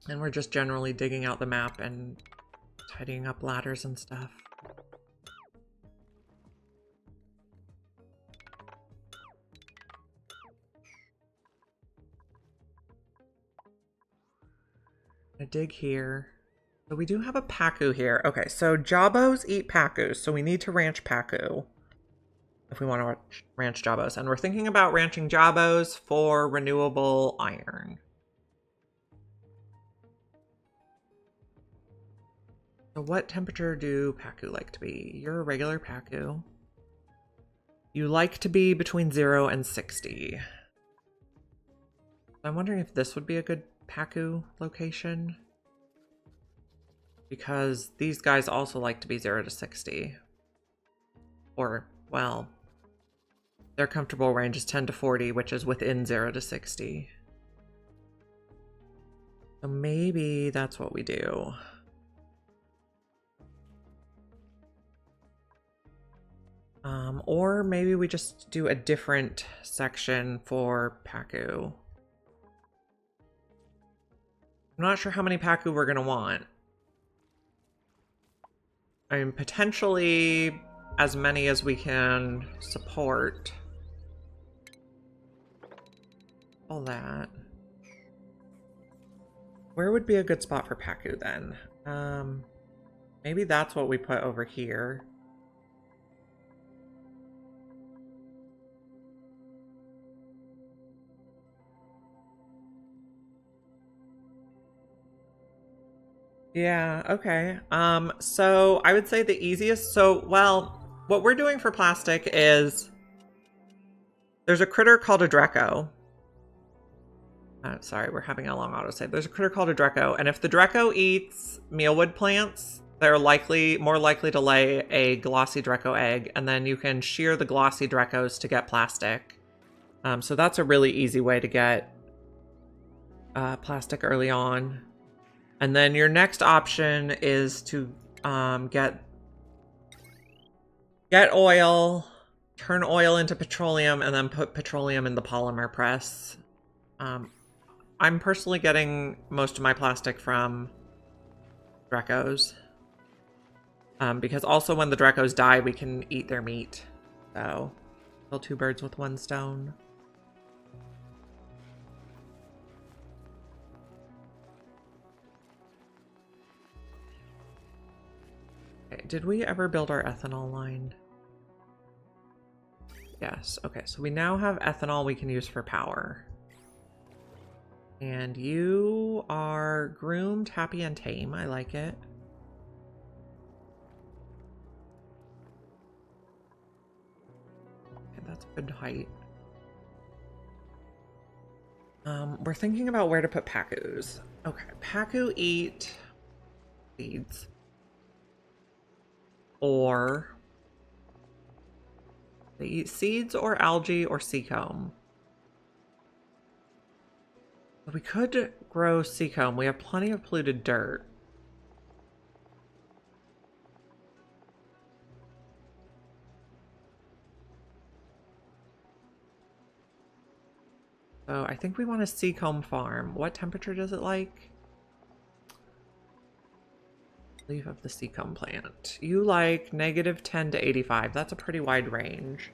S1: And we're just generally digging out the map and tidying up ladders and stuff. I'm gonna dig here. So we do have a Pacu here. Okay, so Jabos eat Pacus, so we need to ranch Pacu if we want to ranch Jabos. And we're thinking about ranching Jabos for renewable iron. So what temperature do Pacu like to be? You're a regular Pacu. You like to be between 0 and 60. I'm wondering if this would be a good Pacu location. Because these guys also like to be 0 to 60. Or, well, their comfortable range is 10 to 40, which is within 0 to 60. So maybe that's what we do. Or maybe we just do a different section for Pacu. I'm not sure how many Pacu we're going to want. I mean, potentially as many as we can support. All that. Where would be a good spot for Pacu then? Maybe that's what we put over here. Yeah, okay. So I would say the easiest, well, what we're doing for plastic is there's a critter called a Dreco. Sorry, we're having a long autosave. There's a critter called a Dreco, and if the Dreco eats mealwood plants, they're more likely to lay a glossy Dreco egg, and then you can shear the glossy Drecos to get plastic. So that's a really easy way to get plastic early on. And then your next option is to get oil, turn oil into petroleum, and then put petroleum in the polymer press. I'm personally getting most of my plastic from Drecos. Because also when the Drecos die, we can eat their meat. So, kill two birds with one stone. Okay, did we ever build our ethanol line? Yes, okay, so we now have ethanol we can use for power. And you are groomed, happy, and tame. I like it. Okay, that's a good height. We're thinking about where to put Pacus. Okay, Pacu eat seeds. Or they eat seeds or algae or seacomb. We could grow seacomb. We have plenty of polluted dirt. So I think we want a seacomb farm. What temperature does it like? Leaf of the seacomb plant. You like -10 to 85. That's a pretty wide range.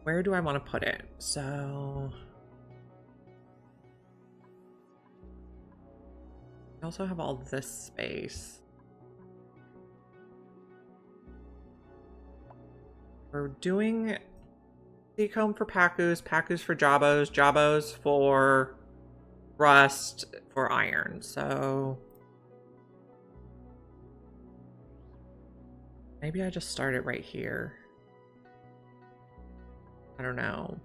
S1: Where do I want to put it? So I also have all this space. We're doing seacomb for Pacus, Pacus for Jabos, Jabos for rust, for iron. So maybe I just start it right here. I don't know.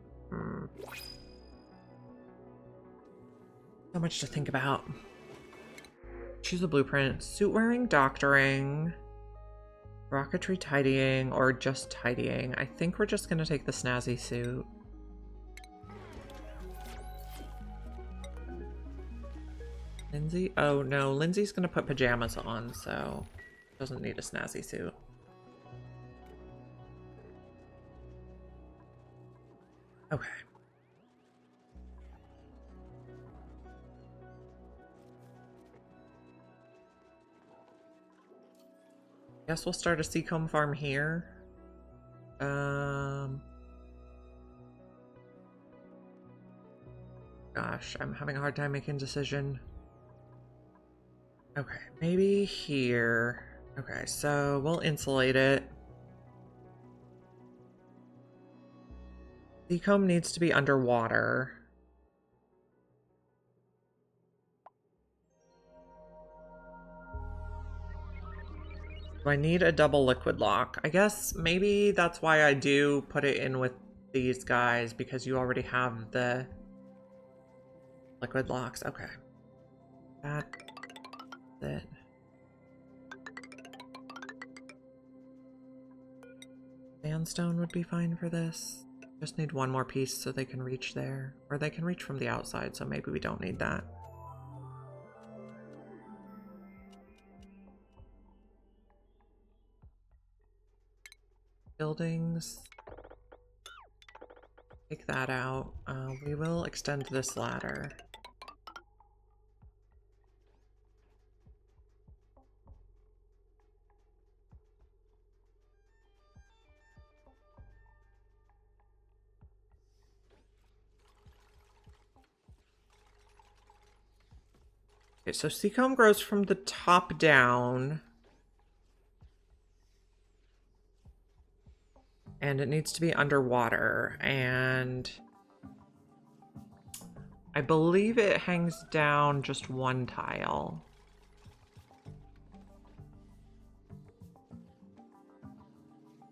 S1: So much to think about. Choose a blueprint. Suit wearing, doctoring, rocketry tidying, or just tidying. I think we're just gonna take the snazzy suit. Lindsay? Oh no, Lindsay's gonna put pajamas on, so doesn't need a snazzy suit. Okay. Guess we'll start a seacomb farm here. Gosh, I'm having a hard time making a decision. Okay, maybe here. Okay, so we'll insulate it. Seacomb needs to be underwater. Do I need a double liquid lock? I guess maybe that's why I do put it in with these guys, because you already have the liquid locks. Okay. That's it. Sandstone would be fine for this. Just need one more piece so they can reach there. Or they can reach from the outside, so maybe we don't need that. Buildings. Take that out. We will extend this ladder. Okay, so seacomb grows from the top down. And it needs to be underwater, and I believe it hangs down just one tile.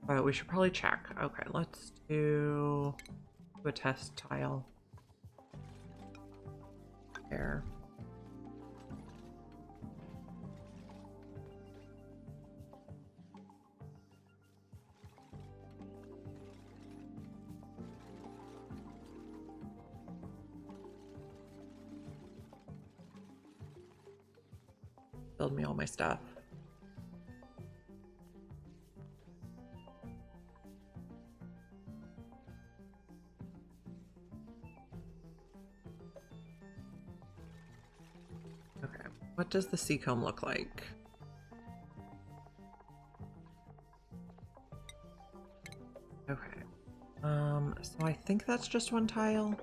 S1: But we should probably check. Okay, let's do a test tile. There. build me all my stuff. Okay, what does the seacomb look like? Okay. So I think that's just one tile.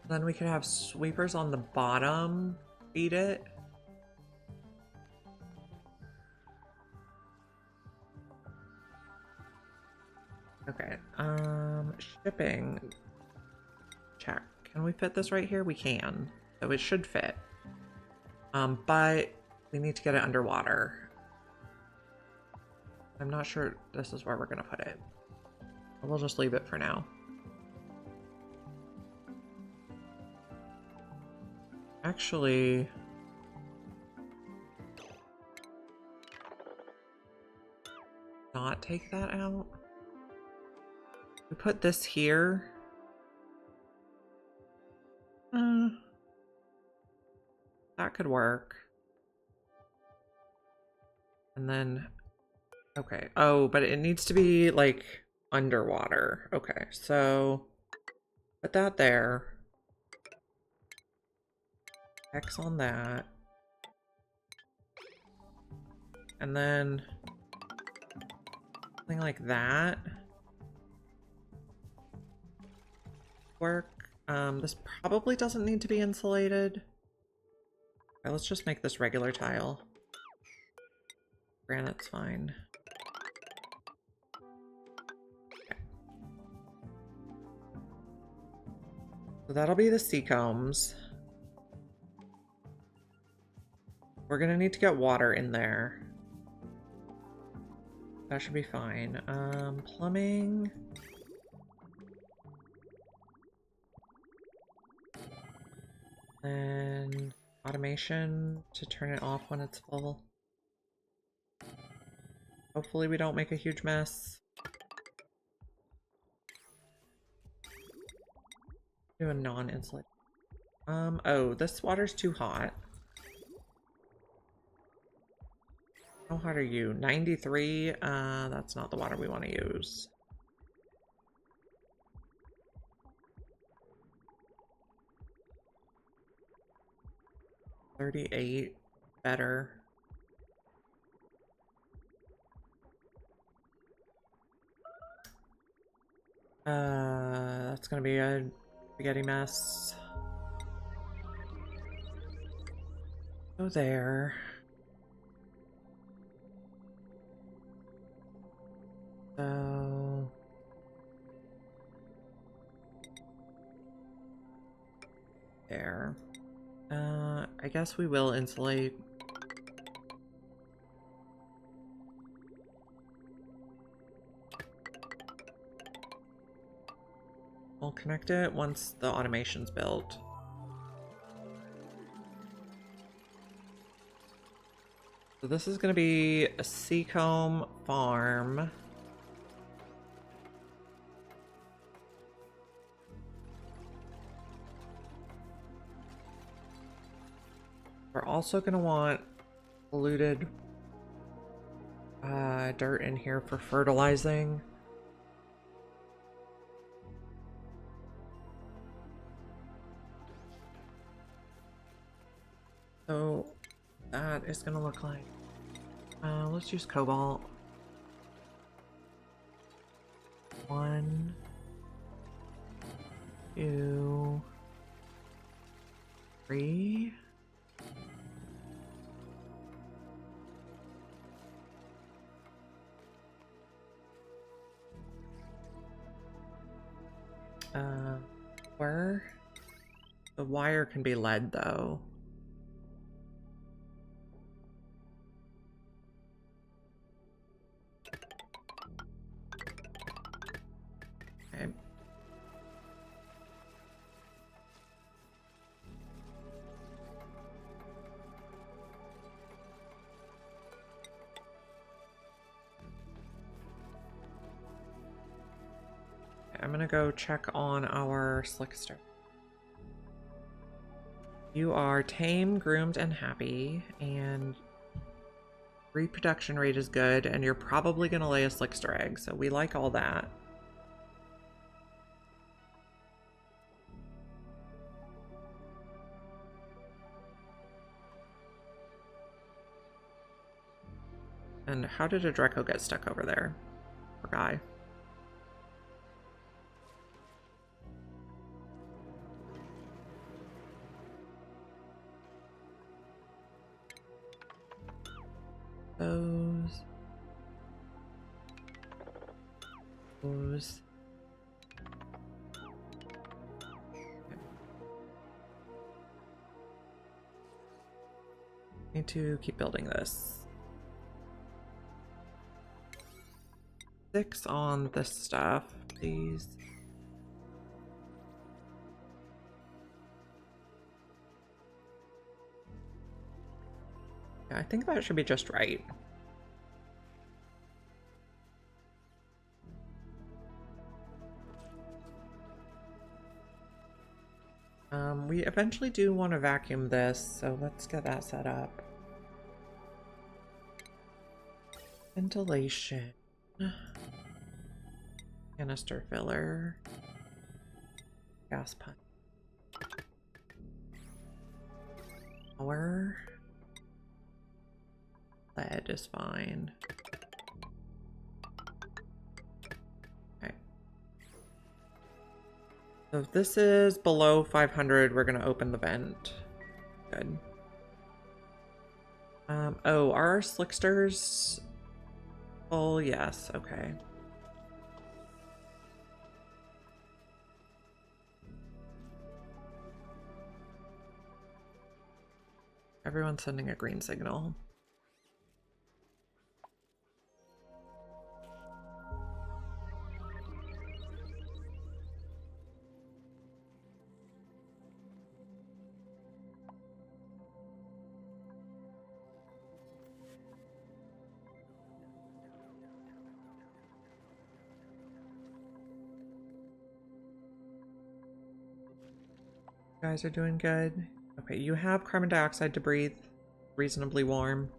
S1: Then we could have sweepers on the bottom feed it. Okay, shipping. Check. Can we fit this right here? We can. So it should fit. But we need to get it underwater. I'm not sure this is where we're gonna put it. We'll just leave it for now. Actually, not take that out. We put this here. That could work. And then, okay. Oh, but it needs to be like underwater. Okay, so put that there. X on that. And then something like that. Work. This probably doesn't need to be insulated. Okay, let's just make this regular tile. Granite's fine. Okay. So that'll be the seacombs. We're gonna need to get water in there. That should be fine. Plumbing. And automation to turn it off when it's full. Hopefully we don't make a huge mess. Do a non-insulated. Oh, this water's too hot. How hot are you? 93? That's not the water we want to use. $38. Better. That's gonna be a spaghetti mess. Go there. So there. I guess we will insulate. We'll connect it once the automation's built. So this is going to be a seacomb farm. We're also going to want polluted dirt in here for fertilizing. So that is going to look like, let's use cobalt. 1, 2, 3. Where? The wire can be lead though. Okay. Okay. I'm gonna go check on our Slickster. You are tame, groomed, and happy, and reproduction rate is good, and you're probably gonna lay a Slickster egg, so we like all that. And how did a Draco get stuck over there? Poor guy. Those. Need to keep building this. 6 on this stuff, please. Yeah, I think that should be just right. We eventually do want to vacuum this, so let's get that set up. Ventilation. Canister filler. Gas pump. Power. Lead is fine. Okay. So if this is below 500, we're going to open the vent. Good. Oh, are our Slicksters? Oh, yes. Okay. Everyone's sending a green signal. You guys are doing good. Okay, you have carbon dioxide to breathe. Reasonably warm.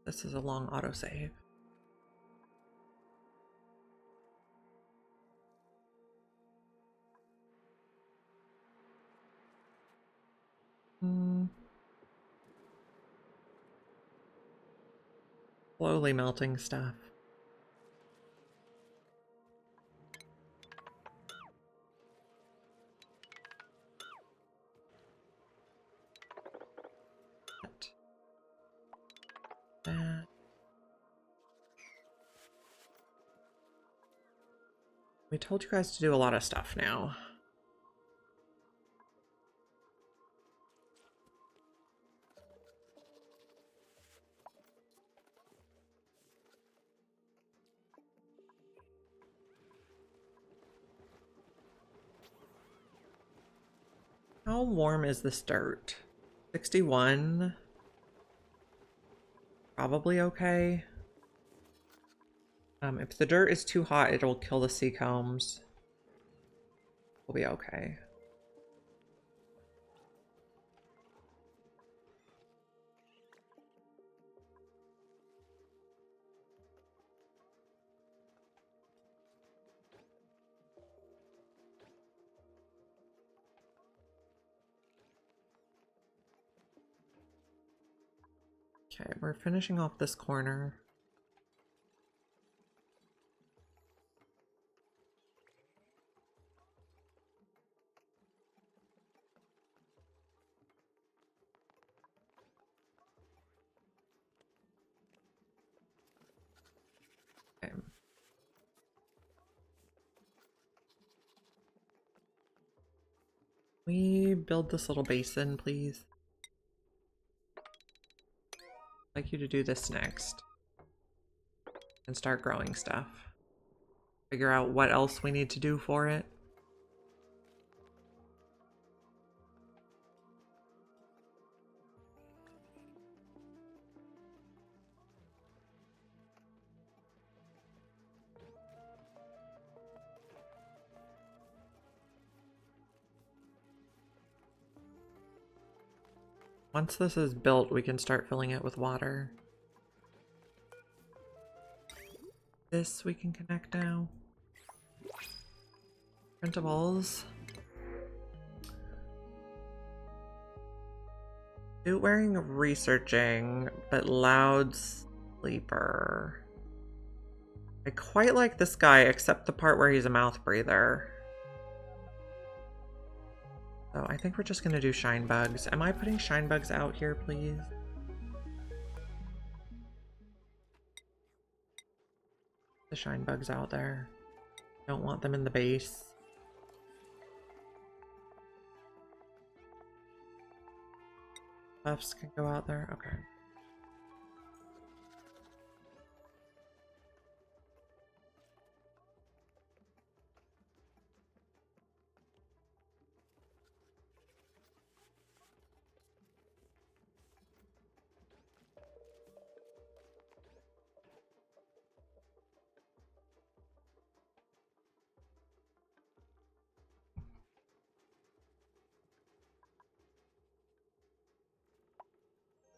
S1: This is a long autosave. Slowly melting stuff. That. We told you guys to do a lot of stuff now. How warm is this dirt? 61. Probably okay. If the dirt is too hot, it'll kill the sea combs. We'll be okay. Okay, we're finishing off this corner. Okay. We build this little basin, please. I'd like you to do this next. And start growing stuff. Figure out what else we need to do for it. Once this is built, we can start filling it with water. This we can connect now. Printables. Suit wearing researching, but loud sleeper. I quite like this guy, except the part where he's a mouth breather. So I think we're just gonna do shine bugs. Am I putting shine bugs out here, please? The shine bugs out there. Don't want them in the base. Buffs can go out there. Okay.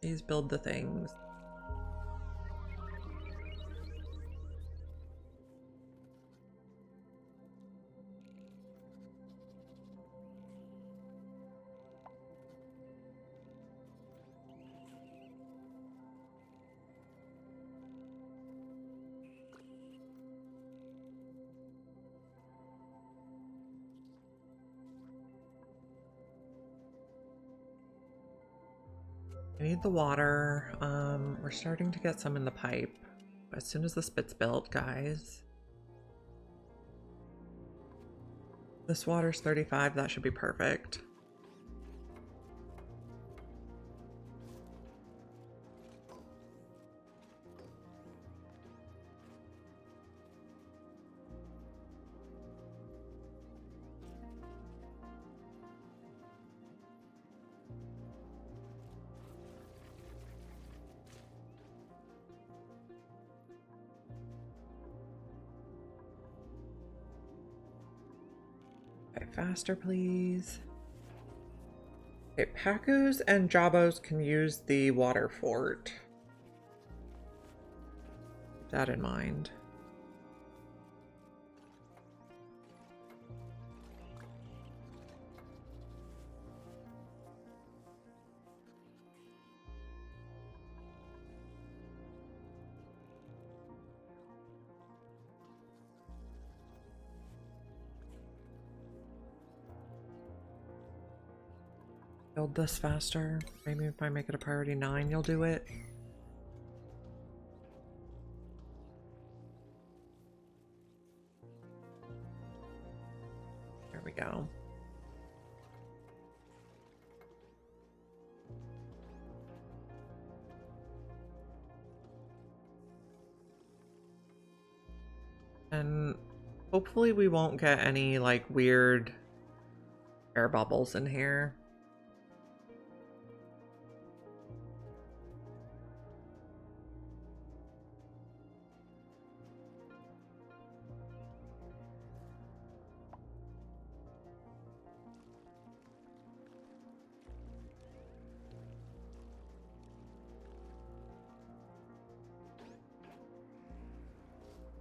S1: Please build the things. I need the water. We're starting to get some in the pipe. As soon as the spit's built, guys. This water's 35, that should be perfect. Okay, faster, please. Okay, Pacus and Jabos can use the water fort. Keep that in mind. Build this faster. Maybe if I make it a priority 9, you'll do it. There we go. And hopefully we won't get any like weird air bubbles in here.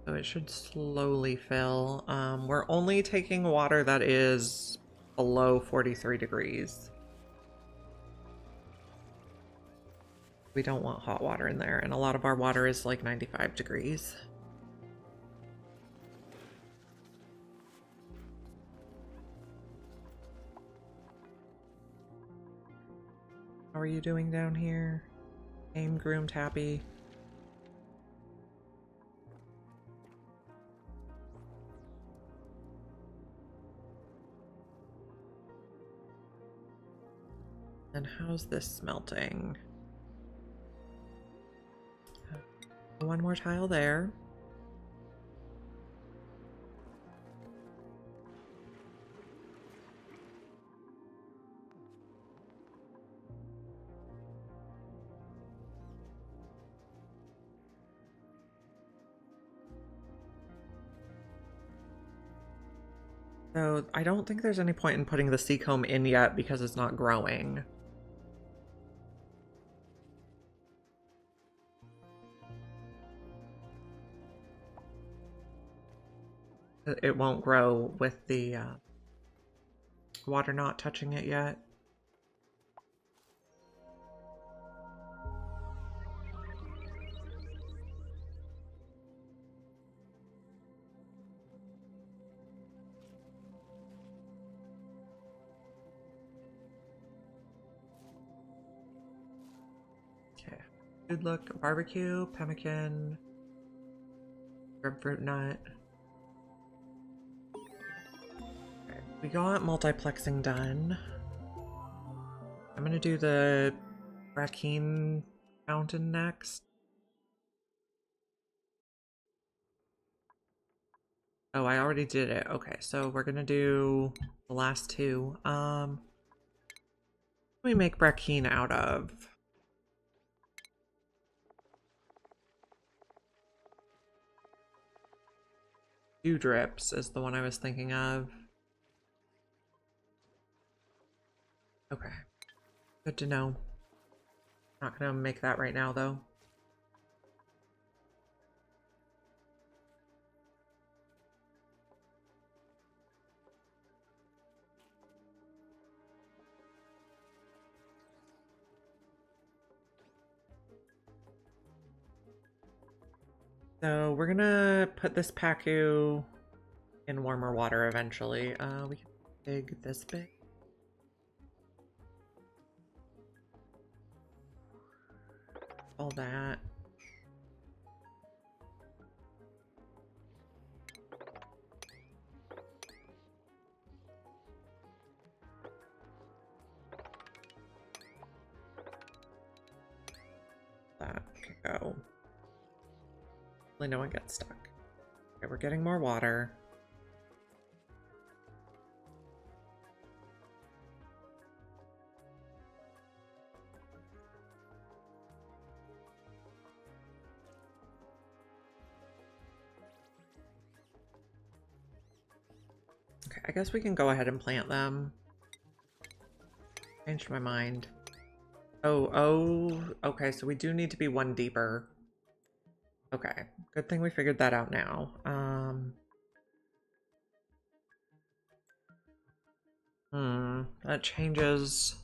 S1: So it should slowly fill. We're only taking water that is below 43 degrees. We don't want hot water in there, and a lot of our water is like 95 degrees. How are you doing down here? Aim, groomed, happy. And how's this smelting? One more tile there. So I don't think there's any point in putting the sea comb in yet because it's not growing. It won't grow with the water not touching it yet. Okay. Good look. Barbecue, pemmican, grapefruit nut. Okay. We got multiplexing done. I'm gonna do the Rakeen Mountain next. Oh, I already did it. Okay, so we're gonna do the last two. What do we make Rakeen out of? Dew drips is the one I was thinking of. Okay, good to know. Not gonna make that right now though. So we're gonna put this Pacu in warmer water eventually. We can dig this bit. All that. That can go. Hopefully no one gets stuck. Okay, we're getting more water. Okay, I guess we can go ahead and plant them. Changed my mind. Oh, okay, so we do need to be one deeper. Okay, good thing we figured that out now. That changes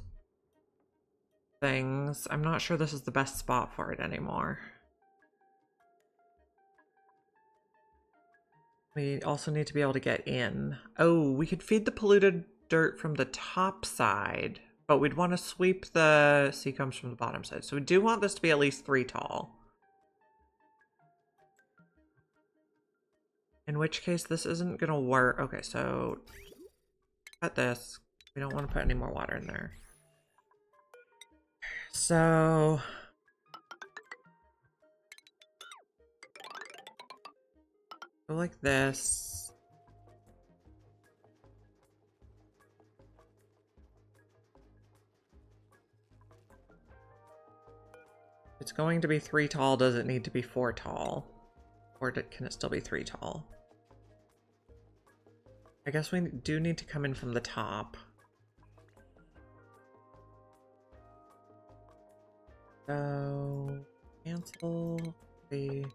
S1: things. I'm not sure this is the best spot for it anymore. We also need to be able to get in. Oh, we could feed the polluted dirt from the top side, but we'd want to sweep the sea comes from the bottom side. So we do want this to be at least 3 tall. In which case this isn't gonna work. Okay, so cut this. We don't want to put any more water in there. So go like this. It's going to be 3 tall. Does it need to be 4 tall? Or can it still be 3 tall? I guess we do need to come in from the top. So cancel the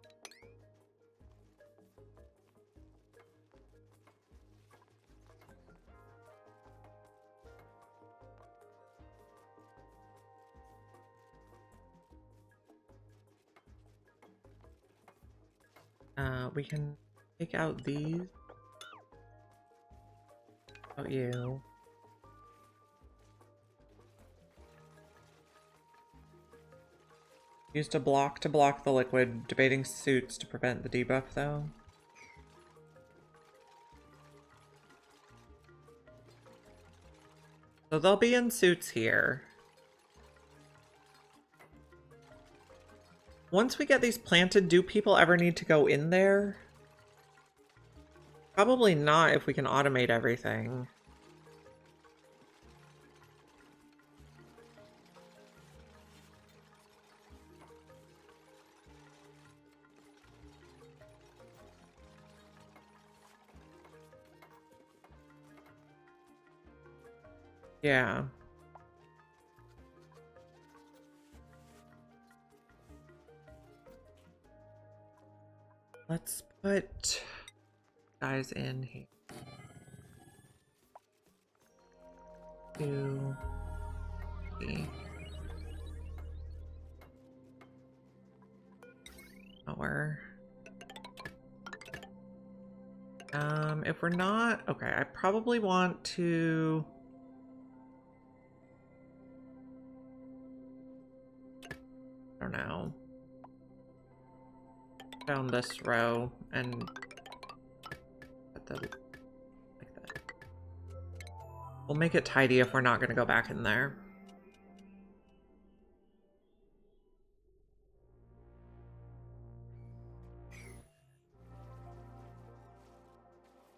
S1: we can take out these. Oh, you. Used a block to block the liquid, debating suits to prevent the debuff though. So they'll be in suits here. Once we get these planted, do people ever need to go in there? Probably not if we can automate everything. Yeah. Let's put guys in here. 2, 3. Power. If we're not, okay, I probably want to. I don't know. Down this row and put the like that. We'll make it tidy if we're not going to go back in there.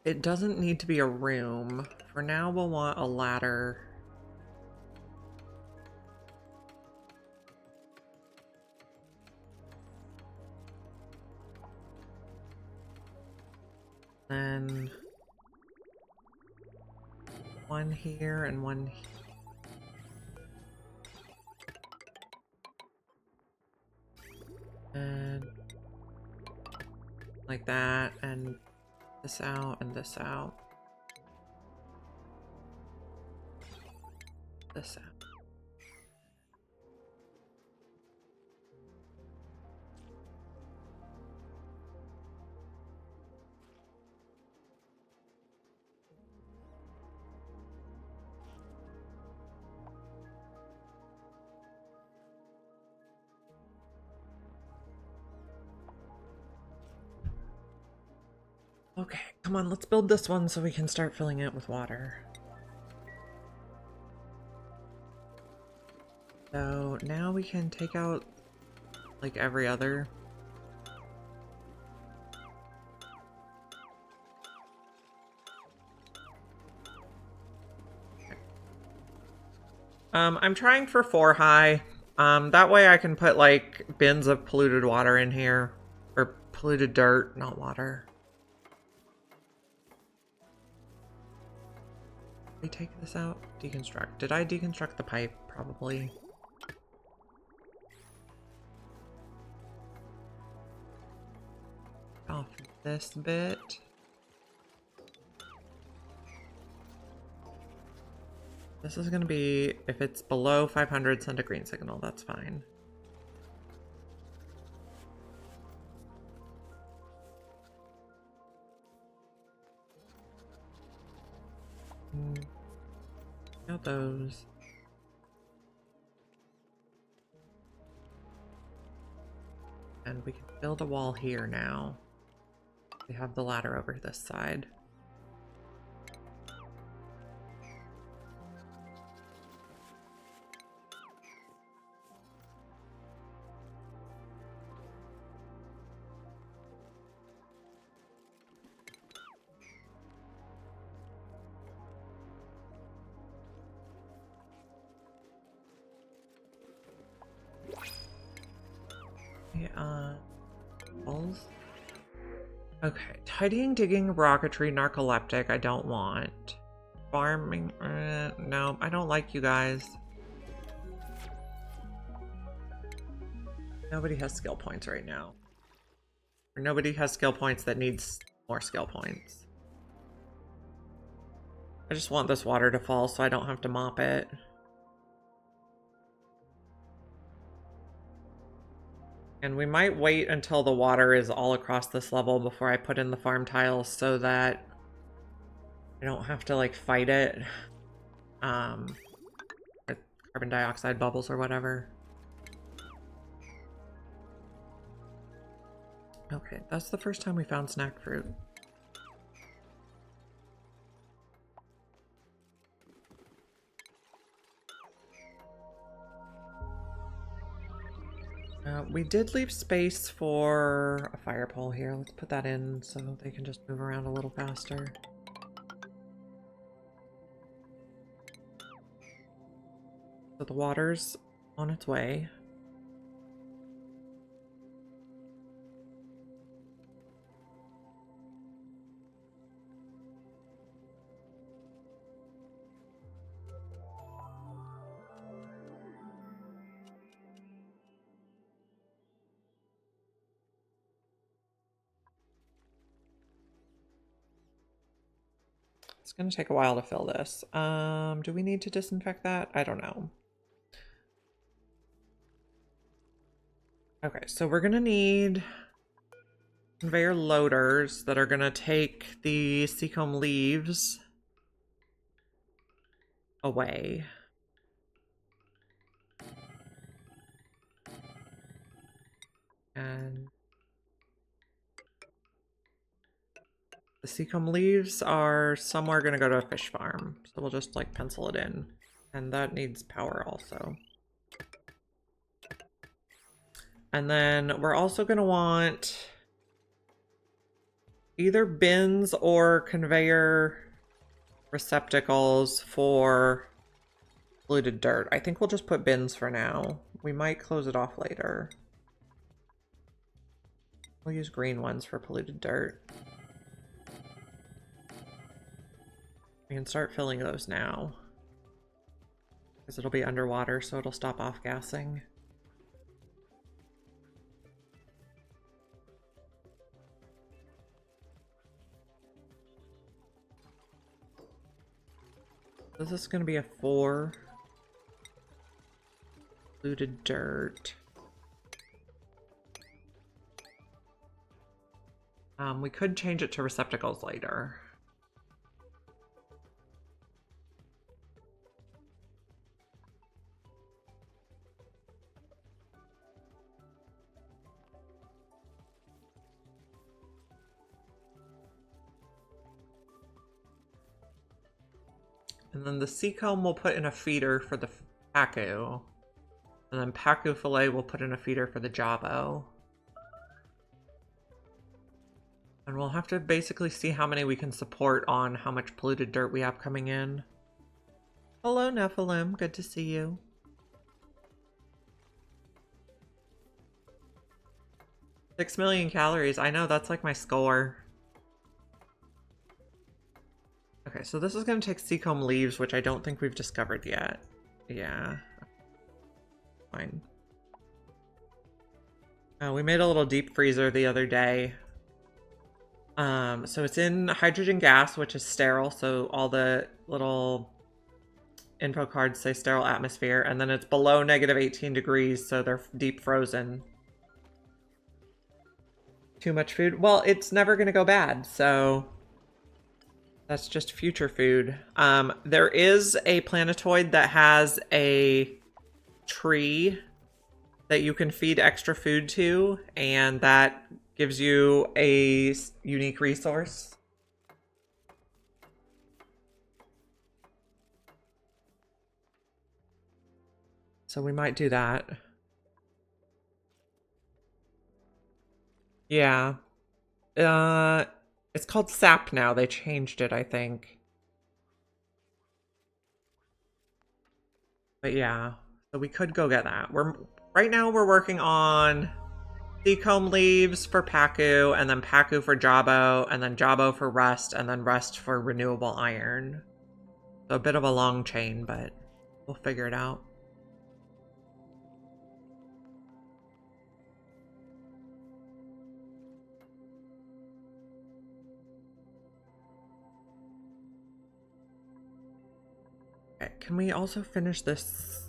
S1: It doesn't need to be a room. For now, we'll want a ladder. Then one here and one here. And like that, and this out and this out. This out. Okay, come on, let's build this one so we can start filling it with water. So now we can take out like every other. I'm trying for 4 high. That way I can put like bins of polluted water in here, or polluted dirt, not water. Did we take this out? Deconstruct. Did I deconstruct the pipe? Probably. Off this bit. This is going to be, if it's below 500, send a green signal. That's fine. Got those. And we can build a wall here now. We have the ladder over this side. Balls. Okay, tidying, digging, rocketry, narcoleptic, I don't want. Farming, no, I don't like you guys. Nobody has skill points right now. Or nobody has skill points that needs more skill points. I just want this water to fall so I don't have to mop it. And we might wait until the water is all across this level before I put in the farm tiles so that I don't have to like fight it. With carbon dioxide bubbles or whatever. Okay, that's the first time we found snack fruit. We did leave space for a fire pole here. Let's put that in so they can just move around a little faster. So the water's on its way. It's going to take a while to fill this. Do we need to disinfect that? I don't know. Okay, so we're going to need conveyor loaders that are going to take the seacomb leaves away. And the seacomb leaves are somewhere going to go to a fish farm. So we'll just like pencil it in. And that needs power also. And then we're also going to want either bins or conveyor receptacles for polluted dirt. I think we'll just put bins for now. We might close it off later. We'll use green ones for polluted dirt. We can start filling those now. Because it'll be underwater, so it'll stop off-gassing. This is going to be a 4. Polluted dirt. We could change it to receptacles later. And then the seacomb we'll put in a feeder for the pacu. And then pacu fillet we'll put in a feeder for the jabo. And we'll have to basically see how many we can support on how much polluted dirt we have coming in. Hello, Nephilim. Good to see you. $6 million calories. I know, that's like my score. Okay, so this is going to take seacomb leaves, which I don't think we've discovered yet. Yeah. Fine. We made a little deep freezer the other day. So it's in hydrogen gas, which is sterile, so all the little info cards say sterile atmosphere, and then it's below -18 degrees, so they're deep frozen. Too much food? Well, it's never going to go bad, so that's just future food. There is a planetoid that has a tree that you can feed extra food to, and that gives you a unique resource. So we might do that. Yeah. It's called SAP now. They changed it, I think. But yeah, so we could go get that. Right now we're working on seacomb leaves for pacu, and then pacu for jabo, and then jabo for rust, and then rust for renewable iron. So a bit of a long chain, but we'll figure it out. Okay, can we also finish this?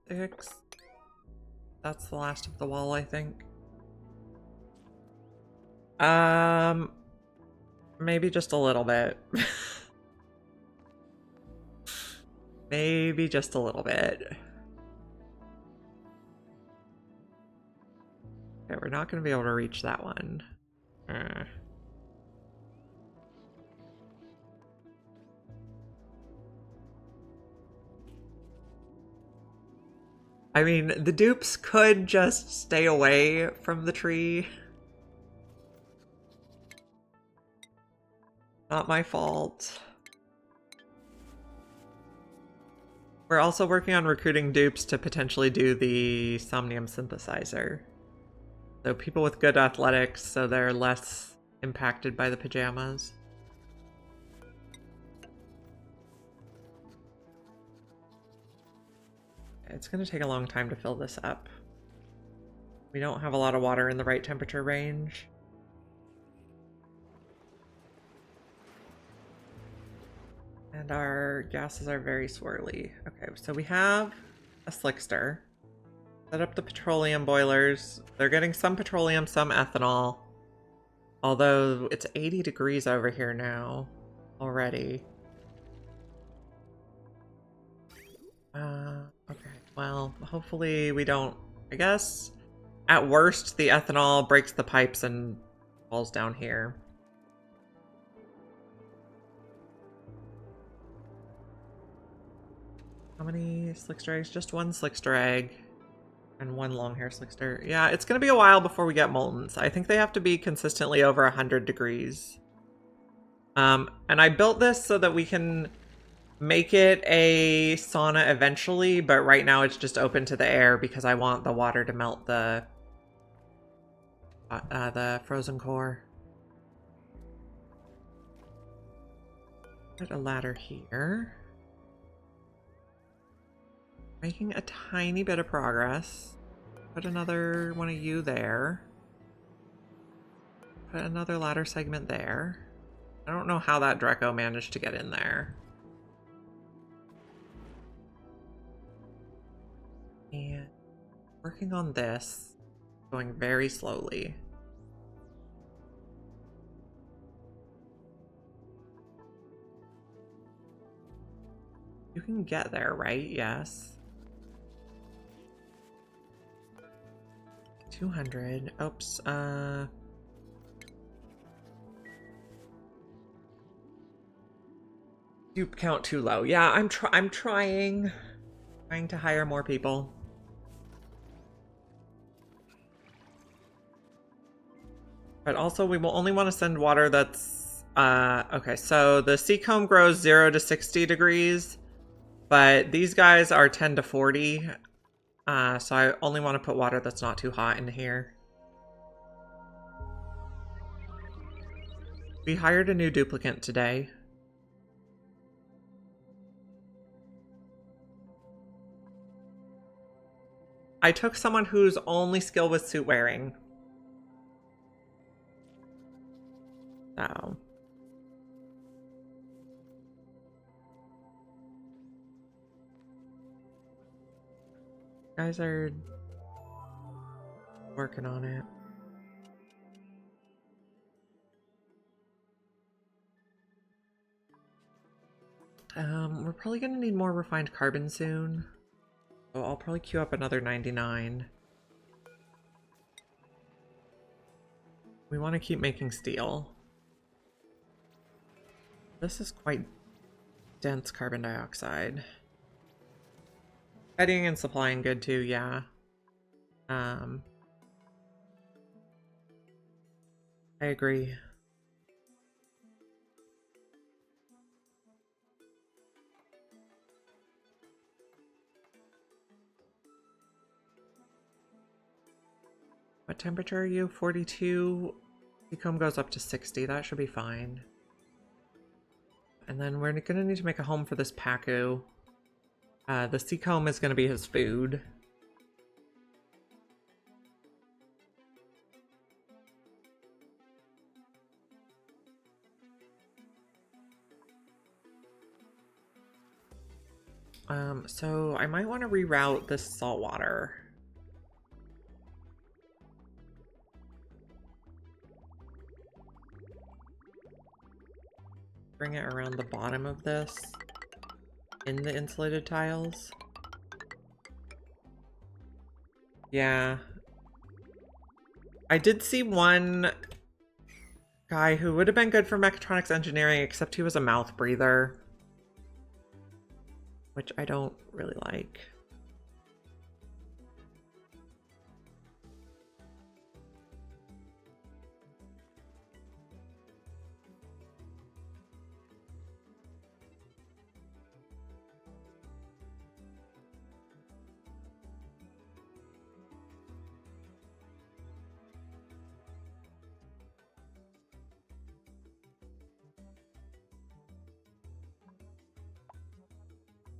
S1: Six. That's the last of the wall, I think. Maybe just a little bit. Maybe just a little bit. Okay, we're not going to be able to reach that one. I mean, the dupes could just stay away from the tree. Not my fault. We're also working on recruiting dupes to potentially do the somnium synthesizer. So people with good athletics, so they're less impacted by the pajamas. It's going to take a long time to fill this up. We don't have a lot of water in the right temperature range. And our gases are very swirly. Okay, so we have a Slickster. Set up the petroleum boilers. They're getting some petroleum, some ethanol. Although it's 80 degrees over here now already. Okay, well, hopefully we don't, I guess, at worst, the ethanol breaks the pipes and falls down here. How many Slickster eggs? Just one Slickster egg and one long hair Slickster. Yeah, it's going to be a while before we get moltens. I think they have to be consistently over 100 degrees. And I built this so that we can make it a sauna eventually, but right now it's just open to the air because I want the water to melt the frozen core. Put a ladder here. Making a tiny bit of progress. Put another one of you there. Put another ladder segment there. I don't know how that Dreco managed to get in there. And working on this, going very slowly. You can get there, right? Yes. 200. Oops. You count too low. Yeah, I'm trying to hire more people. But also we will only want to send water that's okay, so the sea comb grows 0 to 60 degrees, but these guys are 10 to 40. So I only want to put water that's not too hot in here. We hired a new duplicant today. I took someone whose only skill was suit wearing. So. Guys are working on it. We're probably gonna need more refined carbon soon. So I'll probably queue up another 99. We want to keep making steel. This is quite dense carbon dioxide. Heading and supplying good too, yeah. I agree. What temperature are you? 42. Seacomb goes up to 60. That should be fine. And then we're gonna need to make a home for this Pacu. The Seacomb is gonna be his food. So I might want to reroute this saltwater. Bring it around the bottom of this in the insulated tiles. Yeah. I did see one guy who would have been good for mechatronics engineering, except he was a mouth breather, which I don't really like.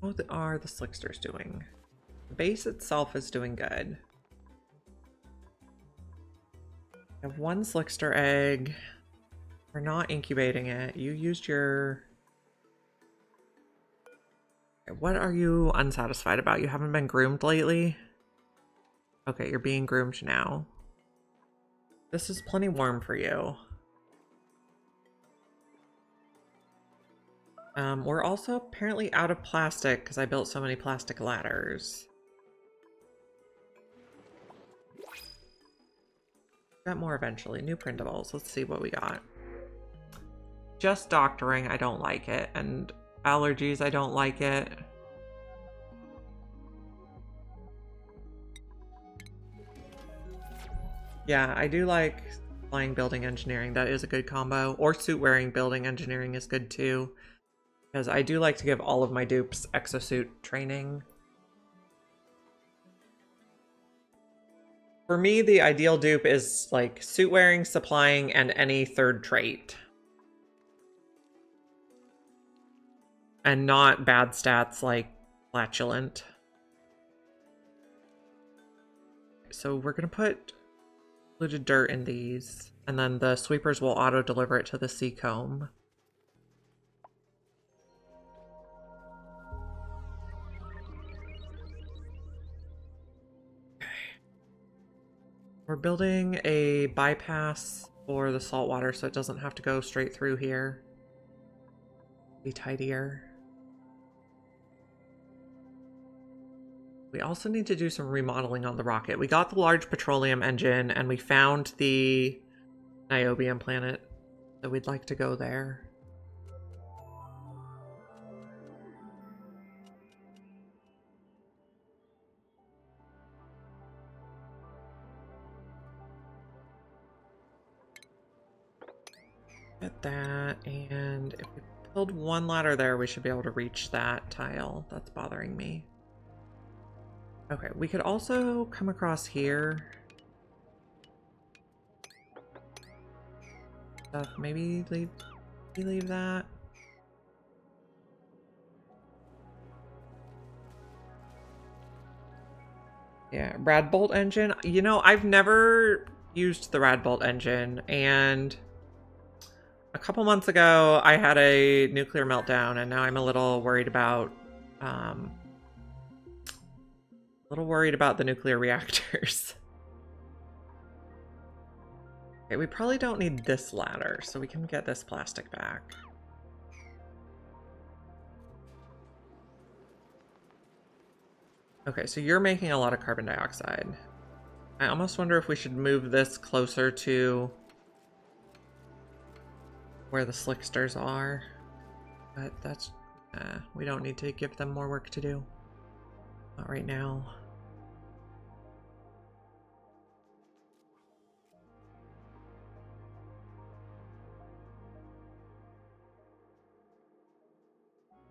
S1: How are the Slicksters doing? base itself is doing good. I have one Slickster egg. We're not incubating it. You used your... What are you unsatisfied about? You haven't been groomed lately? Okay, you're being groomed now. This is plenty warm for you. We're also apparently out of plastic because I built so many plastic ladders. Got more eventually. New printables. Let's see what we got. Just doctoring, I don't like it. And allergies, I don't like it. Yeah, I do like flying building engineering. That is a good combo. Or suit wearing building engineering is good too. Because I do like to give all of my dupes exosuit training. For me, the ideal dupe is like suit wearing, supplying, and any third trait. And not bad stats like flatulent. So we're gonna put polluted dirt in these, and then the sweepers will auto deliver it to the sea comb. We're building a bypass for the salt water so it doesn't have to go straight through here. Be tidier. We also need to do some remodeling on the rocket. We got the large petroleum engine and we found the Niobium planet, so we'd like to go there. Get that, and if we build one ladder there, we should be able to reach that tile. That's bothering me. Okay, we could also come across here. Maybe leave that. Yeah, rad bolt engine. You know, I've never used the rad bolt engine, and a couple months ago I had a nuclear meltdown, and now I'm a little worried about the nuclear reactors. Okay, we probably don't need this ladder, so we can get this plastic back. Okay, so you're making a lot of carbon dioxide. I almost wonder if we should move this closer to where the Slicksters are. But that's... we don't need to give them more work to do. Not right now.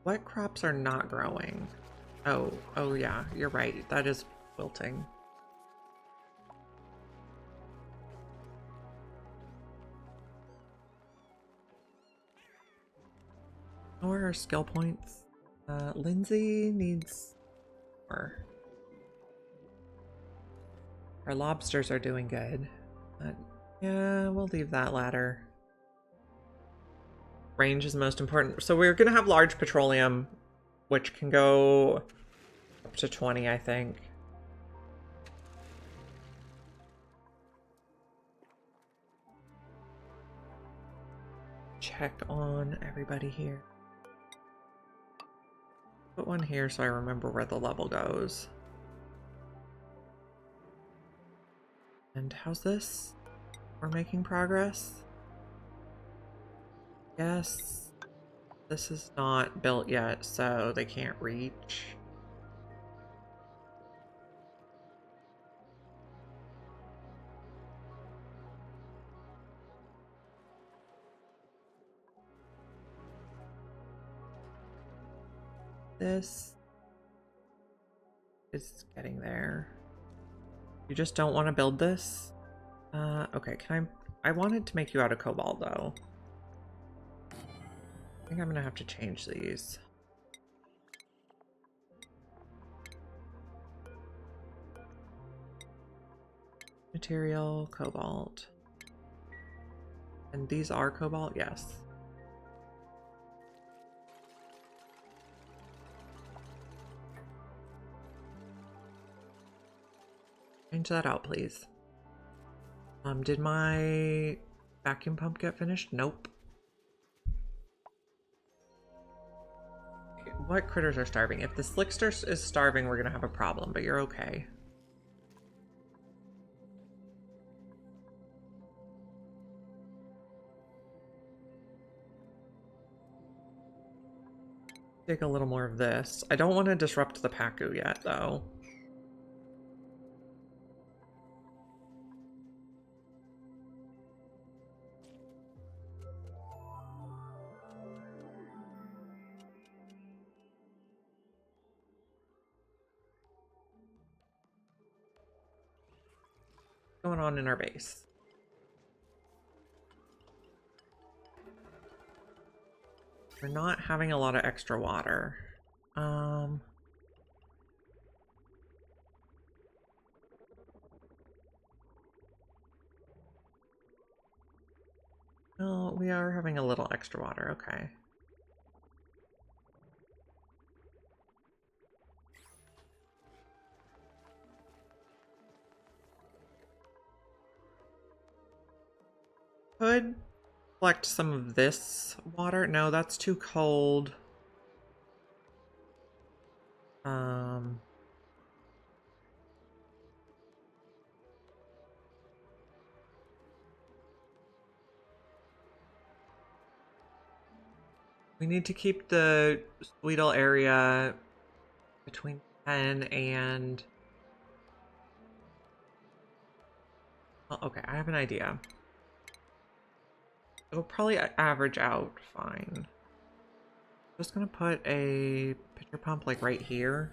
S1: What crops are not growing? Oh yeah, you're right. That is wilting. Or our skill points. Lindsay needs more. Our lobsters are doing good. But yeah, we'll leave that ladder. Range is most important. So we're gonna have large petroleum, which can go up to 20, I think. Check on everybody here. Put one here so I remember where the level goes. And how's this? We're making progress? Yes. This is not built yet, so they can't reach. This is getting there. You just don't want to build this? Okay, I wanted to make you out of cobalt, though. I think I'm gonna have to change these. Material, cobalt. And these are cobalt? Yes. Change that out, please. Did my vacuum pump get finished? Nope. What critters are starving? If the Slickster is starving, we're gonna have a problem, but you're okay. Take a little more of this. I don't want to disrupt the Pacu yet, though. What's going on in our base? We're not having a lot of extra water. Oh, we are having a little extra water, okay. Could collect some of this water. No, that's too cold. We need to keep the Sweetle area between 10 and... Oh, okay, I have an idea. It'll probably average out fine. Just gonna put a pitcher pump like right here.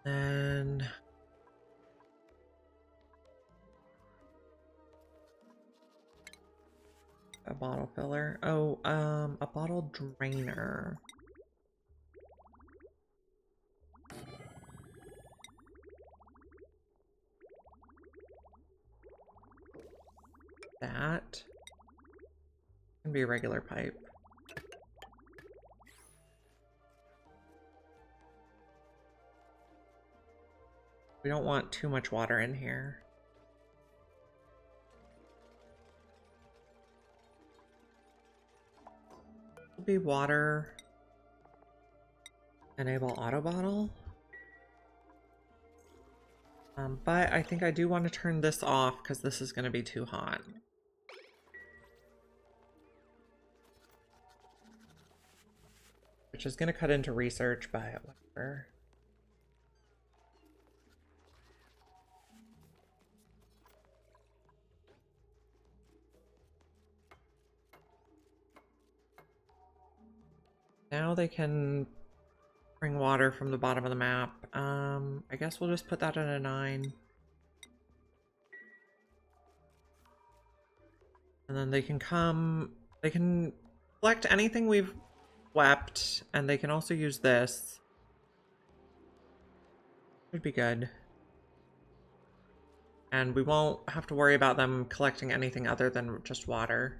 S1: Then a bottle filler. Oh, a bottle drainer. That can be a regular pipe. We don't want too much water in here. Will be water. Enable auto bottle. But I think I do want to turn this off because this is going to be too hot. Which is going to cut into research, but whatever. Now they can bring water from the bottom of the map. I guess we'll just put that at a 9. And then they can come, they can collect anything we've swept, and they can also use this. Should be good. And we won't have to worry about them collecting anything other than just water.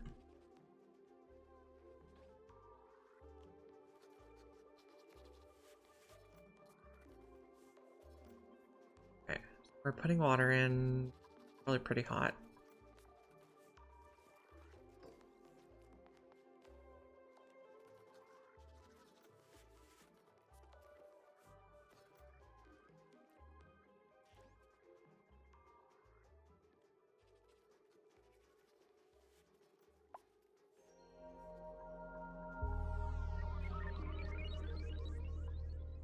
S1: Okay, so we're putting water in, probably pretty hot.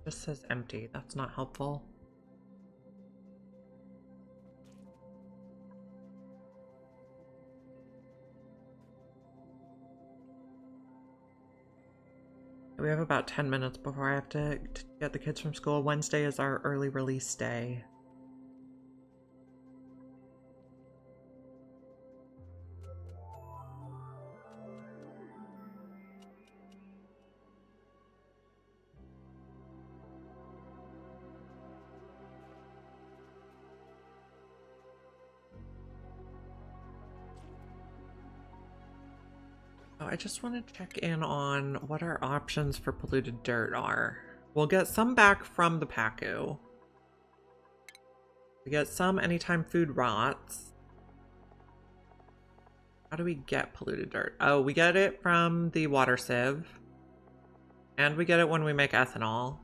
S1: Just says empty. That's not helpful. We have about 10 minutes before I have to get the kids from school. Wednesday is our early release day. I just want to check in on what our options for polluted dirt are. We'll get some back from the Pacu. We get some anytime food rots. How do we get polluted dirt? Oh, we get it from the water sieve. And we get it when we make ethanol.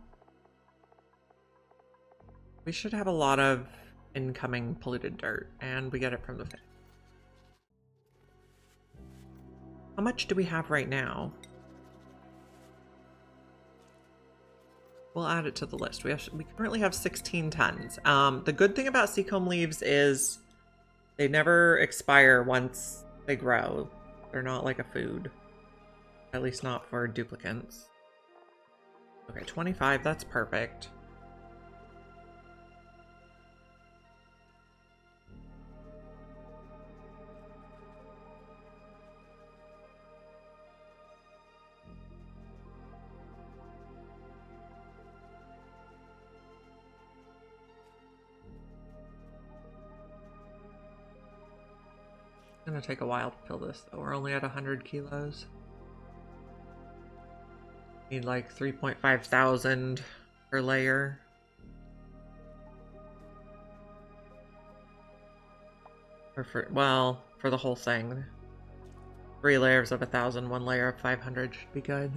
S1: We should have a lot of incoming polluted dirt, and we get it from the fish. How much do we have right now? We'll add it to the list. We currently have 16 tons. The good thing about seacomb leaves is they never expire once they grow. They're not like a food. At least not for duplicants. Okay, 25, that's perfect. It's gonna take a while to fill this though. We're only at 100 kilos. Need like 3.5 thousand per layer. Or for the whole thing. 3 layers of 1,000, 1 layer of 500 should be good.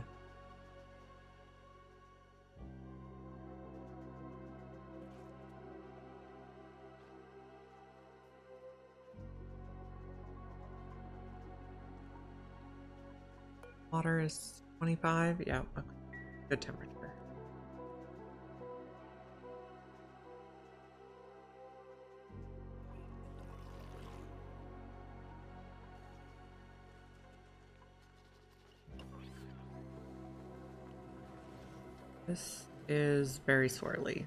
S1: Water is 25. Yeah, okay. Good temperature. This is very swirly.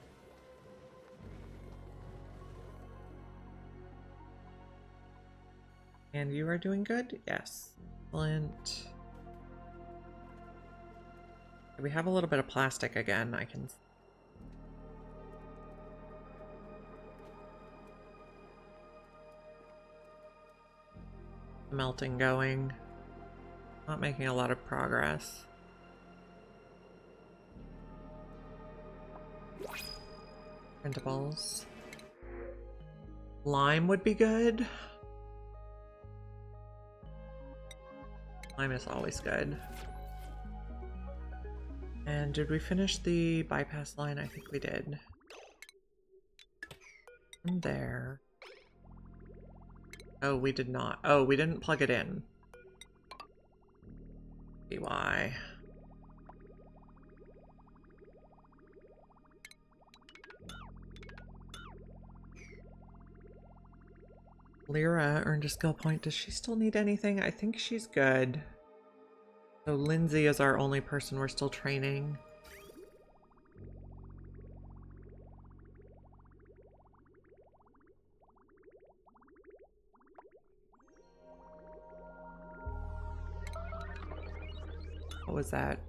S1: And you are doing good? Yes. Excellent. We have a little bit of plastic again. I can... Melting going. Not making a lot of progress. Printables. Lime would be good. Lime is always good. And did we finish the bypass line? I think we did. And there. Oh, we did not. Oh, we didn't plug it in. See why. Lyra earned a skill point. Does she still need anything? I think she's good. So Lindsay is our only person we're still training. What was that?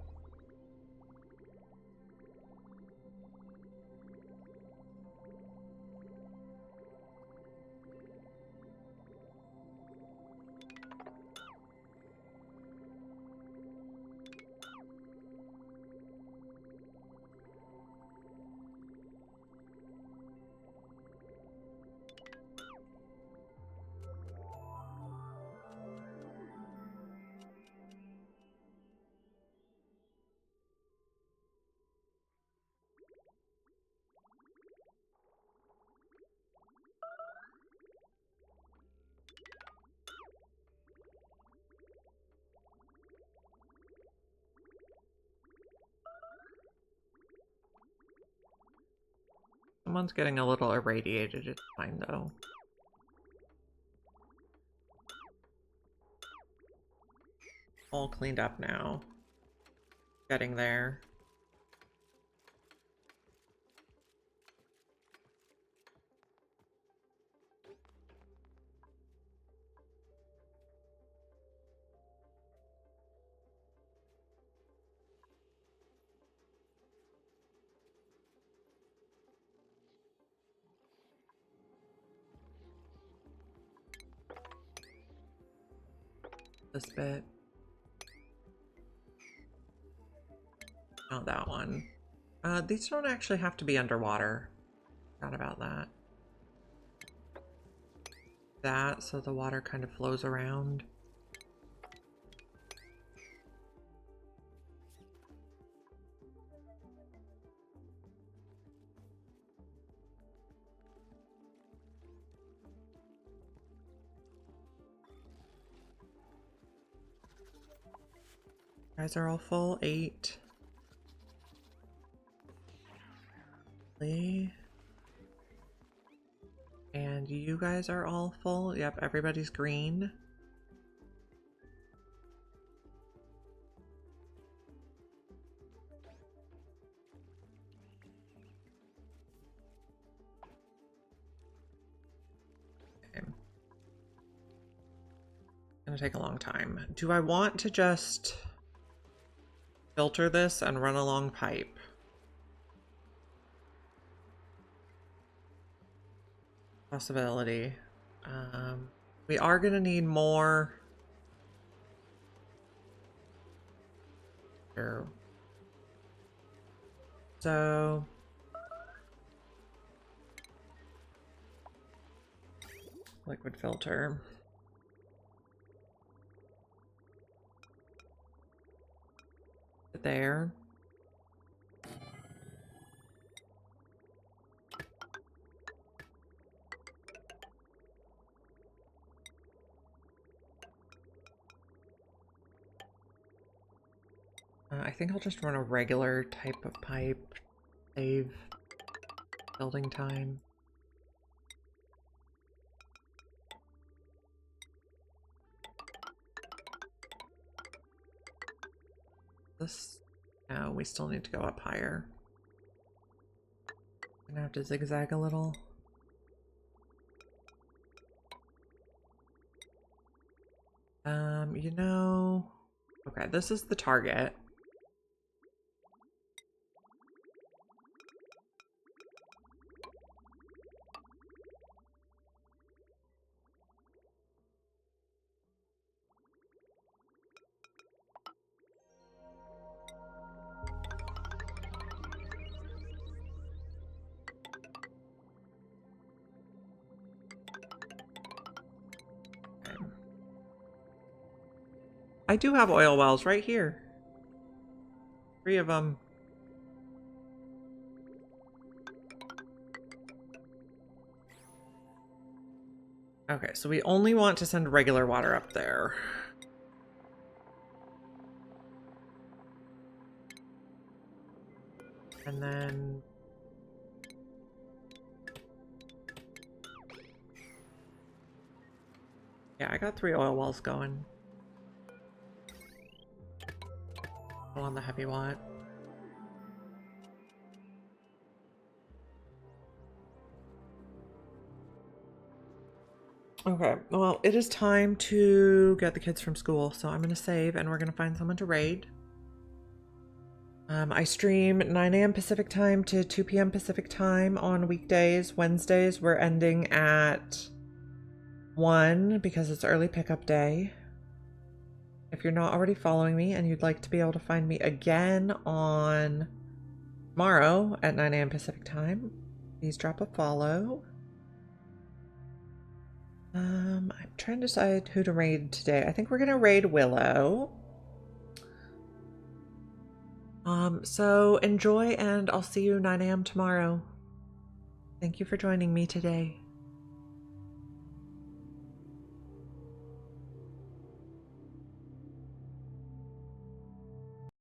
S1: Someone's getting a little irradiated. It's fine though. All cleaned up now. Getting there. This bit. Not that one. These don't actually have to be underwater. Forgot about that. That, so the water kind of flows around. Guys are all full. 8. And you guys are all full. Yep, everybody's green. Okay. It's gonna take a long time. Do I want to just filter this and run along pipe? Possibility. We are gonna need more. Sure. So liquid filter. There. I think I'll just run a regular type of pipe. Save building time. This, no, we still need to go up higher. I'm gonna have to zigzag a little. You know, okay, this is the target. I do have oil wells right here. 3 of them. Okay, so we only want to send regular water up there. And then... yeah, I got 3 oil wells going. On the heavy watt. Okay, well, it is time to get the kids from school, so I'm gonna save and we're gonna find someone to raid. I stream 9 a.m. Pacific time to 2 p.m. Pacific time on weekdays. Wednesdays we're ending at 1 because it's early pickup day. If you're not already following me and you'd like to be able to find me again on tomorrow at 9 a.m. Pacific time, please drop a follow. I'm trying to decide who to raid today. I think we're gonna raid Willow. So enjoy and I'll see you 9 a.m. tomorrow. Thank you for joining me today.